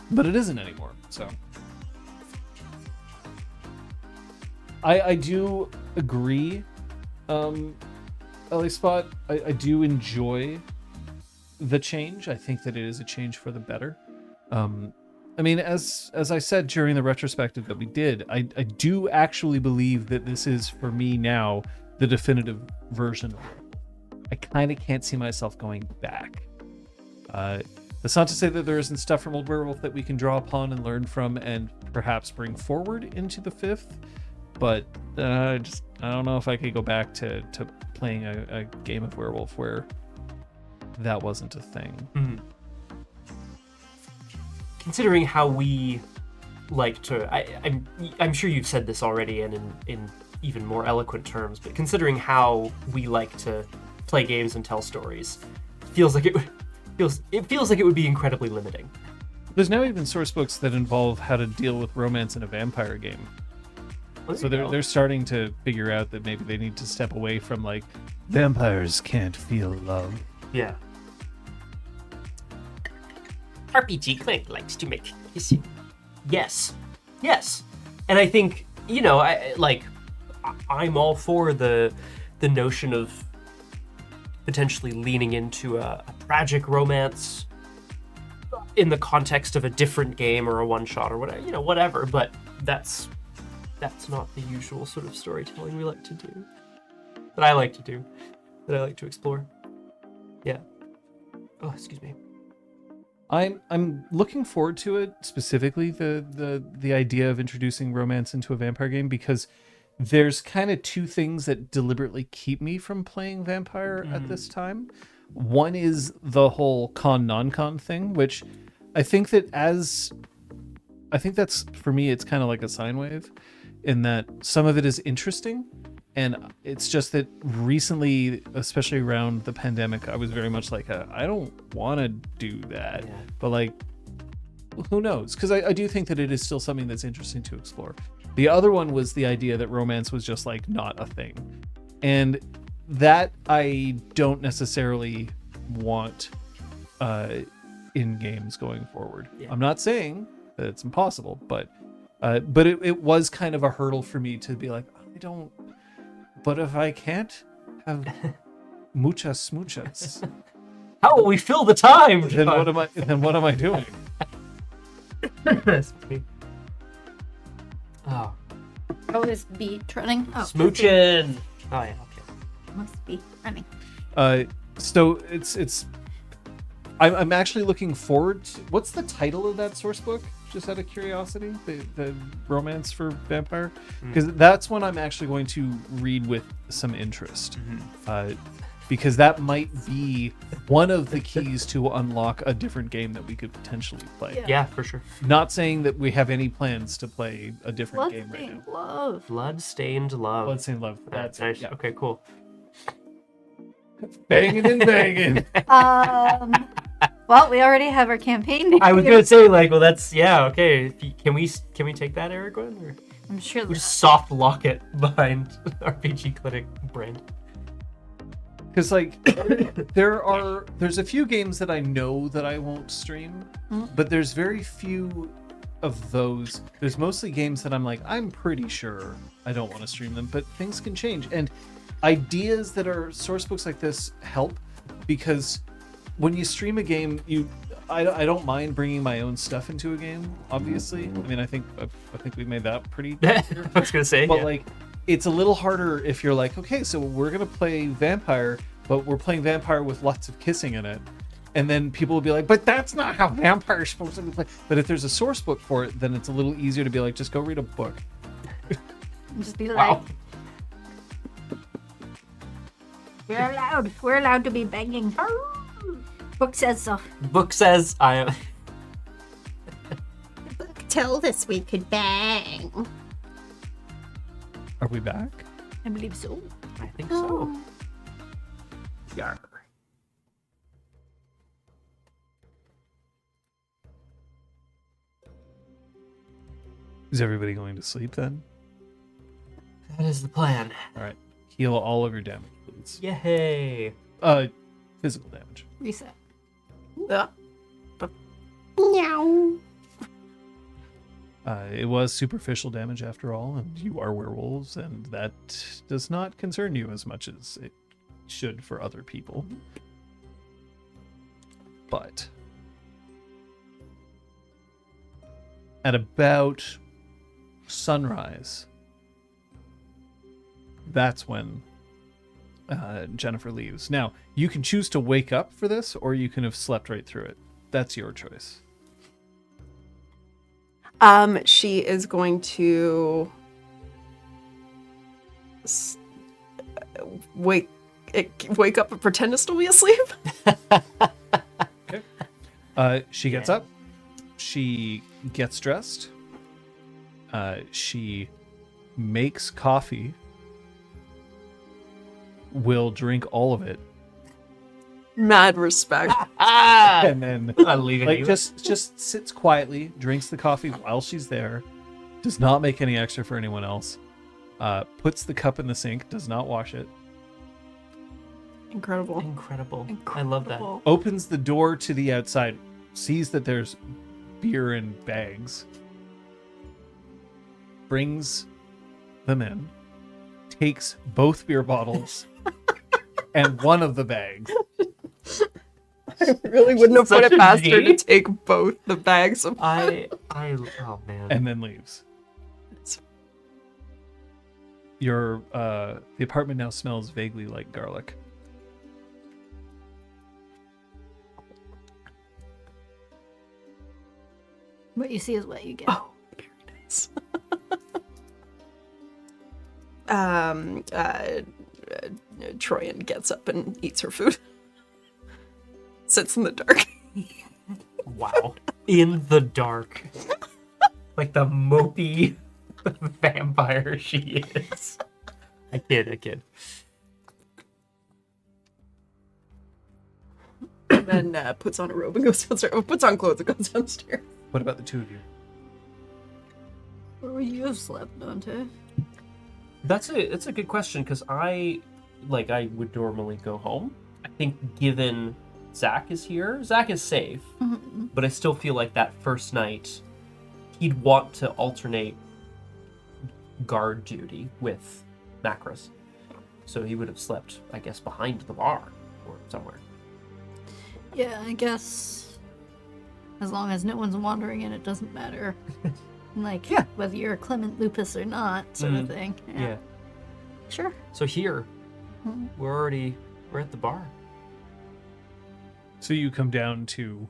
But it isn't anymore, so. I do agree, Ellie Spot. I do enjoy the change. I think that it is a change for the better. I mean, as I said during the retrospective that we did, I do actually believe that this is, for me now, the definitive version of it. I kind of can't see myself going back. That's not to say that there isn't stuff from Old Werewolf that we can draw upon and learn from and perhaps bring forward into the 5th, but I don't know if I could go back to playing a game of Werewolf where that wasn't a thing. Mm-hmm. Considering how we like to, I'm sure you've said this already and in even more eloquent terms, but considering how we like to play games and tell stories, feels like it would be incredibly limiting. There's now even source books that involve how to deal with romance in a vampire game. So they're starting to figure out that maybe they need to step away from like vampires can't feel love. Yeah. RPGClinic likes to make kissing. Yes. And I think, I'm all for the notion of potentially leaning into a tragic romance in the context of a different game or a one-shot or whatever, whatever, but that's not the usual sort of storytelling we like to do. That I like to do. That I like to explore. Yeah. Oh, excuse me. I'm looking forward to it, specifically the idea of introducing romance into a vampire game, because there's kind of two things that deliberately keep me from playing vampire at this time. One is the whole con non-con thing, which I think that's, for me, it's kind of like a sine wave in that some of it is interesting. And it's just that recently, especially around the pandemic, I was very much like, I don't want to do that. Yeah. But like, who knows? Because I do think that it is still something that's interesting to explore. The other one was the idea that romance was just like not a thing. And that I don't necessarily want in games going forward. Yeah. I'm not saying that it's impossible, but it was kind of a hurdle for me to be like, I don't. But if I can't have muchas muchas, how will we fill the time? Then what am I doing? That's funny. Oh. Oh, is B running? Oh, smooching. Oh yeah, okay. Must be running. So it's. I'm actually looking forward to. What's the title of that source book? Just out of curiosity, the romance for vampire, because that's one I'm actually going to read with some interest, because that might be one of the keys to unlock a different game that we could potentially play. Yeah, for sure. Not saying that we have any plans to play a different game right now. Bloodstained Love. Bloodstained Love. That's nice. It. Yeah. Okay, cool. Banging and banging. Well, we already have our campaign name. I was gonna say, that's okay. Can we take that, Erigwen? Or I'm sure we just soft lock it behind RPGClinic brand. Because there's a few games that I know that I won't stream, but there's very few of those. There's mostly games that I'm like, I'm pretty sure I don't want to stream them, but things can change. And ideas that are source books like this help, because when you stream a game, I don't mind bringing my own stuff into a game. Obviously, I mean, I think we made that pretty clear. I was gonna say, but it's a little harder if you're like, okay, so we're gonna play vampire, but we're playing vampire with lots of kissing in it, and then people will be like, but that's not how vampire is supposed to be played. But if there's a source book for it, then it's a little easier to be like, just go read a book. Just be like, we're allowed to be banging. Book says so. Book says I am. The book told us we could bang. Are we back? I believe so. I think so. Yarr. Is everybody going to sleep then? That is the plan. All right. Heal all of your damage, please. Yay! Physical damage. Reset. Meow. It was superficial damage after all, and you are werewolves, and that does not concern you as much as it should for other people. But at about sunrise, that's when Jennifer leaves. Now, you can choose to wake up for this, or you can have slept right through it. That's your choice. She is going to wake up and pretend to still be asleep. She gets up. She gets dressed. She makes coffee. Will drink all of it. Mad respect. And then I'm leaving like you. just sits quietly, drinks the coffee while she's there, does not make any extra for anyone else, puts the cup in the sink, does not wash it, Incredible. Incredible. I love that. opens the door to the outside, sees that there's beer in bags, brings them in, takes both beer bottles and one of the bags, I really wouldn't have put Such it a past her to G. take both the bags of Oh man. and then leaves. Your the apartment now smells vaguely like garlic. What you see is what you get. Oh, very nice. Troyan gets up and eats her food. Sits in the dark. Wow. In the dark. Like the mopey vampire she is. I kid. And then puts on a robe and goes downstairs. Puts on clothes and goes downstairs. What about the two of you? Where would you have slept, Dante? It's a good question because I would normally go home. I think given Zach is here, Zach is safe, but I still feel like that first night he'd want to alternate guard duty with Macros. So he would have slept, I guess, behind the bar or somewhere. Yeah, I guess as long as no one's wandering in, it doesn't matter. Like, Yeah. whether you're a Clement Lupus or not, sort of thing. Yeah. Sure. So here, we're at the bar. So you come down to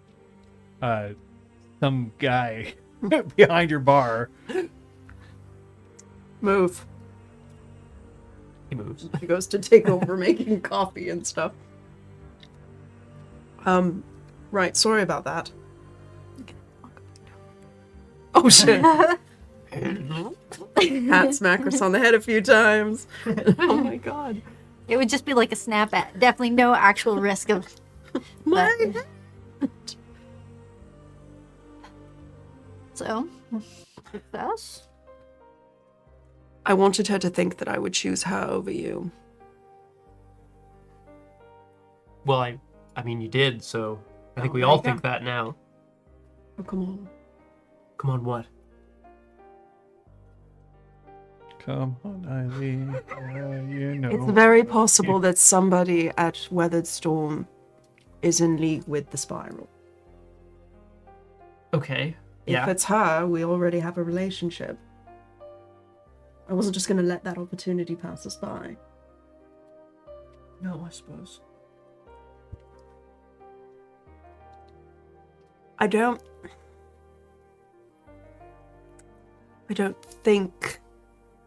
some guy behind your bar. Move. He moves. He goes to take over making coffee and stuff. Right, sorry about that. Oh shit. Pat Macros on the head a few times. Oh my god. It would just be like a snap at. Definitely no actual risk of. What? So, success? I wanted her to think that I would choose her over you. Well, I mean, you did, so I think we there all you go. think that now. Oh, come on. Come on, what? Come on, Eileen. You know. It's very possible that somebody at Weathered Storm is in league with the Spiral. Okay. If Yeah. it's her, we already have a relationship. I wasn't just going to let that opportunity pass us by. No, I suppose. I don't think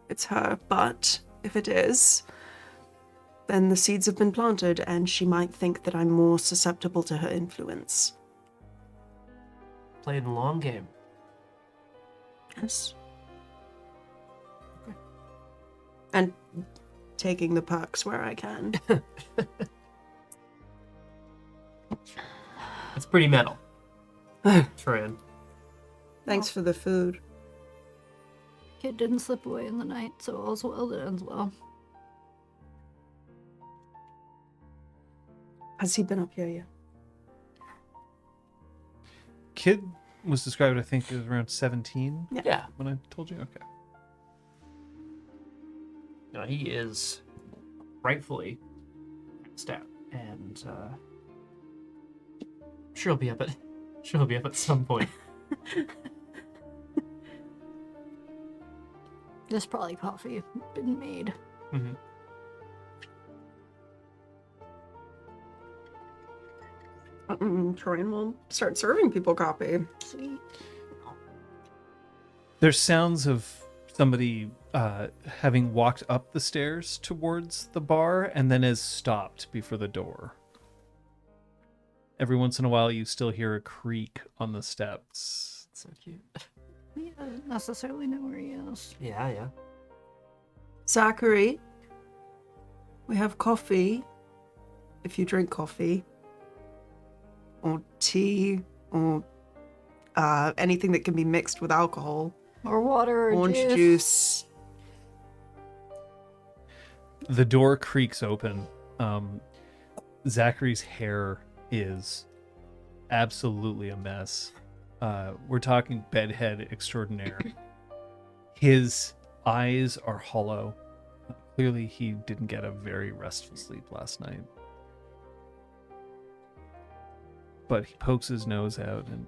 it's her, but if it is, then the seeds have been planted and she might think that I'm more susceptible to her influence. Playing the long game. Yes. And taking the perks where I can. It's pretty metal. Tran. Thanks for the food. Kid didn't slip away in the night, so all's well that ends well. Has he been up here yet? Kid was described, I think, as around 17 Yeah. when I told you. Okay. No, he is rightfully stout, and sure he'll be up at some point. There's probably coffee been made. Mm-hmm. Troyan will start serving people coffee. Sweet. There's sounds of somebody having walked up the stairs towards the bar and then has stopped before the door. Every once in a while, you still hear a creak on the steps. So cute. He doesn't necessarily know where he is. Yeah. Zachary, we have coffee. If you drink coffee, or tea, or anything that can be mixed with alcohol. Or water or Orange juice. The door creaks open. Zachary's hair is absolutely a mess. We're talking bedhead extraordinaire. His eyes are hollow. Clearly, he didn't get a very restful sleep last night. But he pokes his nose out and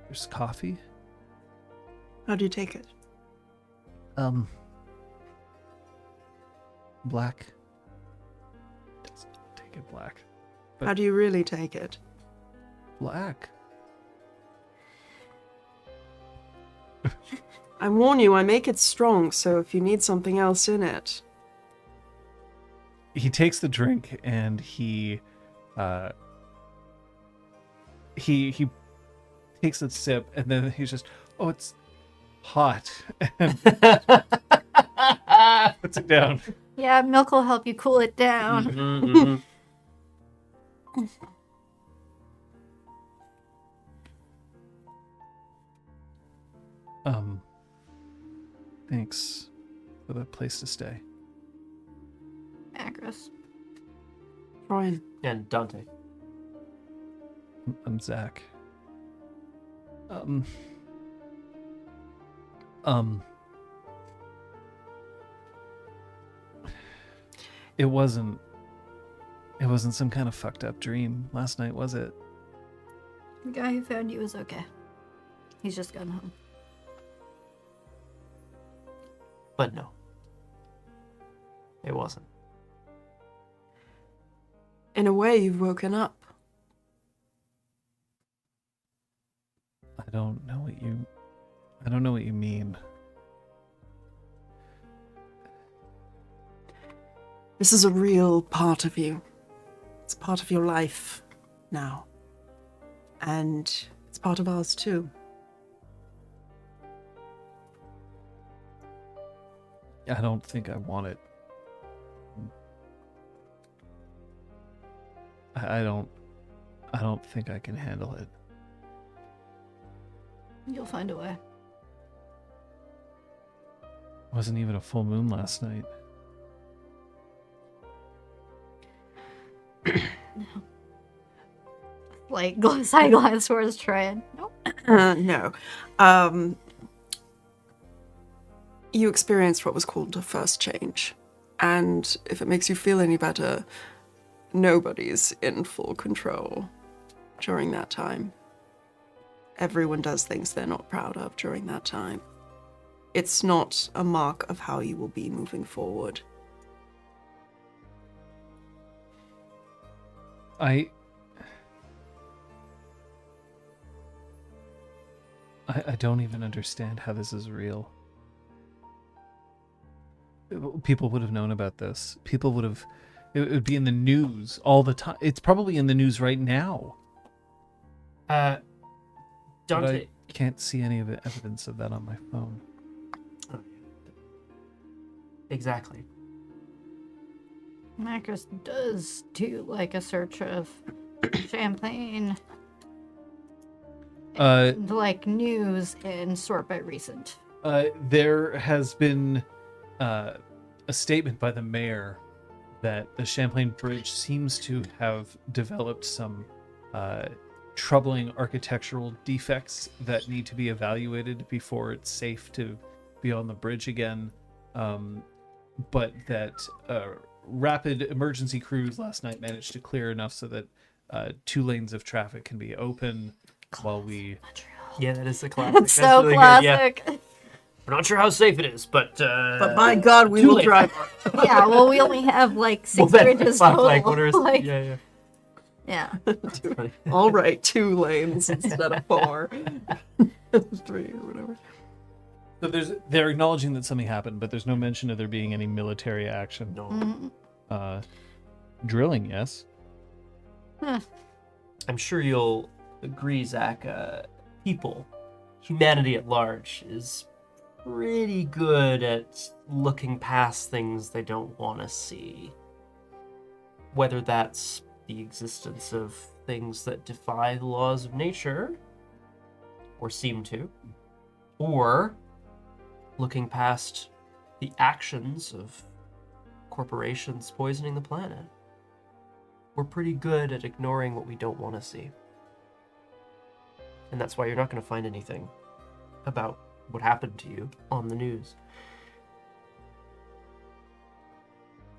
there's coffee. How do you take it? Black. Doesn't take it black. But How do you really take it? black. I warn you, I make it strong, so if you need something else in it. He takes the drink and he takes a sip and then he's just, oh, it's hot, and puts it down. Yeah, milk will help you cool it down. Mm-hmm. Thanks for the place to stay. Acris. Troyan. And Dante. I'm Zach. It wasn't some kind of fucked up dream last night, was it? The guy who found you was okay. He's just gone home. But no. It wasn't. In a way, you've woken up. I don't know what you mean. This is a real part of you. It's part of your life now. And it's part of ours too. I don't think I want it. I don't think I can handle it. You'll find a way. Wasn't even a full moon last night. Like, side glance towards Troyan. Nope. No. You experienced what was called a first change. And if it makes you feel any better, nobody's in full control during that time. Everyone does things they're not proud of during that time. It's not a mark of how you will be moving forward. I don't even understand how this is real. People would have known about this. It would be in the news all the time. It's probably in the news right now. But Dante. I can't see any of the evidence of that on my phone. Oh, exactly. Macros does do like a search of Champlain, like news and sort by recent. There has been a statement by the mayor that the Champlain Bridge seems to have developed some troubling architectural defects that need to be evaluated before it's safe to be on the bridge again. But that rapid emergency crews last night managed to clear enough so that 2 lanes of traffic can be open while we... Montreal. Yeah, that is the classic. It's so really good, yeah. classic. We're not sure how safe it is, but But by God, we too will late. drive. Yeah, well, we only have like Well, 6 then, bridges fuck, total. like, what are Like, yeah. yeah. All right, 2 lanes instead of 4. 3 or whatever. So they're acknowledging that something happened, but there's no mention of there being any military action. No. Drilling, yes. I'm sure you'll agree, Zach. People, humanity at large, is pretty good at looking past things they don't want to see. Whether that's the existence of things that defy the laws of nature, or seem to, or looking past the actions of corporations poisoning the planet. We're pretty good at ignoring what we don't want to see. And that's why you're not going to find anything about what happened to you on the news.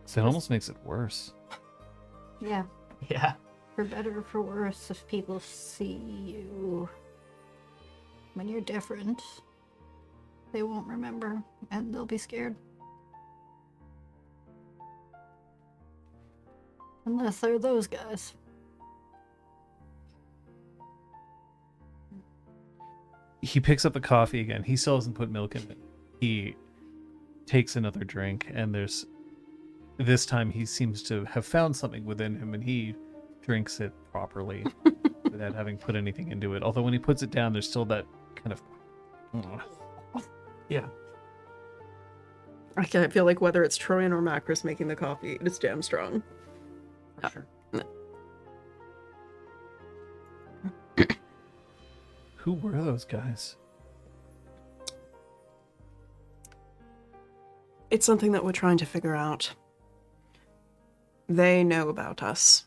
So it almost makes it worse. Yeah. Yeah. For better or for worse, if people see you when you're different, they won't remember and they'll be scared. Unless they're those guys. He picks up the coffee again. He still hasn't put milk in it. He takes another drink, and this time he seems to have found something within him, and he drinks it properly without having put anything into it. Although when he puts it down, there's still that kind of... Yeah. Okay, I feel like whether it's Troyan or Macris making the coffee, it's damn strong. For sure. Who were those guys? It's something that we're trying to figure out. They know about us,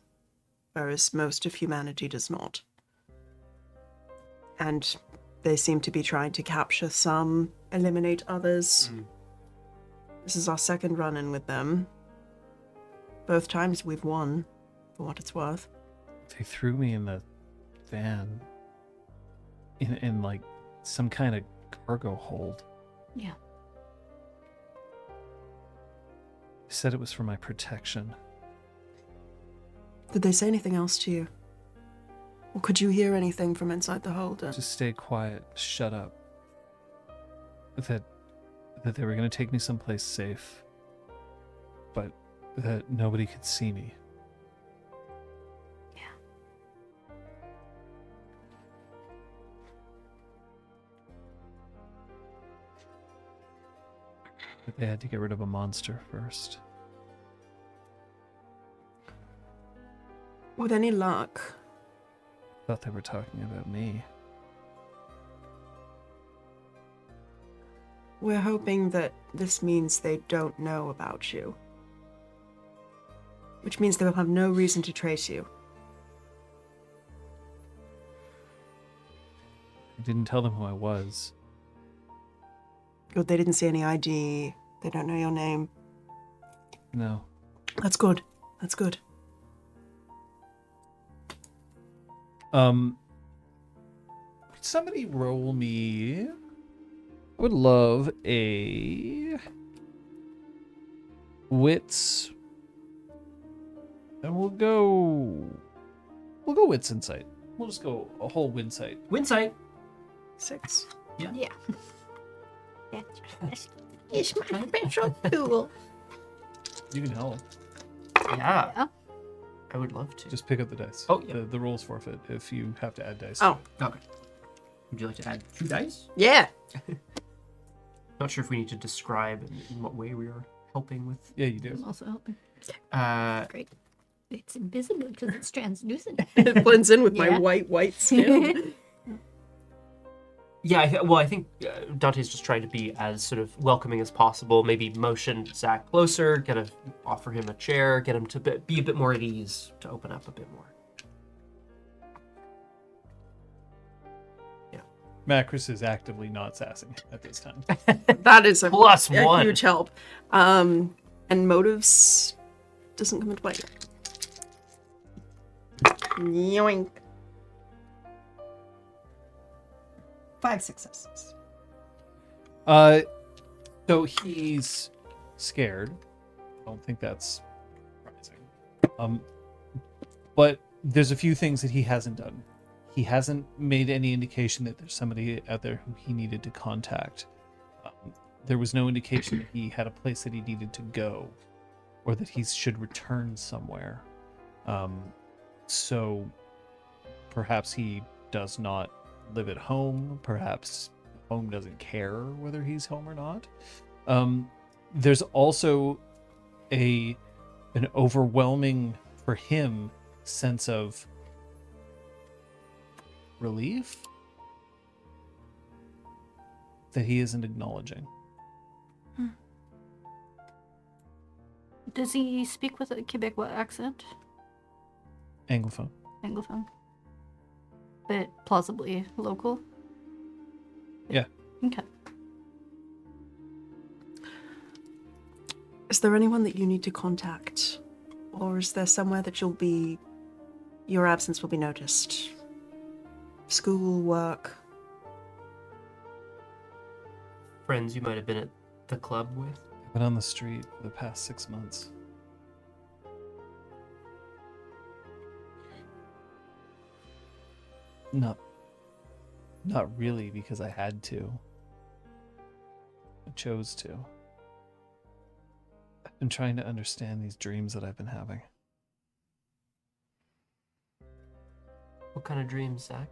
whereas most of humanity does not. And they seem to be trying to capture some, eliminate others. This is our second run-in with them. Both times we've won, for what it's worth. They threw me in the van. In like some kind of cargo hold. Yeah. Said it was for my protection. Did they say anything else to you? Or could you hear anything from inside the holder? Just stay quiet, shut up. That they were going to take me someplace safe, but that nobody could see me. But they had to get rid of a monster first. With any luck, Thought they were talking about me. we're hoping that this means they don't know about you. Which means they will have no reason to trace you. I didn't tell them who I was. Good, they didn't see any ID. They don't know your name. No. That's good. That's good. Could somebody roll me? I would love a wits. And we'll go wits insight. We'll just go a whole winsight. Winsight. 6. Yeah. It's my special tool. You can help. Yeah. Yeah. I would love to. Just pick up the dice. Oh, yeah. The rolls forfeit if you have to add dice. Oh, Okay. Would you like to add 2 dice? yeah. Not sure if we need to describe in what way we are helping with. Yeah, you do. I'm also helping. Great. It's invisible because it's translucent. It blends in with my Yeah. white skin. Yeah, I think Dante's just trying to be as sort of welcoming as possible. Maybe motion Zach closer, kind of offer him a chair, get him to be a bit more at ease, to open up a bit more. Yeah. Macris is actively not sassing at this time. That is a +1. huge help. And motives doesn't come into play. Yoink. 5 successes. So he's scared. I don't think that's surprising. But there's a few things that he hasn't done. He hasn't made any indication that there's somebody out there who he needed to contact. There was no indication that he had a place that he needed to go, or that he should return somewhere. So perhaps he does not live at home. Perhaps home doesn't care whether he's home or not. There's also an overwhelming, for him, sense of relief that he isn't acknowledging. Does he speak with a Quebecois accent? Anglophone. Anglophone. But plausibly local? Yeah. Okay. Is there anyone that you need to contact? Or is there somewhere that your absence will be noticed? School, work? Friends you might have been at the club with? I've been on the street for the past 6 months. Not really, because I had to. I chose to. I've been trying to understand these dreams that I've been having. What kind of dreams, Zach?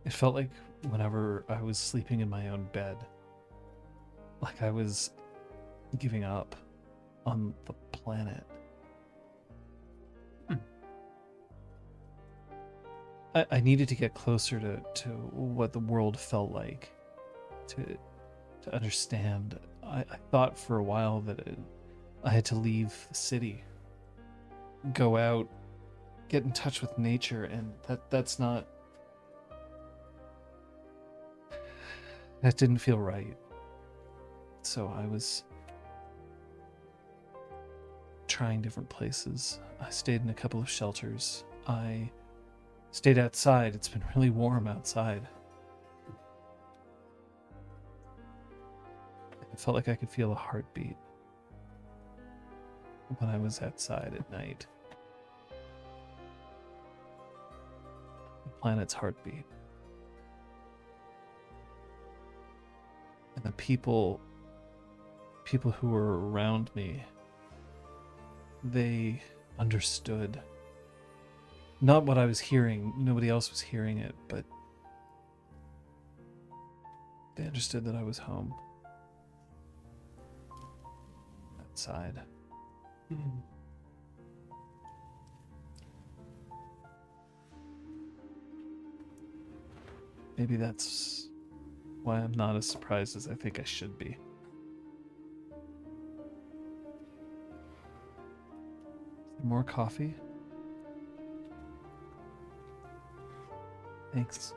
It felt like whenever I was sleeping in my own bed, like I was giving up on the planet. I needed to get closer to what the world felt like, to understand. I thought for a while that I had to leave the city, go out, get in touch with nature, and that's not... That didn't feel right. So I was trying different places. I stayed in a couple of shelters. I stayed outside. It's been really warm outside. It felt like I could feel a heartbeat when I was outside at night. The planet's heartbeat. And the people who were around me, they understood. Not what I was hearing, nobody else was hearing it, but they understood that I was home. Outside. Maybe that's why I'm not as surprised as I think I should be. Is there more coffee? Thanks.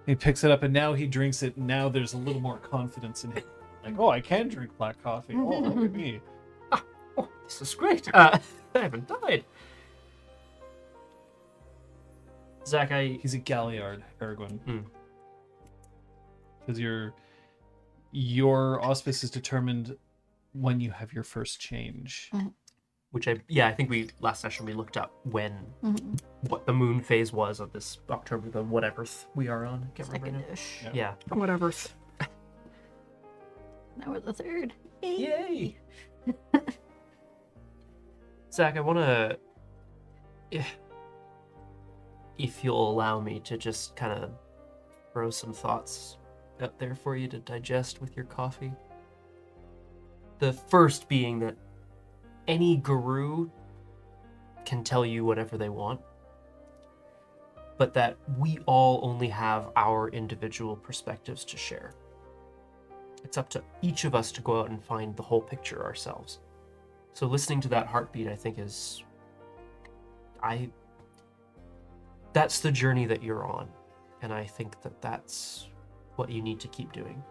He picks it up and now he drinks it. And now there's a little more confidence in him. Like, oh, I can drink black coffee. Oh, look at me. Oh, this is great. I haven't died. Zach, He's a Galliard, Aragorn. Because your auspice is determined when you have your first change. which I think last session we looked up when what the moon phase was of this October, the whatever we are on. I can't remember now. Second-ish. Yeah. Whatever. Now we're the third. Yay! Zach, I want to, if you'll allow me to just kind of throw some thoughts out there for you to digest with your coffee. The first being that any guru can tell you whatever they want, but that we all only have our individual perspectives to share. It's up to each of us to go out and find the whole picture ourselves. So listening to that heartbeat, I think that's the journey that you're on. And I think that that's what you need to keep doing.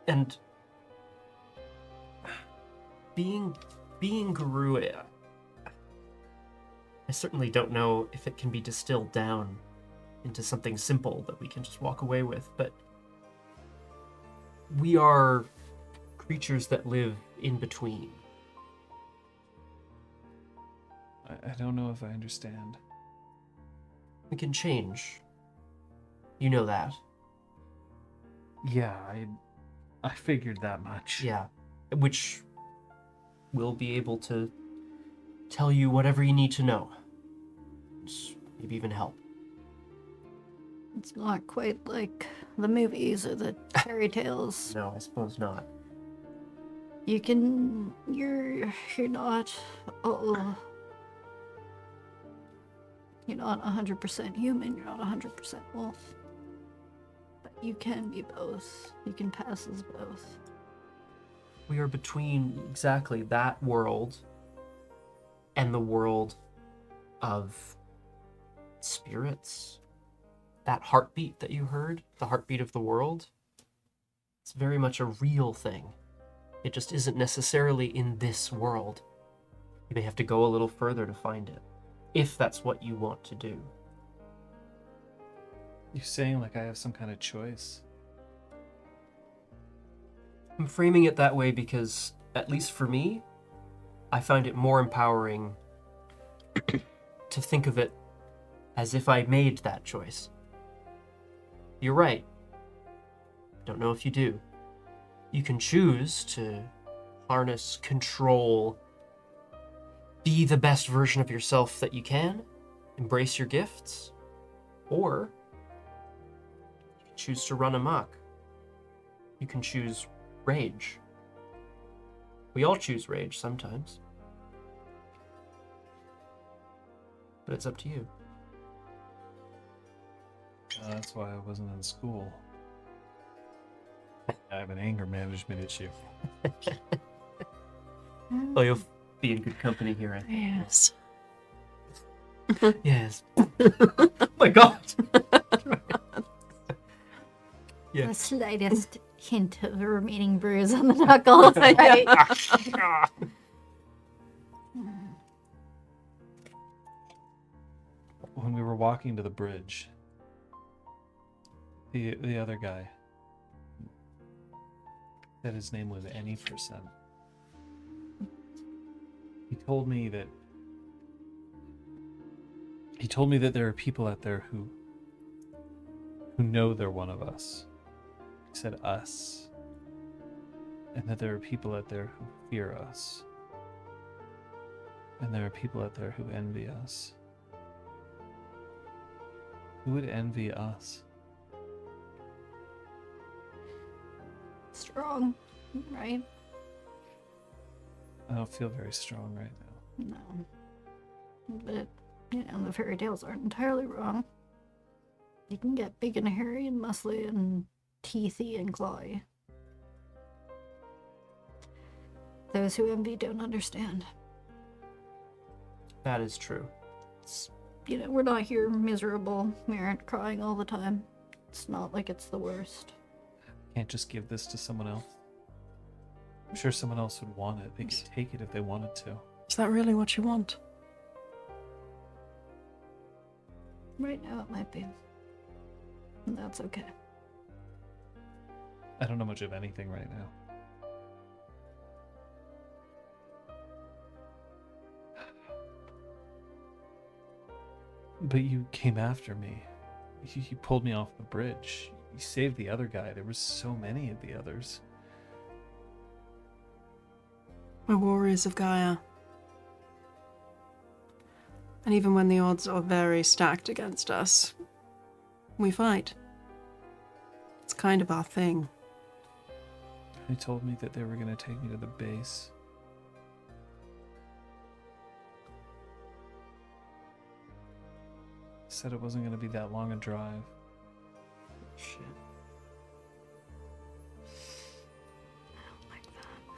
And being guru, I certainly don't know if it can be distilled down into something simple that we can just walk away with, but we are creatures that live in between. I don't know if I understand. We can change. You know that. Yeah, I figured that much. Yeah. Which will be able to tell you whatever you need to know. Maybe even help. It's not quite like the movies or the fairy tales. No, I suppose not. You're not, you're not 100% human, you're not 100% wolf. But you can be both. You can pass as both. We are between exactly that world and the world of spirits. That heartbeat that you heard, the heartbeat of the world, it's very much a real thing. It just isn't necessarily in this world. You may have to go a little further to find it, if that's what you want to do. You're saying like I have some kind of choice? I'm framing it that way because, at least for me, I find it more empowering to think of it as if I made that choice. You're right. Don't know if you do. You can choose to harness, control, be the best version of yourself that you can, embrace your gifts, or you can choose to run amok. You can choose rage. We all choose rage sometimes. But it's up to you. That's why I wasn't in school. I have an anger management issue. Oh, you'll be in good company here, I think. Yes. Yes. Oh my god! Yeah. The slightest hint of a remaining bruise on the knuckles, right? When we were walking to the bridge, the other guy said his name was Any Percent. He told me that there are people out there who know they're one of us. He said us. And that there are people out there who fear us. And there are people out there who envy us. Who would envy us? Strong, right? I don't feel very strong right now. No. But, the fairy tales aren't entirely wrong. You can get big and hairy and muscly and teethy and clawy. Those who envy don't understand. That is true. It's, we're not here miserable. We aren't crying all the time. It's not like it's the worst. Can't just give this to someone else. I'm sure someone else would want it. They could take it if they wanted to. Is that really what you want? Right now it might be. And that's okay. I don't know much of anything right now. But you came after me. You pulled me off the bridge. You saved the other guy. There were so many of the others. We're warriors of Gaia. And even when the odds are very stacked against us, we fight. It's kind of our thing. They told me that they were going to take me to the base. Said it wasn't going to be that long a drive. Shit.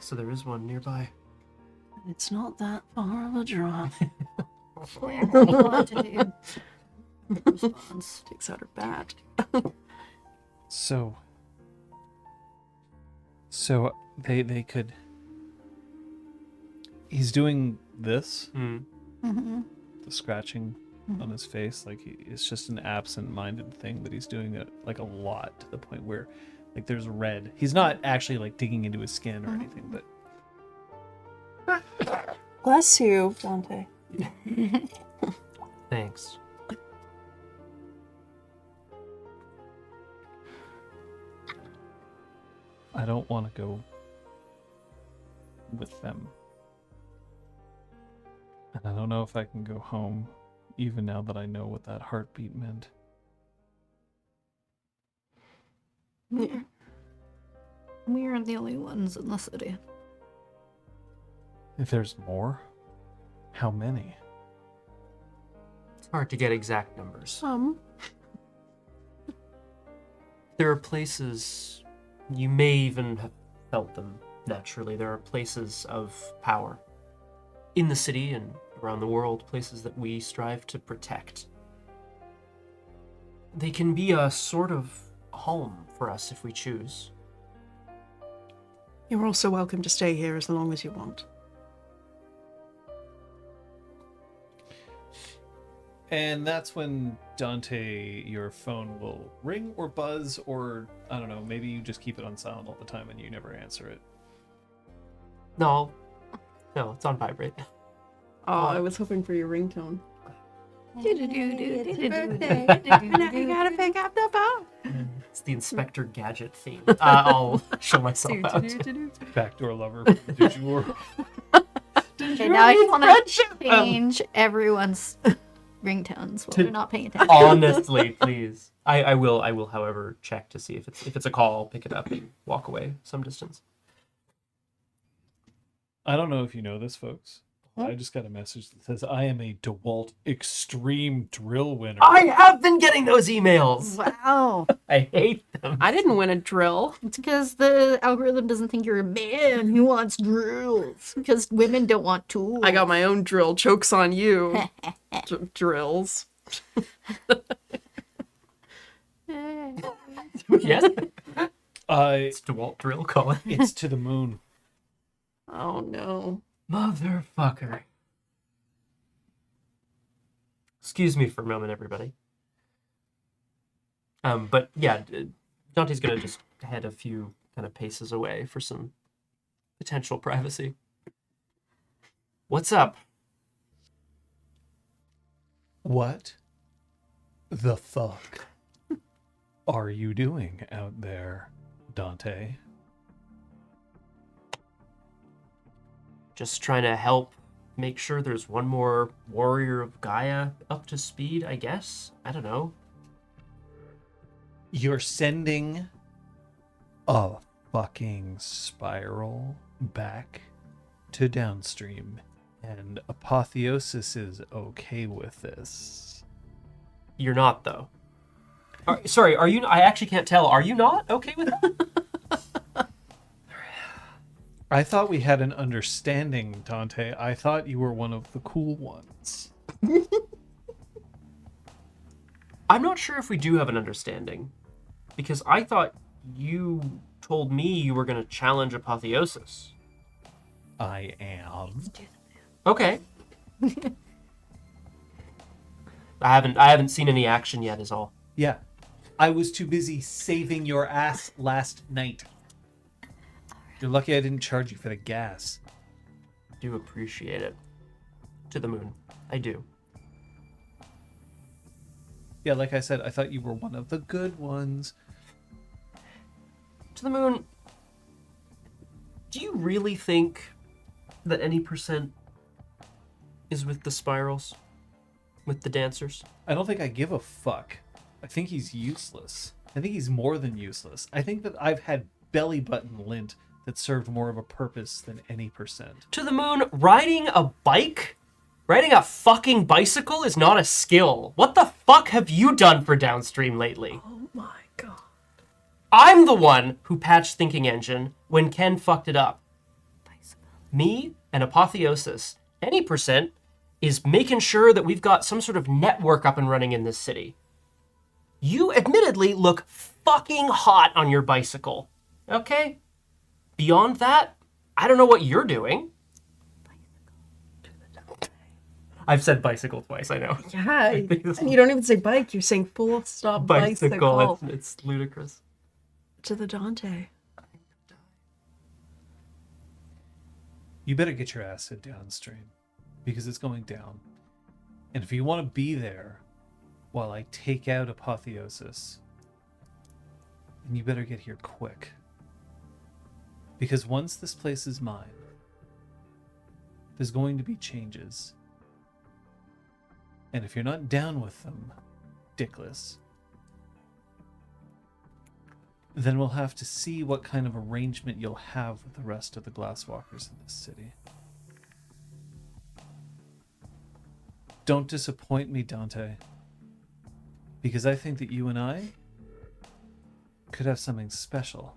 So there is one nearby. It's not that far of a drive. Quantity. Response. Takes out her bat. So they could. He's doing this, Mm. Mm-hmm. the scratching on his face. Like it's just an absent-minded thing, but he's doing it like a lot to the point where like there's red. He's not actually like digging into his skin or anything, but Bless you, Dante. Thanks. I don't want to go with them. And I don't know if I can go home, even now that I know what that heartbeat meant. Yeah. We aren't the only ones in the city. If there's more, how many? It's hard to get exact numbers. There are places, you may even have felt them naturally. There are places of power in the city and around the world, places that we strive to protect. They can be a sort of home for us if we choose. You're also welcome to stay here as long as you want. And that's when, Dante, your phone will ring or buzz, or I don't know, maybe you just keep it on silent all the time and you never answer it. No, it's on vibrate. Oh, I was hoping for your ringtone. Now you gotta pick up the phone. It's the Inspector Gadget theme. I'll show myself out. Backdoor lover. Did you Okay, now I just want to change everyone's ringtones while they're not paying attention. Honestly, please. I will, however, check to see if it's a call, I'll pick it up and walk away some distance. I don't know if you know this, folks. I just got a message that says I am a DeWalt Extreme Drill winner. I have been getting those emails. Wow. I hate them. I didn't win a drill. It's because the algorithm doesn't think you're a man who wants drills. Because women don't want tools. I got my own drill. Joke's on you. Drills. Yes? It's It's DeWalt drill calling. it's to the moon. Oh no. Motherfucker. Excuse me for a moment, everybody. But yeah, Dante's gonna just head a few kind of paces away for some potential privacy. What's up? What the fuck are you doing out there, Dante? Just trying to help make sure there's one more warrior of Gaia up to speed, I guess? I don't know. You're sending a fucking spiral back to downstream, and Apotheosis is okay with this. You're not, though. Sorry, are you? I actually can't tell. Are you not okay with it? I thought we had an understanding, Dante. I thought you were one of the cool ones. I'm not sure if we do have an understanding, because I thought you told me you were going to challenge Apotheosis. I am. Okay. I haven't seen any action yet, is all. Yeah. I was too busy saving your ass last night. You're lucky I didn't charge you for the gas. Do appreciate it. To the moon. I do. Yeah, like I said, I thought you were one of the good ones. To the moon. Do you really think that any percent is with the spirals? With the dancers? I don't think I give a fuck. I think he's useless. I think he's more than useless. I think that I've had belly button lint that served more of a purpose than any percent. To the moon, riding a bike? Riding a fucking bicycle is not a skill. What the fuck have you done for downstream lately? Oh my god. I'm the one who patched Thinking Engine when Ken fucked it up. Me and Apotheosis, any percent, is making sure that we've got some sort of network up and running in this city. You admittedly look fucking hot on your bicycle. Okay? Beyond that, I don't know what you're doing. I've said bicycle twice, I know. Yeah, I think this and you don't even say bike. You're saying full stop bicycle. It's ludicrous. To the Dante. You better get your acid downstream because it's going down. And if you want to be there while I take out Apotheosis, then you better get here quick. Because once this place is mine, there's going to be changes. And if you're not down with them, Dickless, then we'll have to see what kind of arrangement you'll have with the rest of the Glasswalkers in this city. Don't disappoint me, Dante. Because I think that you and I could have something special.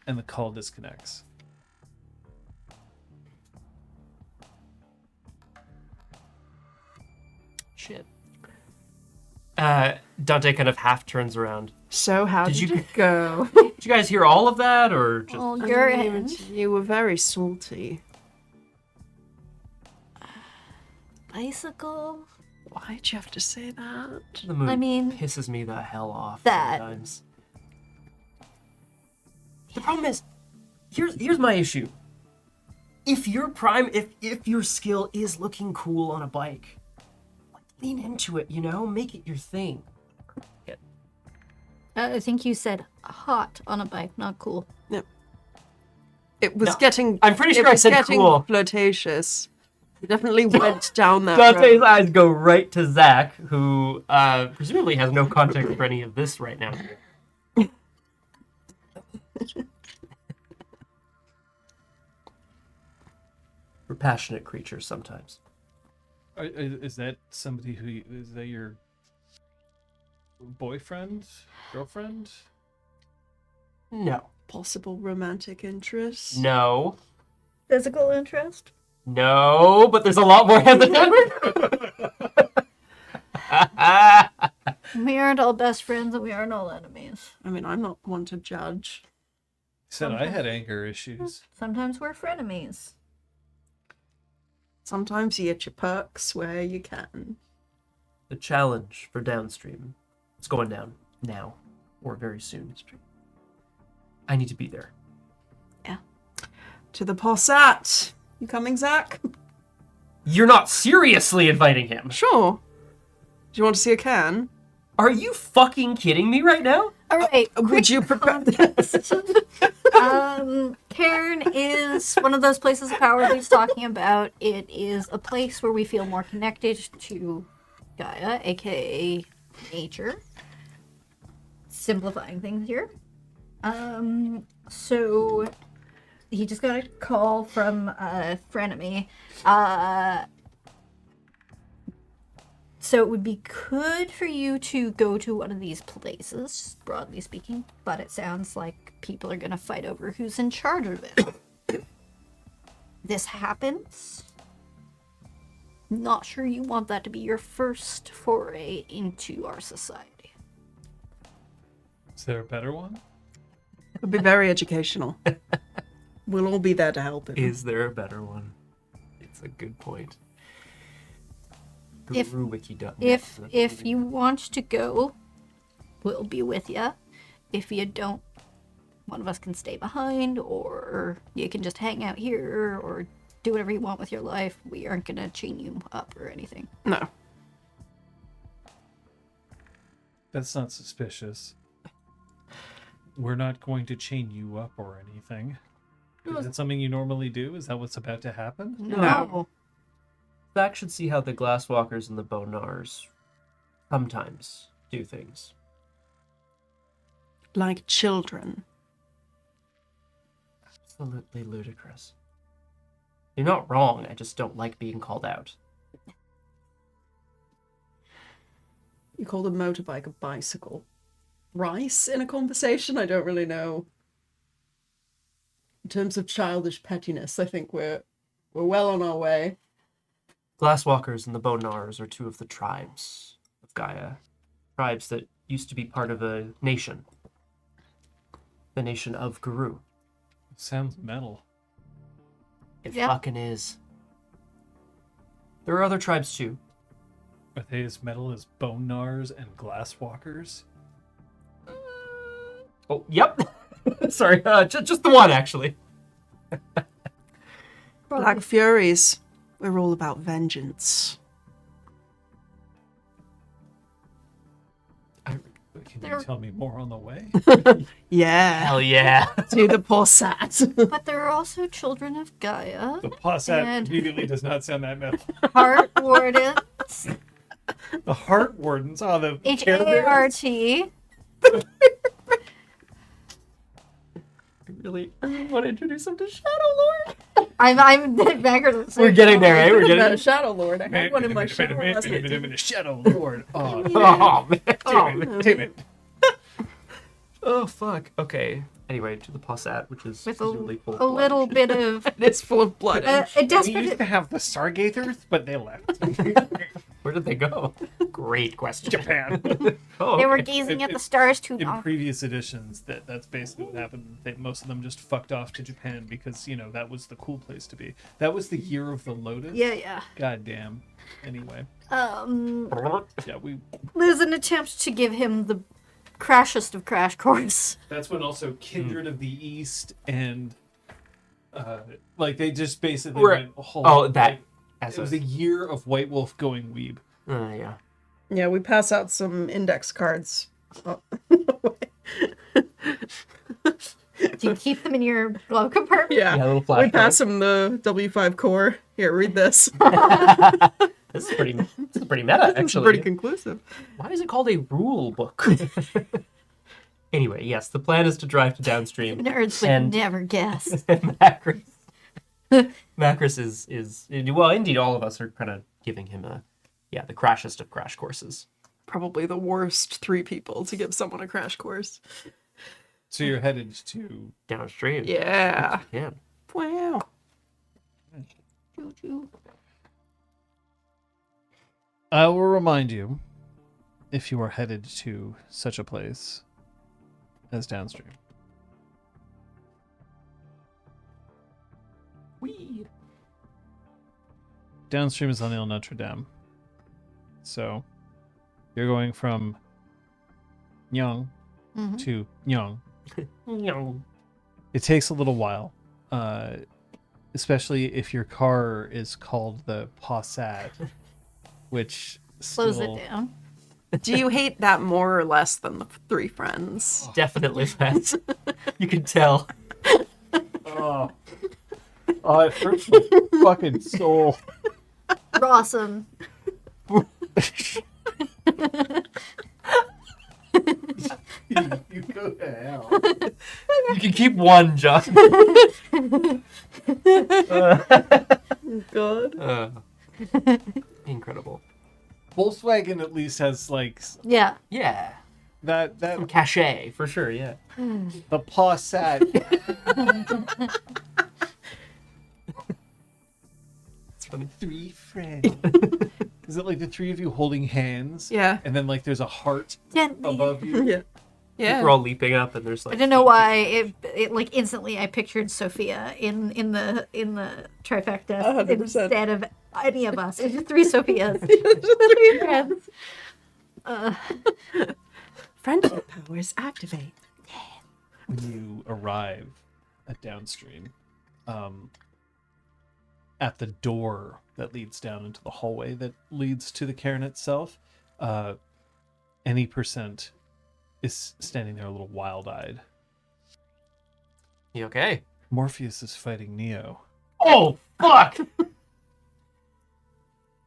And the call disconnects. Shit. Dante kind of half turns around. So how Did did you- it go? Did you guys hear all of that, or just... Well, your I mean, end. you were very salty. Bicycle? Why'd you have to say that? The moon I mean, pisses me the hell off that- sometimes. The problem is, here's my issue. If your if your skill is looking cool on a bike, like, lean into it, you know? Make it your thing. I think you said hot on a bike, not cool. It was No, getting. I'm pretty it sure I was said getting cool. flirtatious. It definitely went down that Dante's road. eyes go right to Zach, who presumably has no context for any of this right now. We're passionate creatures sometimes. Is that somebody is that your boyfriend, girlfriend? No. Possible romantic interest. No. Physical interest? No, but there's a lot more than that. We aren't all best friends and we aren't all enemies. I mean, I'm not one to judge. He said I had anger issues. Sometimes we're frenemies. Sometimes you get your perks where you can. The challenge for downstream. It's going down now or very soon. I need to be there. To the Possat. You coming, Zach? You're not seriously inviting him. Sure. Do you want to see a can? Are you fucking kidding me right now? All right. Would you prepare this? Cairn is one of those places of power he's talking about. It is a place where we feel more connected to Gaia, aka nature. Simplifying things here. So he just got a call from a frenemy. So it would be good for you to go to one of these places, broadly speaking, but it sounds like people are going to fight over who's in charge of it. This happens. Not sure you want that to be your first foray into our society. Is there a better one? It'd be very educational. We'll all be there to help him. Is there a better one? It's a good point. If- GuruWiki.net. If you want to go, we'll be with you. If you don't, one of us can stay behind, or you can just hang out here, or do whatever you want with your life. We aren't gonna chain you up or anything. No. That's not suspicious. We're not going to chain you up or anything. Is that something you normally do? Is that what's about to happen? No. Zach should see how the Glasswalkers and the Bonars sometimes do things. Like children. Absolutely ludicrous. You're not wrong, I just don't like being called out. You called a motorbike a bicycle. Rice in a conversation? I don't really know. In terms of childish pettiness, I think we're well on our way. Glasswalkers and the Bonars are two of the tribes of Gaia. Tribes that used to be part of a nation. The nation of Guru. Sounds metal. It Yeah. fucking is. There are other tribes too. Are they as metal as bone gnars and glasswalkers? Oh, yep. Sorry, just the one actually. Black Furies. We're all about vengeance. Can They're- you tell me more on the way? Yeah. Hell yeah. To the Possat. But there are also children of Gaia, The Possat And- immediately does not sound that metal. Heart Wardens, The Heart Wardens. Oh, the Care Bears? H-A-R-T. Really want to introduce him to Shadow Lord. I'm backwards. We're getting there, eh? We're About a getting Shadow Lord. I had one in my shadow last night. Shadow Lord. Oh, Oh, man. Oh, man. damn it. Oh, fuck. Okay. Anyway, to the Possat, which is With presumably full of a blood. little bit of It's full of blood. a We used desperate. to have the Sargathers, but they left. Where did they go? Great question. Japan. Oh, They were okay. gazing at It- the stars too In long. previous editions, that's basically what happened. Most of them just fucked off to Japan because, that was the cool place to be. That was the year of the Lotus. Yeah. God damn. Anyway. Yeah, There's an attempt to give him the crashest of crash course. that's when also Kindred of the East and they just basically Right. went whole. Oh, that. Like, As it was a year of White Wolf going weeb. yeah. Yeah, we pass out some index cards. Oh. Do you keep them in your glove compartment? Yeah. Yeah, a little We flashcard. pass him the W5 core. Here, read this. This is pretty meta, It's actually. pretty conclusive. Why is it called a rule book? Anyway, yes, the plan is to drive to downstream. Nerds would And- never guess. Macris. Macris is well, indeed, all of us are kind of giving him the crashest of crash courses. Probably the worst 3 people to give someone a crash course. So you're headed to. Downstream. Yeah. Yeah. Wow. I will remind you, if you are headed to such a place as downstream. Wee. Downstream is on Ile Notre Dame. So you're going from Nyang to Nyang. No. It takes a little while, especially if your car is called the Possat, which Slows still... it down. Do you hate that more or less than the 3 friends? Definitely less. You can tell. Oh, it hurts my fucking soul. Awesome. You go to hell. You can keep one, John. God. Incredible. Volkswagen at least has Yeah. Yeah. that Some cachet, for sure, yeah. the Possat. It's funny. 3 friends. Is it like the 3 of you holding hands? Yeah. And then there's a heart Gently. above you? Yeah. Yeah. We're all leaping up, and there's I like. don't know why it like instantly I pictured Sophia in the trifecta 100%. instead of any of us. It's just 3 Sophias. The 3 friends. Friendship powers activate. When you arrive at downstream, at the door that leads down into the hallway that leads to the cairn itself, any percent is standing there a little wild-eyed. You okay? Morpheus is fighting Neo. Oh, fuck!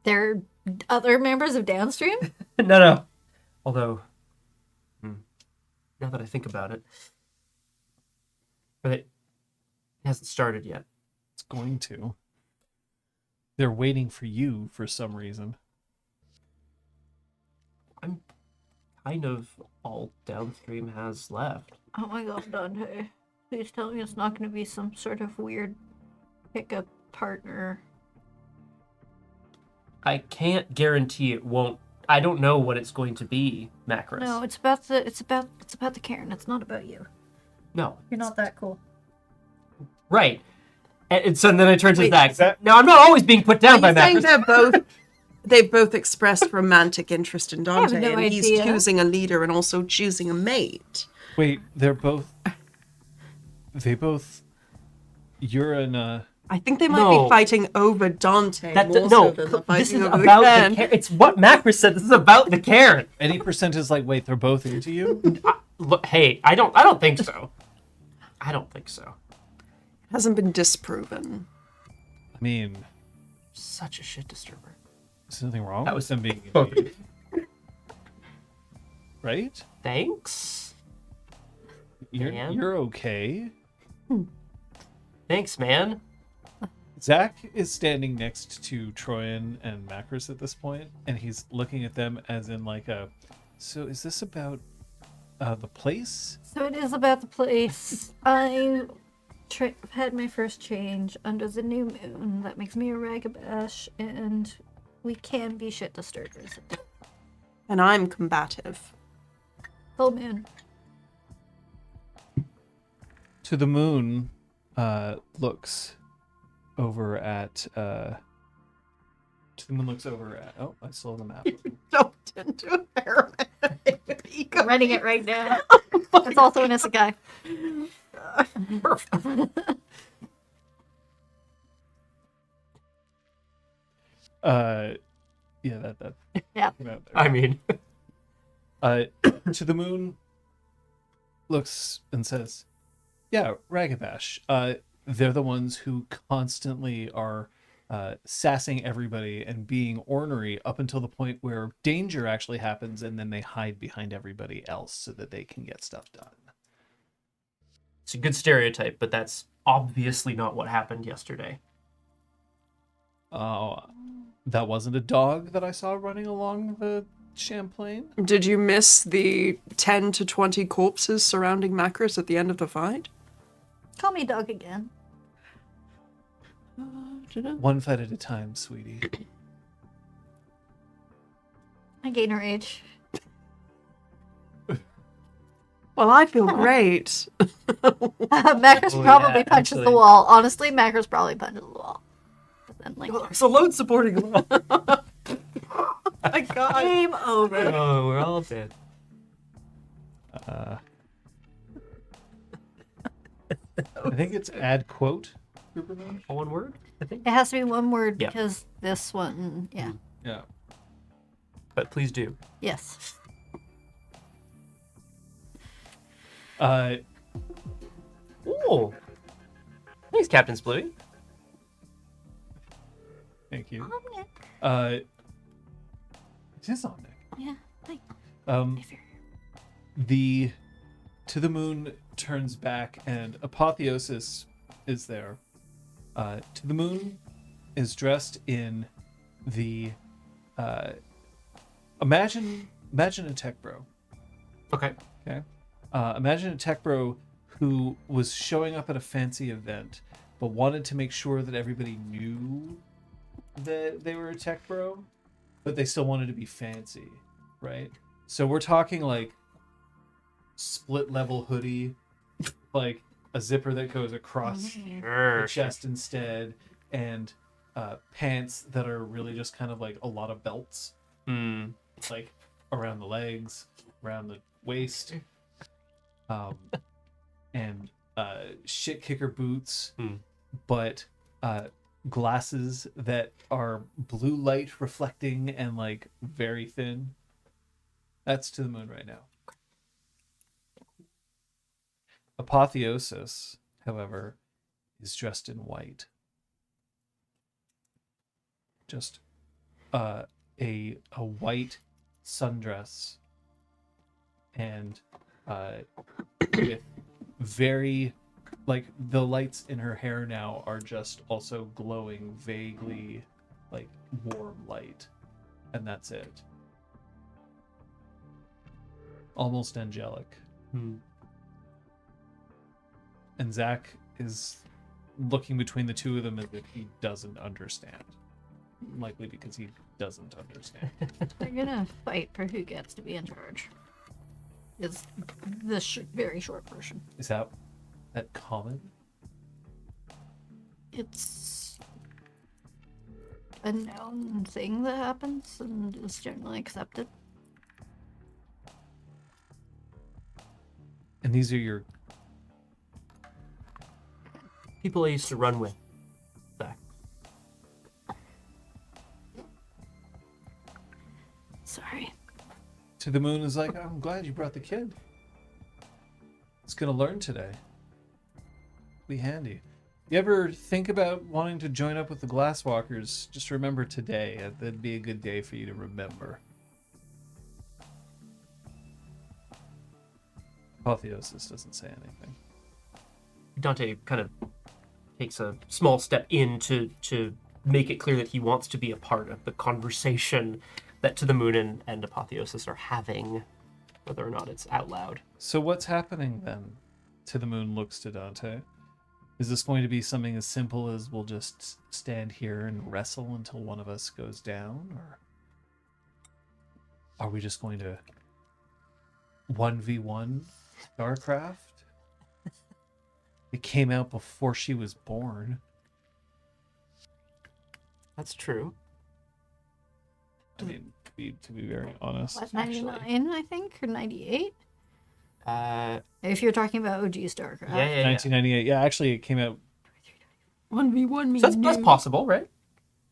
There are other members of Downstream? No. Although, now that I think about it, but it hasn't started yet. It's going to. They're waiting for you for some reason. I'm kind of all Downstream has left. Oh my god, Dante. Please tell me it's not going to be some sort of weird pickup partner. I can't guarantee it won't. I don't know what it's going to be, Macris. No, it's about the Karen. It's not about you. No. You're not that cool. Right. And so then I turn to Wait, Zach. is that- No, I'm not always being put down Are by you saying Macris. they've both expressed romantic interest in Dante, no and he's idea. choosing a leader and also choosing a mate? Wait, they both. You're in I think they might No. be fighting over Dante more No, so than they're this fighting is over about the the Cairn. Cairn. It's what Macris said. This is about the Cairn. any percent is like, wait, they're both into you? Look, hey, I don't think so. I don't think so. Hasn't been disproven. I mean, Such a shit disturber. there's nothing wrong That with was- them being into you. Right? Thanks. You're, Man. you're okay. Thanks, man. Zach is standing next to Troyan and Macris at this point, and he's looking at them as in like a. So is this about the place? So it is about the place. I had my first change under the new moon. That makes me a ragabash, and we can be shit disturbers. And I'm combative. Full moon. To the moon, looks over at. To the moon looks over at. Oh, I still have the map. Jumped into a paramedic with ego. I'm running it right now. It's also an isekai. Yeah, that. Yeah. came out there. I mean, To the moon looks and says, "Yeah, Ragabash. They're the ones who constantly are sassing everybody and being ornery up until the point where danger actually happens, and then they hide behind everybody else so that they can get stuff done." it's a good stereotype, but that's obviously not what happened yesterday. Oh, that wasn't a dog that I saw running along the Champlain. Did you miss the 10 to 20 corpses surrounding Macris at the end of the fight? Call me dog again. One fight at a time, sweetie. I gain her age. Well, I feel great. Macros Oh, probably yeah, punches the actually. wall. Honestly, Macros probably punches the wall. But then, like, So load supporting. My God. game over. Oh, we're all dead. I think it's add quote. All one word, I think. It has to be one word Yeah. because this one, yeah. Yeah. But please do. Yes. Ooh. Thanks, Captain Splitty. Thank you. Oh, Nick. It is on Nick. Yeah. Hi. Um, If you're the To the Moon turns back, and Apotheosis is there. To the Moon is dressed in the. Imagine a tech bro. Okay. Okay. Imagine a tech bro who was showing up at a fancy event, but wanted to make sure that everybody knew that they were a tech bro, but they still wanted to be fancy, right? So we're talking like split level hoodie, like a zipper that goes across Sure. the chest instead, and pants that are really just kind of like a lot of belts, Hmm. like around the legs, around the waist, and shit kicker boots, but glasses that are blue light reflecting and like very thin. That's To the Moon right now. Apotheosis, however, is dressed in white. Just a white sundress and with very like the lights in her hair now are just also glowing vaguely like warm light, and that's it. Almost angelic. And Zach is looking between the two of them as if he doesn't understand. Likely because he doesn't understand. They're gonna fight for who gets to be in charge. Is the very short version. Is that common? It's a known thing that happens and is generally accepted. And these are your... People I used to run with. Zach. Sorry. To the Moon is like, I'm glad you brought the kid. It's gonna learn today. Be handy. You ever think about wanting to join up with the Glasswalkers? Just remember today. That'd be a good day for you to remember. Apotheosis doesn't say anything. Dante kind of takes a small step in to make it clear that he wants to be a part of the conversation that To the Moon and Apotheosis are having, whether or not it's out loud. So what's happening then? To the Moon looks to Dante. Is this going to be something as simple as we'll just stand here and wrestle until one of us goes down? Or are we just going to 1v1 StarCraft? It came out before she was born. That's true. I mean, to be very honest. What, 99, I think, or 98? Yeah, If you're talking about OG StarCraft. yeah. 1998. Yeah, actually, it came out. 1v1 me. So that's possible, right?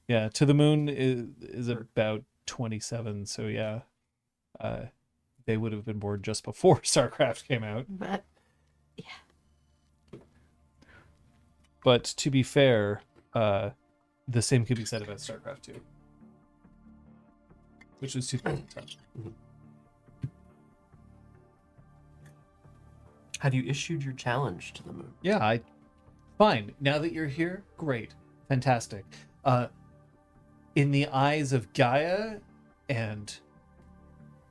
Yeah, To the Moon is about 27. So yeah, they would have been born just before StarCraft came out. But But to be fair, the same could be said about StarCraft 2, which was 2010. Have you issued your challenge to the Moon? Yeah, fine. Now that you're here, great, fantastic. In the eyes of Gaia, and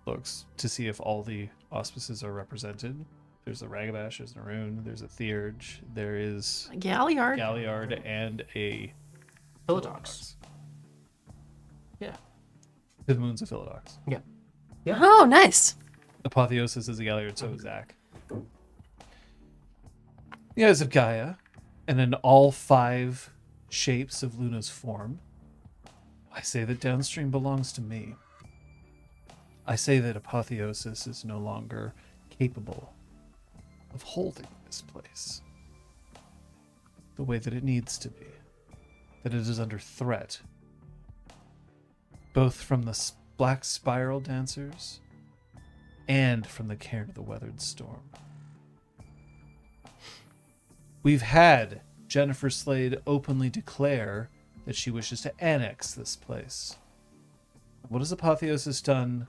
looks to see if all the auspices are represented. There's a Ragabash, there's an Arun, there's a Theurge, there is Galliard. Galliard, and a Philodox. Yeah. To the Moon's a Philodox. Yeah. Oh, nice. Apotheosis is a Galliard, so is Zach. The eyes of Gaia, and in all 5 shapes of Luna's form, I say that downstream belongs to me. I say that Apotheosis is no longer capable of holding this place the way that it needs to be, that it is under threat, both from the Black Spiral Dancers and from the Cairn of the Weathered Storm. We've had Jennifer Slade openly declare that she wishes to annex this place. What has Apotheosis done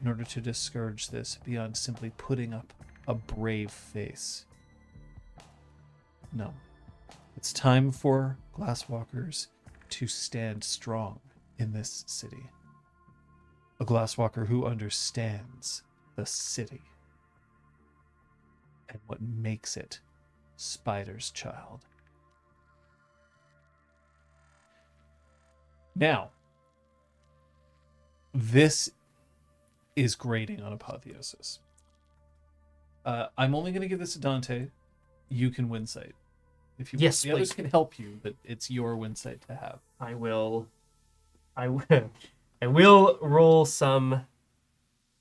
in order to discourage this beyond simply putting up a brave face? No. It's time for Glasswalkers to stand strong in this city. A Glasswalker who understands the city and what makes it Spider's child. Now, this is grating on Apotheosis. I'm only going to give this to Dante. You can win sight. If you Yes, the others please. can help you, but it's your win sight to have. I will roll some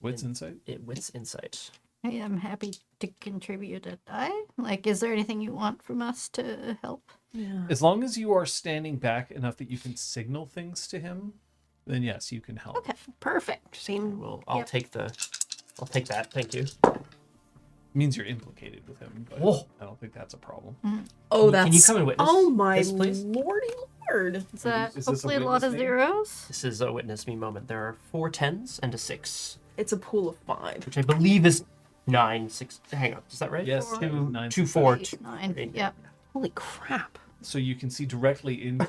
Wits insight? wits insight. I am happy to contribute a die. Like, is there anything you want from us to help? Yeah. As long as you are standing back enough that you can signal things to him, then yes, you can help. Okay. Perfect. Same. I'll Yep. take that. Thank you. Means you're implicated with him, but Whoa. I don't think that's a problem. Oh, Can you come and witness Oh my this, please? lordy lord. Is that Is this a hopefully a lot of witness thing? zeros? This is a witness me moment. There are 4 10s and a 6, It's a pool of 5. which I believe is 9, 6. Hang on, is that right? Yes, 2, nine, 2, six, 4. 8, 9. eight. Yep. Holy crap. So you can see directly into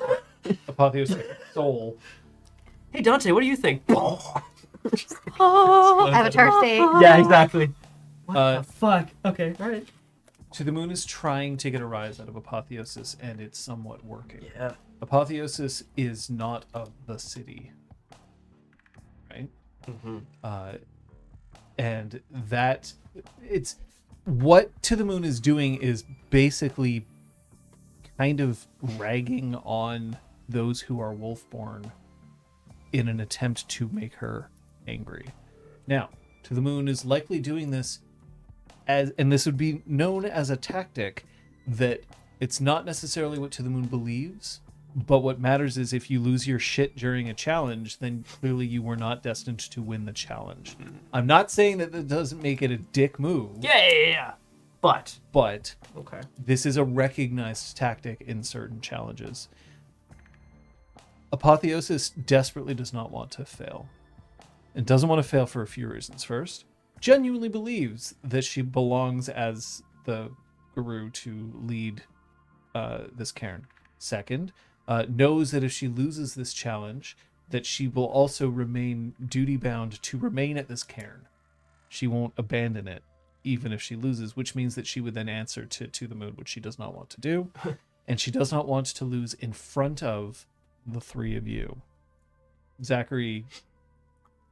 Apotheosis' soul. Hey Dante, what do you think? Avatar state. Yeah, exactly. What Uh, the fuck? Okay, all right. To the Moon is trying to get a rise out of Apotheosis, and it's somewhat working. Yeah. Apotheosis is not of the city, right? Mm-hmm. And that it's what To the Moon is doing is basically kind of ragging on those who are wolfborn in an attempt to make her angry. Now, To the Moon is likely doing this as, and this would be known as a tactic that it's not necessarily what To the Moon believes, but what matters is if you lose your shit during a challenge, then clearly you were not destined to win the challenge. I'm not saying that that doesn't make it a dick move. Yeah. But okay. This is a recognized tactic in certain challenges. Apotheosis desperately does not want to fail. And doesn't want to fail for a few reasons. First, genuinely believes that she belongs as the guru to lead this cairn. Second, knows that if she loses this challenge, that she will also remain duty-bound to remain at this cairn. She won't abandon it, even if she loses, which means that she would then answer to the Moon, which she does not want to do. And she does not want to lose in front of the three of you. Zachary,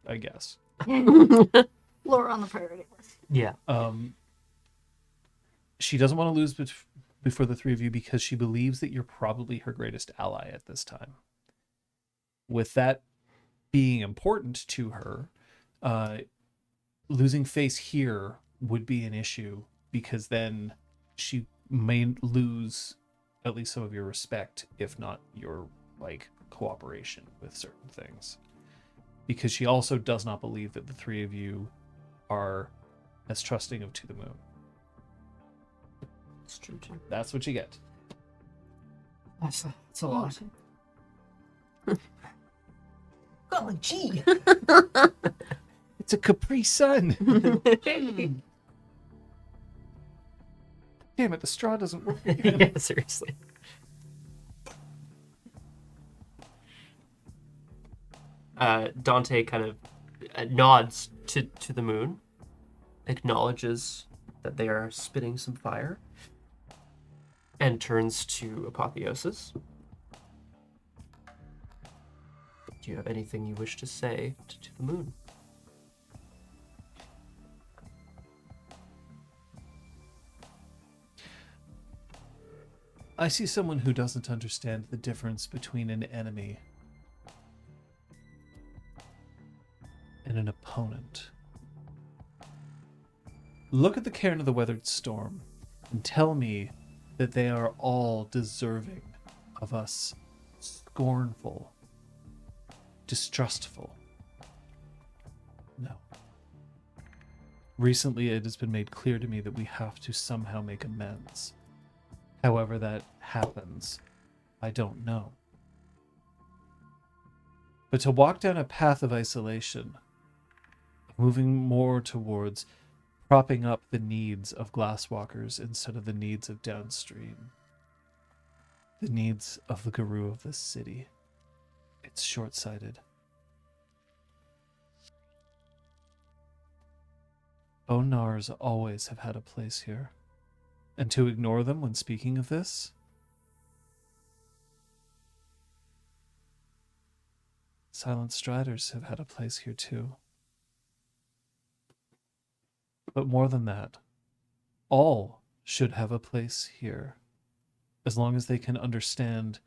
I guess. Lower on the priority list. Yeah. She doesn't want to lose before the three of you because she believes that you're probably her greatest ally at this time. With that being important to her, losing face here would be an issue because then she may lose at least some of your respect, if not your cooperation with certain things. Because she also does not believe that the three of you are as trusting of To the Moon. It's true too. That's what you get. That's a lot. Golly gee. It's a Capri Sun. Damn it, the straw doesn't work. Yeah, seriously. Dante kind of nods to the Moon, acknowledges that they are spitting some fire, and turns to Apotheosis. Do you have anything you wish to say to the Moon? I see someone who doesn't understand the difference between an enemy and an opponent. Look at the cairn of the Weathered Storm and tell me that they are all deserving of us scornful, distrustful. No. Recently, it has been made clear to me that we have to somehow make amends. However that happens, I don't know. But to walk down a path of isolation, moving more towards propping up the needs of glasswalkers instead of the needs of downstream, the needs of the guru of this city, it's short-sighted. Bonars always have had a place here. And to ignore them when speaking of this? Silent Striders have had a place here too. But more than that, all should have a place here, as long as they can understand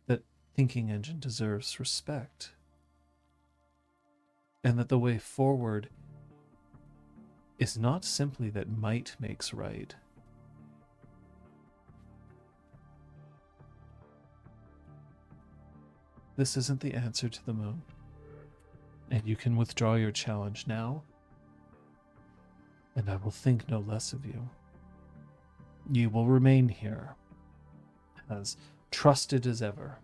that Thinking Engine deserves respect. And that the way forward is not simply that might makes right. This isn't the answer to the Moon. And you can withdraw your challenge now, and I will think no less of you. You will remain here, as trusted as ever.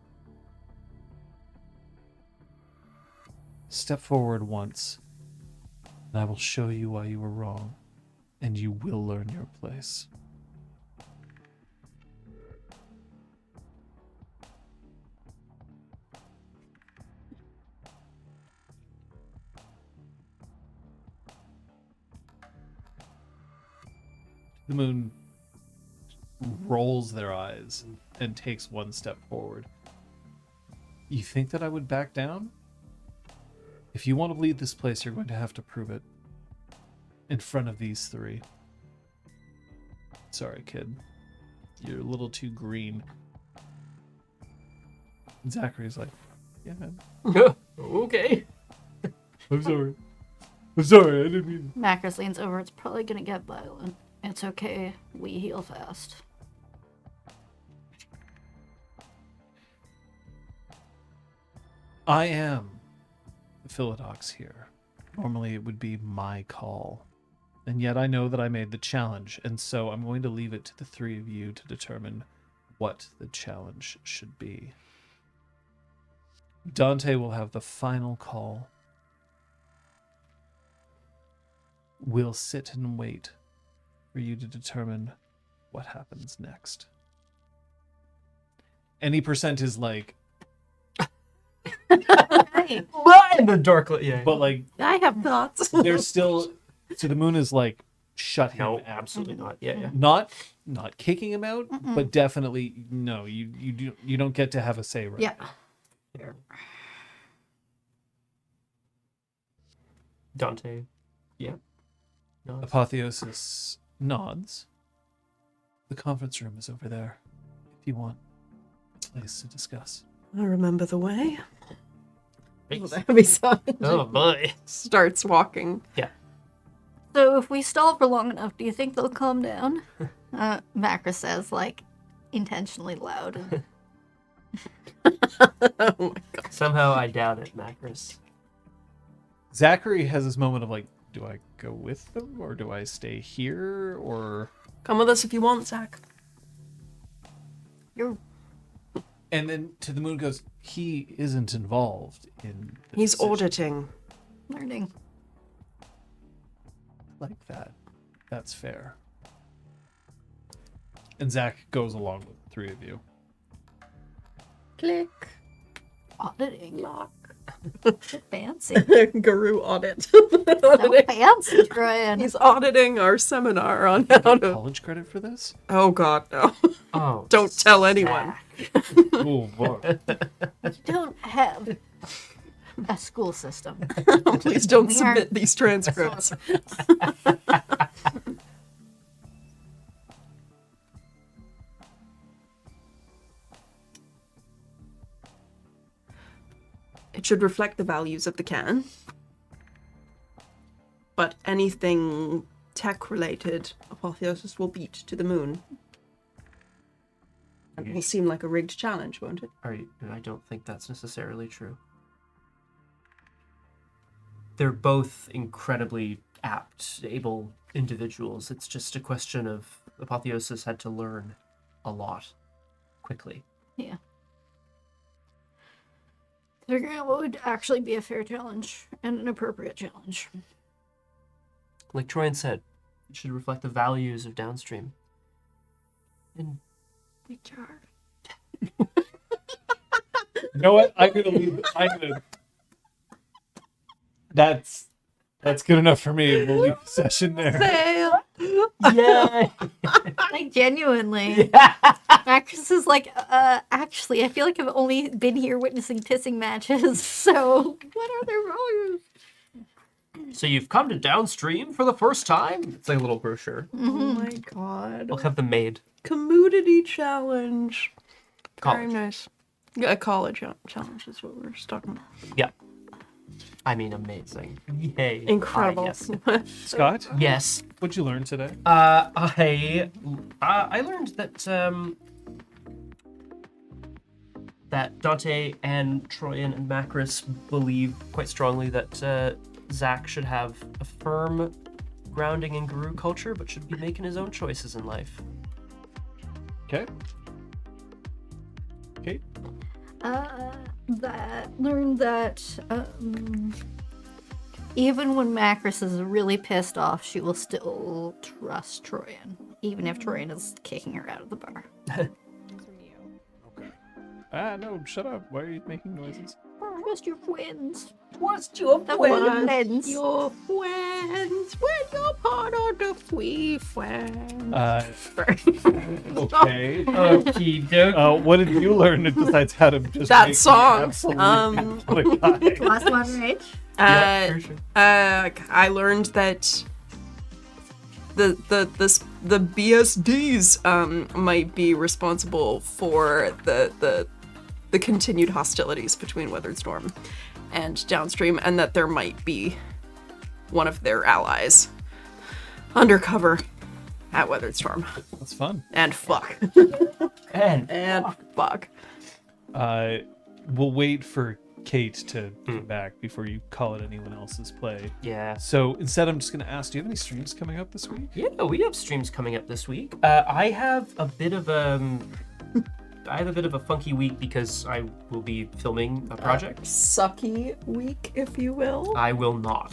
Step forward once, and I will show you why you were wrong, and you will learn your place. The Moon rolls their eyes and takes one step forward. You think that I would back down? If you want to lead this place, you're going to have to prove it. In front of these three. Sorry, kid. You're a little too green. Zachary's like, yeah, Okay. I'm sorry. I'm sorry, I didn't mean... Macros leans over. It's probably gonna get violent. It's okay. We heal fast. I am the Philodox here. Normally it would be my call. And yet I know that I made the challenge, and so I'm going to leave it to the three of you to determine what the challenge should be. Dante will have the final call. We'll sit and wait for you to determine what happens next. Any percent is like, Hey, In the dark, but like, I have thoughts. there's still... So the moon is like, shut him No, out. absolutely not. Yeah. Not kicking him out, but definitely no. You don't get to have a say right. yeah. Fair. Dante. Yeah. No. Apotheosis nods. The conference room is over there. If you want a place to discuss. I remember the way. Thanks. The heavy sign Oh boy. starts walking. Yeah. So if we stall for long enough, do you think they'll calm down? Macra says, like, intentionally loud. Oh my god. Somehow I doubt it, Macros. Zachary has this moment of like, do I go with them or do I stay here or? Come with us if you want, Zach. You're And then to the moon goes, he isn't involved in. The He's decision. auditing. learning. Like that. That's fair. And Zach goes along with the three of you. Click. Auditing. Lock. Fancy. Guru audit. So fancy, Brian. He's auditing our seminar on how to. College credit for this? Oh god, no. Oh. Don't tell anyone. Oh boy. You don't have a school system. Please don't We submit aren't- these transcripts. It should reflect the values of the canon. But anything tech related, Apotheosis will beat to the moon. And it will seem like a rigged challenge, won't it? I don't think that's necessarily true. They're both incredibly apt, able individuals. It's just a question of Apotheosis had to learn a lot quickly. Yeah. Figuring out what would actually be a fair challenge and an appropriate challenge. Like Troyan said, it should reflect the values of downstream. And Which are You know what? I'm gonna. That's good enough for me. We'll leave the session there. Fail! yeah, like genuinely. yeah. Actress is like, actually, I feel like I've only been here witnessing pissing matches, so what are their values? So you've come to downstream for the first time? It's like a little brochure. Oh my god. We'll have them made. Community challenge. Very College. nice. Yeah, a college challenge is what we're talking about. Yeah. I mean, amazing. Yay. Incredible. Yes. Scott, Yes. what'd you learn today? I learned that that Dante and Troyan and Macris believe quite strongly that Zach should have a firm grounding in Guru culture, but should be making his own choices in life. Okay. Okay. Learned that even when Macris is really pissed off, she will still trust Troyan, even if Troyan is kicking her out of the bar. No, shut up. Why are you making noises? Trust your friends. What's your The friends. Your friends, when you're part of the free friends. Okay. Okie doke. What did you learn besides how to just That make me song, absolutely what a guy? Last one, right? Yeah, for sure. I learned that the BSDs might be responsible for the the continued hostilities between Weathered Storm and Downstream, and that there might be one of their allies undercover at Weathered Storm. That's fun. And fuck. And Fuck. We'll wait for Kate to come back before you call it anyone else's play. yeah. So instead, I'm just going to ask, do you have any streams coming up this week? Yeah, we have streams coming up this week. I have a bit of a funky week because I will be filming a project. Sucky week, if you will. I will not.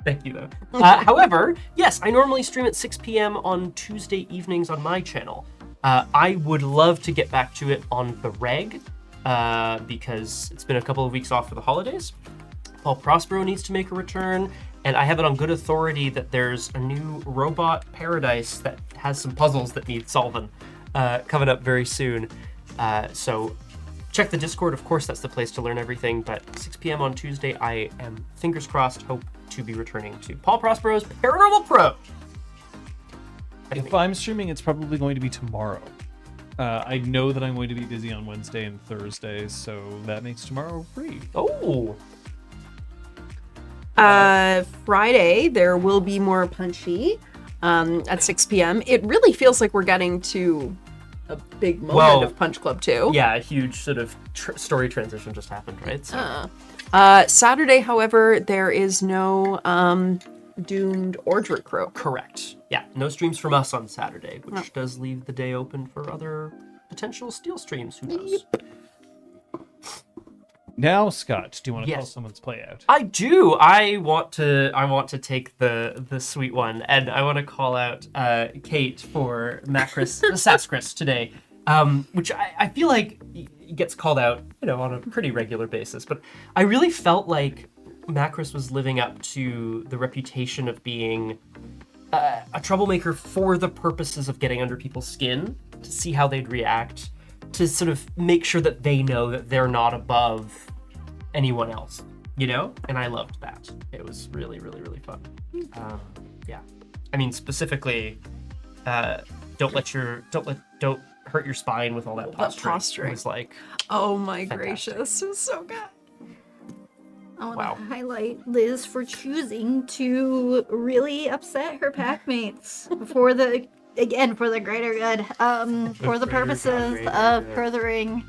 Thank you, though. However, yes, I normally stream at 6 p.m. on Tuesday evenings on my channel. I would love to get back to it on the reg, because it's been a couple of weeks off for the holidays. Paul Prospero needs to make a return, and I have it on good authority that there's a new robot paradise that has some puzzles that need solving coming up very soon. So check the Discord. Of course, that's the place to learn everything. But 6 p.m. on Tuesday, I am, fingers crossed, hope to be returning to Paul Prospero's Paranormal Pro. If I'm streaming, it's probably going to be tomorrow. I know that I'm going to be busy on Wednesday and Thursday, so that makes tomorrow free. Oh, Friday, there will be more Punchy at 6 p.m. It really feels like we're getting to a big moment of Punch Club 2. yeah, a huge sort of story transition just happened, right? So, Saturday, however, there is no Doomed Ordre Crow. correct. Yeah, no streams from us on Saturday, which does leave the day open for other potential Steel streams. Who knows? Now, Scott, do you want to call Yes. someone's play out? I do. I want to take the sweet one, and I want to call out Kate for Macris Sascris today, which I feel like gets called out, on a pretty regular basis. But I really felt like Macris was living up to the reputation of being a troublemaker for the purposes of getting under people's skin to see how they'd react, to sort of make sure that they know that they're not above anyone else, And I loved that. It was really, really, really fun. Yeah. I mean, specifically, don't hurt your spine with all that posturing. It was like, Oh my Fantastic. gracious, it was so good. I want Wow. to highlight Liz for choosing to really upset her packmates for the greater good, for the purposes of furthering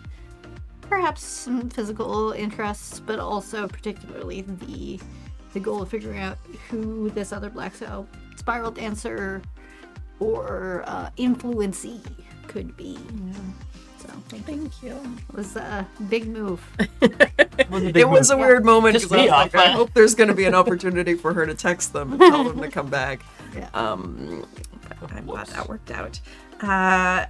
perhaps some physical interests, but also particularly the goal of figuring out who this other Black Spiral dancer or influencee could be. So thank you. It was a big move. It was a weird moment Just because I was me like, off. I hope there's going to be an opportunity for her to text them and tell them to come back. Yeah. I'm glad that worked out. I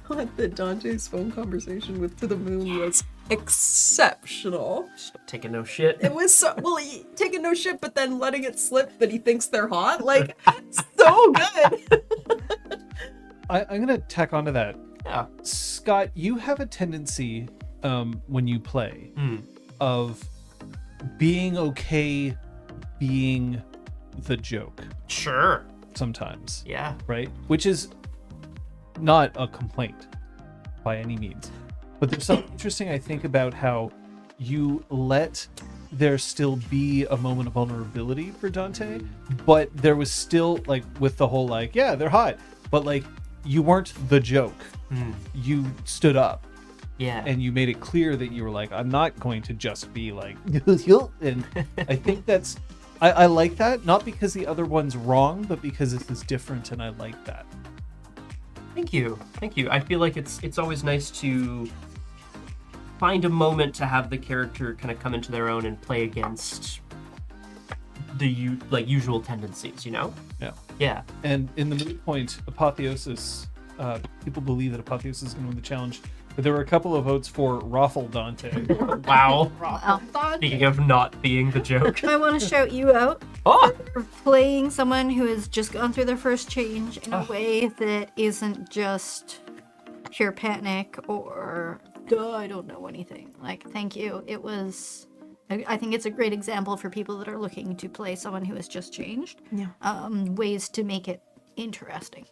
thought that Dante's phone conversation with To the Moon was exceptional. taking no shit. It was so he taking no shit, but then letting it slip that he thinks they're hot. Like, so good. I'm going to tack onto that. Yeah. Scott, you have a tendency when you play of being okay being the joke Sure. sometimes, Yeah. right? Which is not a complaint by any means. But there's something interesting, I think, about how you let there still be a moment of vulnerability for Dante, but there was still, like, with the whole, like, yeah, they're hot, but, like, you weren't the joke. You stood up Yeah. and you made it clear that you were like, I'm not going to just be like, and I think that's, I like that, not because the other one's wrong, but because this is different, and I like that. Thank you. I feel like it's always nice to find a moment to have the character kind of come into their own and play against the usual tendencies, Yeah. Yeah. And in the moot point, Apotheosis, people believe that Apotheosis is going to win the challenge, but there were a couple of votes for Raffle Dante. Wow. Wow. Speaking of not being the joke. I want to shout you out Oh! for playing someone who has just gone through their first change in a way that isn't just pure panic or I don't know anything. Like, thank you. It was. I think it's a great example for people that are looking to play someone who has just changed. Yeah. Ways to make it interesting.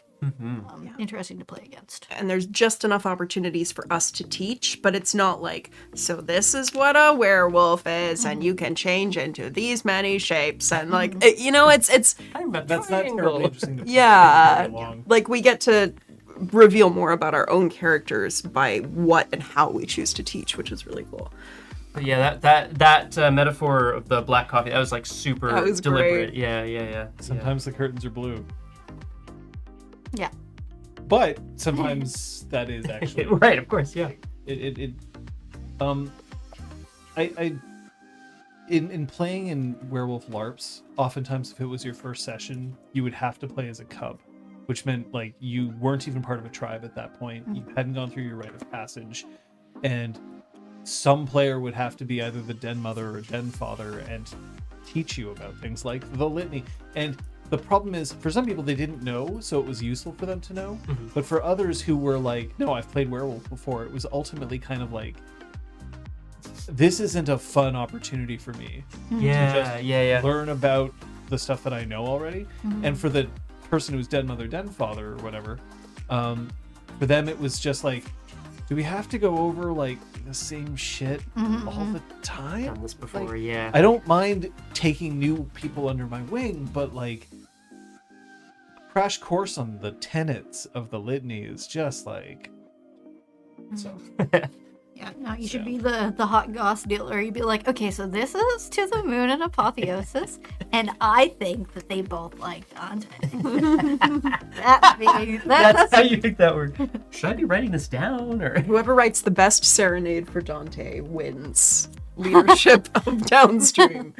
Interesting to play against. And there's just enough opportunities for us to teach, but it's not like, so this is what a werewolf is, and you can change into these many shapes, and like, it's I'm a That's not triangle. terribly interesting to play yeah, very long. like we get to reveal more about our own characters by what and how we choose to teach, which is really cool. But yeah, that metaphor of the black coffee, that was like super That was deliberate. great. Yeah. Sometimes the curtains are blue, Yeah. but sometimes that is actually Right, of course, yeah. I in playing in Werewolf LARPs, oftentimes if it was your first session, you would have to play as a cub, which meant like you weren't even part of a tribe at that point. You hadn't gone through your rite of passage, and some player would have to be either the den mother or den father and teach you about things like the litany. And the problem is, for some people, they didn't know, so it was useful for them to know. But for others who were like, no, I've played Werewolf before, it was ultimately kind of like, this isn't a fun opportunity for me Yeah. learn about the stuff that I know already. And for the person who's den mother, den father, or whatever, for them it was just like, do we have to go over like the same shit all the time? Done this before, Like, yeah. I don't mind taking new people under my wing, but like crash course on the tenets of the litany is just like so. Yeah, no, you should be the hot goss dealer. You'd be like, okay, so this is To the Moon and Apotheosis, and I think that they both like Dante. That's how you pick that word. Should I be writing this down, or? Whoever writes the best serenade for Dante wins leadership of Downstream.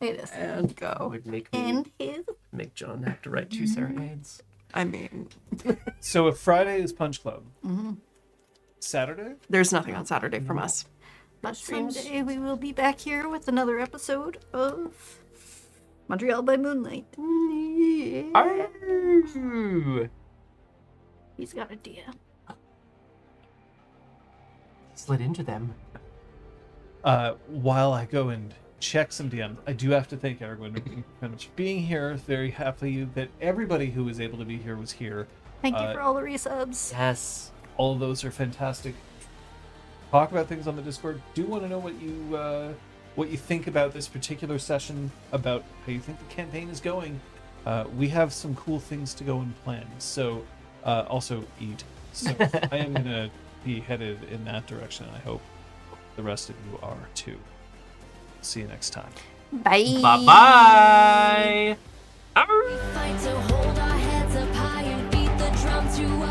It is. And go. Would make And his make John have to write 2 serenades. I mean, So if Friday is Punch Club, Saturday? there's nothing on Saturday from us. But someday we will be back here with another episode of Montreal by Moonlight. Arrgh! He's got a DM. Slid into them. While I go and check some DMs, I do have to thank everyone for being here. Very happy that everybody who was able to be here was here. Thank you for all the resubs. Yes. All of those are fantastic. Talk about things on the Discord. Do want to know what you think about this particular session, about how you think the campaign is going. We have some cool things to go and plan. So also eat. So I am gonna be headed in that direction. I hope the rest of you are too. See you next time. Bye. Bye-bye! Fight to hold our heads up high and beat the drum to